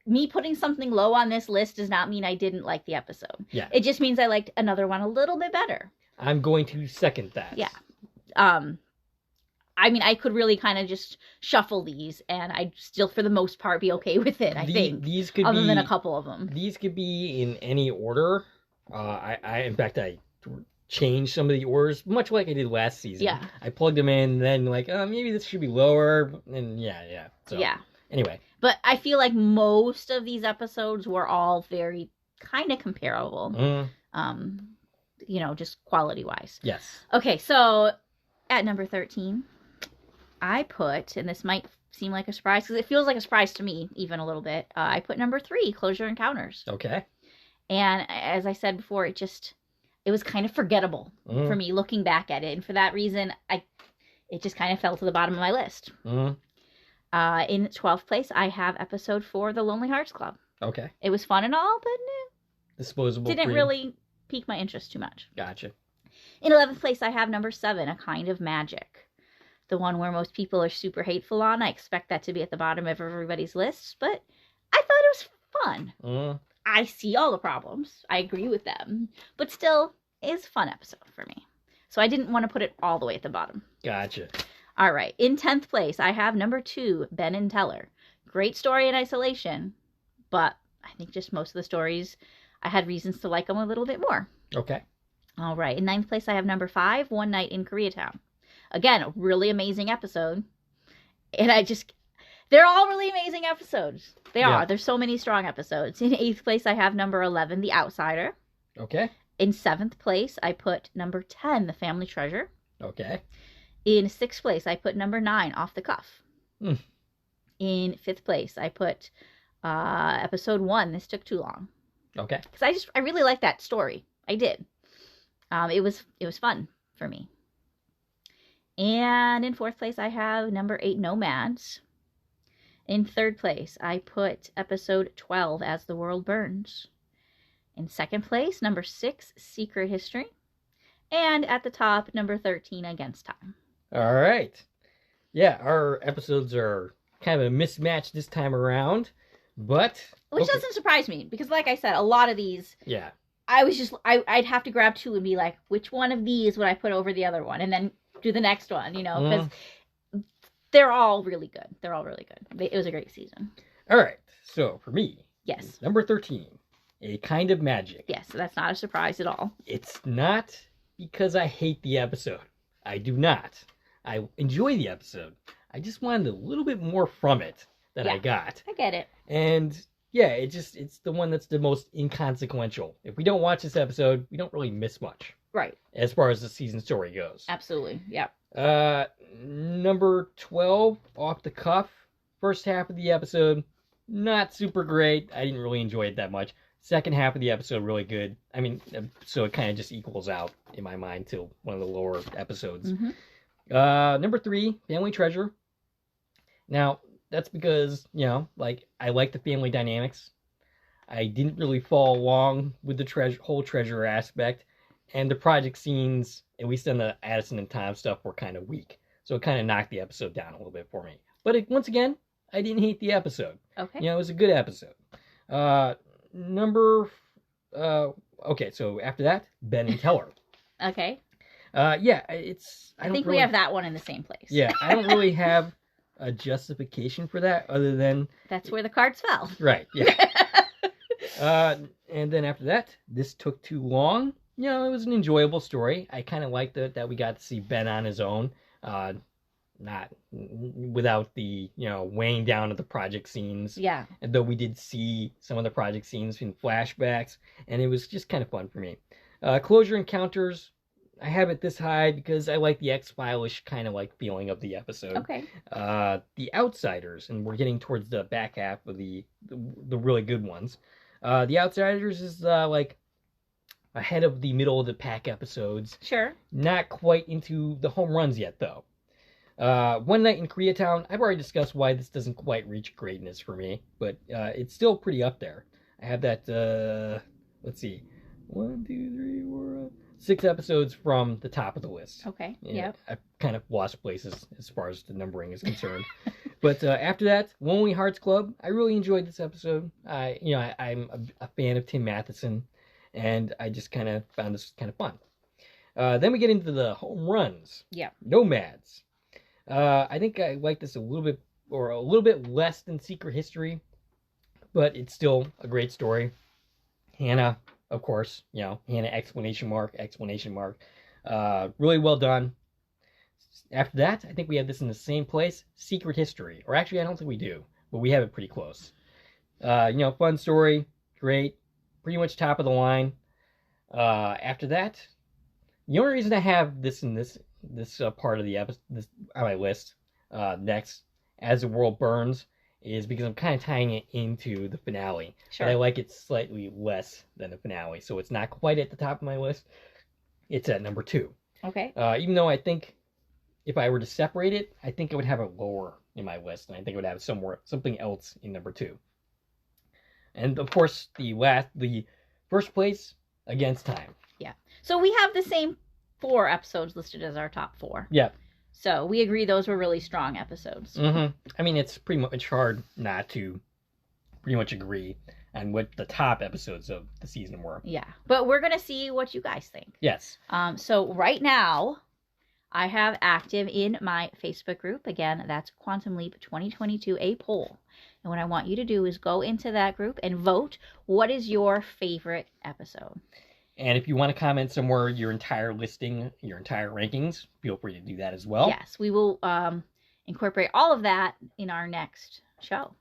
Me putting something low on this list does not mean I didn't like the episode. Yeah. It just means I liked another one a little bit better. I'm going to second that. Yeah. I mean, I could really kind of just shuffle these, and I'd still, for the most part, be okay with it, I think. These could other than a couple of them. These could be in any order. In fact, I changed some of the orders, much like I did last season. Yeah. I plugged them in, and then maybe this should be lower, and yeah. So, yeah. Anyway. But I feel like most of these episodes were all very kind of comparable. Just quality-wise. Yes. Okay, so at number 13, I put, and this might seem like a surprise, because it feels like a surprise to me, even a little bit, I put number 3, Closure Encounters. Okay. And as I said before, it was kind of forgettable for me looking back at it. And for that reason, it just kind of fell to the bottom of my list. In 12th place, I have episode 4, The Lonely Hearts Club. Okay. It was fun and all, but disposable. Didn't really pique my interest too much. Gotcha. In 11th place, I have number 7, A Kind of Magic. The one where most people are super hateful on. I expect that to be at the bottom of everybody's lists, but I thought it was fun. I see all the problems. I agree with them. But still, it's a fun episode for me. So I didn't want to put it all the way at the bottom. Gotcha. All right. In 10th place, I have number 2, Ben and Teller. Great story in isolation, but I think just most of the stories, I had reasons to like them a little bit more. Okay. All right. In 9th place, I have number 5, One Night in Koreatown. Again, a really amazing episode. And they're all really amazing episodes. They are. There's so many strong episodes. In 8th place, I have number 11, The Outsider. Okay. In 7th place, I put number 10, The Family Treasure. Okay. In 6th place, I put number 9, Off the Cuff. In 5th place, I put episode 1, This Took Too Long. Okay. Because I really like that story. I did. It was fun for me. And in 4th place, I have number 8, Nomads. In 3rd place, I put episode 12, As the World Burns. In 2nd place, number 6, Secret History. And at the top, number 13, Against Time. All right. Yeah, our episodes are kind of a mismatch this time around. But which doesn't surprise me because, like I said, a lot of these, yeah, I'd have to grab two and be like, which one of these would I put over the other one, and then do the next one, because they're all really good. They're all really good. It was a great season. All right, so for me, yes, number 13, A Kind of Magic. Yes, so that's not a surprise at all. It's not because I hate the episode. I do not. I enjoy the episode. I just wanted a little bit more from it than I got. I get it. And yeah, it's the one that's the most inconsequential. If we don't watch this episode, we don't really miss much. Right. As far as the season story goes. Absolutely. Yeah. Number 12, Off the Cuff. First half of the episode, not super great. I didn't really enjoy it that much. Second half of the episode, really good. I mean, so it kind of just equals out in my mind to one of the lower episodes. Number 3, Family Treasure. Now, that's because, I like the family dynamics. I didn't really follow along with the whole treasure aspect. And the project scenes, at least in the Addison and Tom stuff, were kind of weak. So it kind of knocked the episode down a little bit for me. But once again, I didn't hate the episode. Okay. It was a good episode. Okay, so after that, Ben and Teller. Okay. I think we have that one in the same place. Yeah, I don't really have a justification for that other than... That's where the cards fell. Right, yeah. And then after that, This Took Too Long. It was an enjoyable story. I kind of liked that we got to see Ben on his own. Not without the, weighing down of the project scenes. Yeah. And though we did see some of the project scenes in flashbacks, and it was just kind of fun for me. Closure Encounters, I have it this high because I like the X-File-ish kind of feeling of the episode. Okay. The Outsiders, and we're getting towards the back half of the really good ones. The Outsiders is ahead of the middle of the pack episodes. Sure. Not quite into the home runs yet, though. One Night in Koreatown, I've already discussed why this doesn't quite reach greatness for me, but it's still pretty up there. I have that, let's see, 1, 2, 3, 4, 6 episodes from the top of the list. Okay, yeah. I've kind of lost places as far as the numbering is concerned. But after that, Lonely Hearts Club, I really enjoyed this episode. I'm a fan of Tim Matheson, and I just kind of found this kind of fun. Then we get into the home runs. Yeah. Nomads. I think I like this a little bit less than Secret History, but it's still a great story. Hannah, of course, Hannah exclamation mark. Really well done. After that, I think we have this in the same place, Secret History. Or actually, I don't think we do, but we have it pretty close. Fun story, great, pretty much top of the line. After that, the only reason I have this in this part of the episode, this on my list, next, As the World Burns, is because I'm kind of tying it into the finale. Sure. But I like it slightly less than the finale, so it's not quite at the top of my list. It's at number 2. Okay. Even though I think if I were to separate it, I think I would have it lower in my list, and I think I would have something else in number 2. And of course, the first place, Against Time. Yeah. So we have the same 4 episodes listed as our top 4. Yeah. So we agree those were really strong episodes. Mm-hmm. I mean, it's pretty much hard not to pretty much agree on what the top episodes of the season were. Yeah. But we're going to see what you guys think. Yes. So right now, I have active in my Facebook group. Again, that's Quantum Leap 2022, a poll. And what I want you to do is go into that group and vote. What is your favorite episode? And if you want to comment somewhere your entire listing, your entire rankings, feel free to do that as well. Yes, we will incorporate all of that in our next show.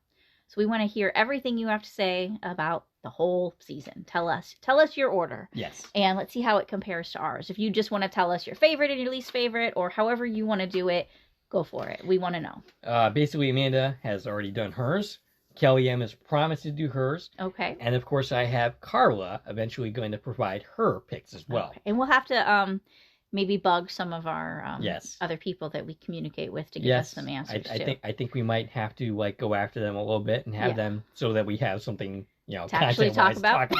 So we want to hear everything you have to say about the whole season. Tell us your order. Yes. And let's see how it compares to ours. If you just want to tell us your favorite and your least favorite, or however you want to do it, go for it. We want to know. Basically, Amanda has already done hers. Kelly M has promised to do hers. Okay. And of course, I have Carla eventually going to provide her picks as well. Okay. And we'll have to maybe bug some of our yes. other people that we communicate with to give us some answers too. I think we might have to go after them a little bit and have them so that we have something to actually talk about.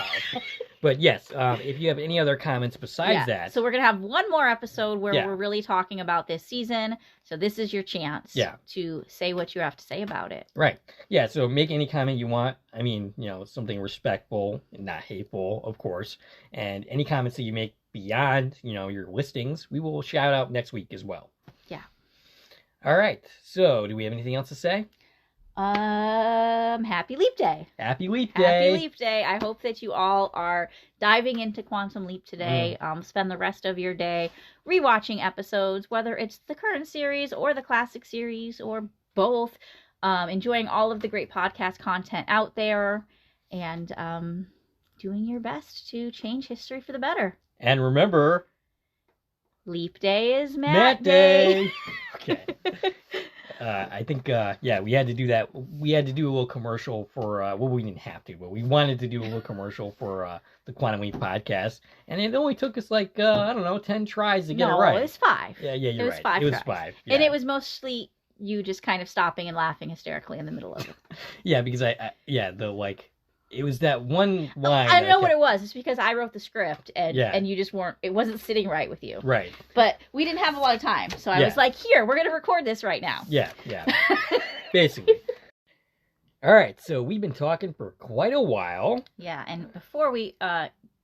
But yes, if you have any other comments besides that. So we're going to have one more episode where we're really talking about this season. So this is your chance to say what you have to say about it. Right. Yeah, so make any comment you want. I mean, something respectful and not hateful, of course. And any comments that you make beyond, your listings, we will shout out next week as well. Yeah. All right. So do we have anything else to say? Happy Leap Day. Happy Leap Day. Happy Leap Day. I hope that you all are diving into Quantum Leap today. Spend the rest of your day rewatching episodes, whether it's the current series or the classic series or both. Enjoying all of the great podcast content out there and doing your best to change history for the better. And remember, Leap Day is Matt Day. Okay. I think, we had to do that. We had to do a little commercial for, we didn't have to, but we wanted to do a little commercial for the Quantum Leap podcast. And it only took us 10 tries to get it right. No, it was 5. Yeah, you're right. It was 5 It was tries. 5. Yeah. And it was mostly you just kind of stopping and laughing hysterically in the middle of it. Yeah, because it was that one line. I don't know what it was. It's because I wrote the script and you just it wasn't sitting right with you. Right. But we didn't have a lot of time. So I was like, here, we're going to record this right now. Yeah. Basically. All right. So we've been talking for quite a while. Yeah. And before we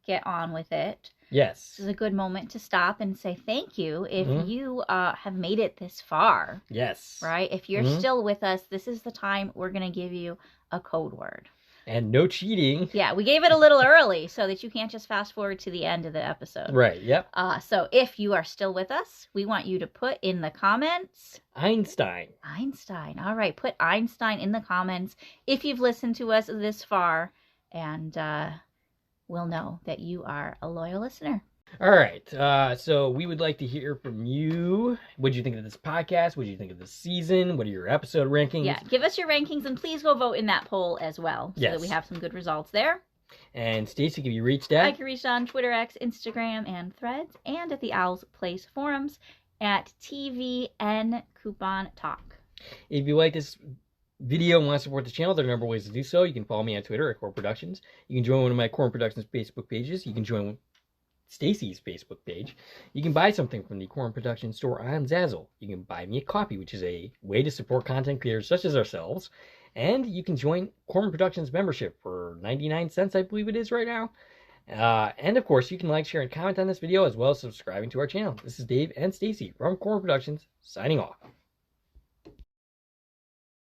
get on with it. Yes. This is a good moment to stop and say thank you if you have made it this far. Yes. Right? If you're still with us, this is the time we're going to give you a code word. And no cheating. Yeah, we gave it a little early so that you can't just fast forward to the end of the episode. Right, yep. So if you are still with us, we want you to put in the comments... Einstein. All right, put Einstein in the comments if you've listened to us this far, and we'll know that you are a loyal listener. All right, so we would like to hear from you. What did you think of this podcast? What did you think of this season? What are your episode rankings? Yeah, give us your rankings, and please go vote in that poll as well, so that we have some good results there. And Stacie, can you reach that? I can reach on Twitter, X, Instagram, and Threads, and at the Owl's Place forums at TVN Coupon Talk. If you like this video and want to support the channel, there are a number of ways to do so. You can follow me on Twitter at Core Productions. You can join one of my Core Productions Facebook pages. You can join Stacie's Facebook page. You can buy something from the Quorum Production store on Zazzle. You can buy me a coffee, which is a way to support content creators such as ourselves. And you can join Quorum Productions membership for 99 cents, I believe it is right now. And of course, you can like, share, and comment on this video as well as subscribing to our channel. This is Dave and Stacie from Quorum Productions, signing off.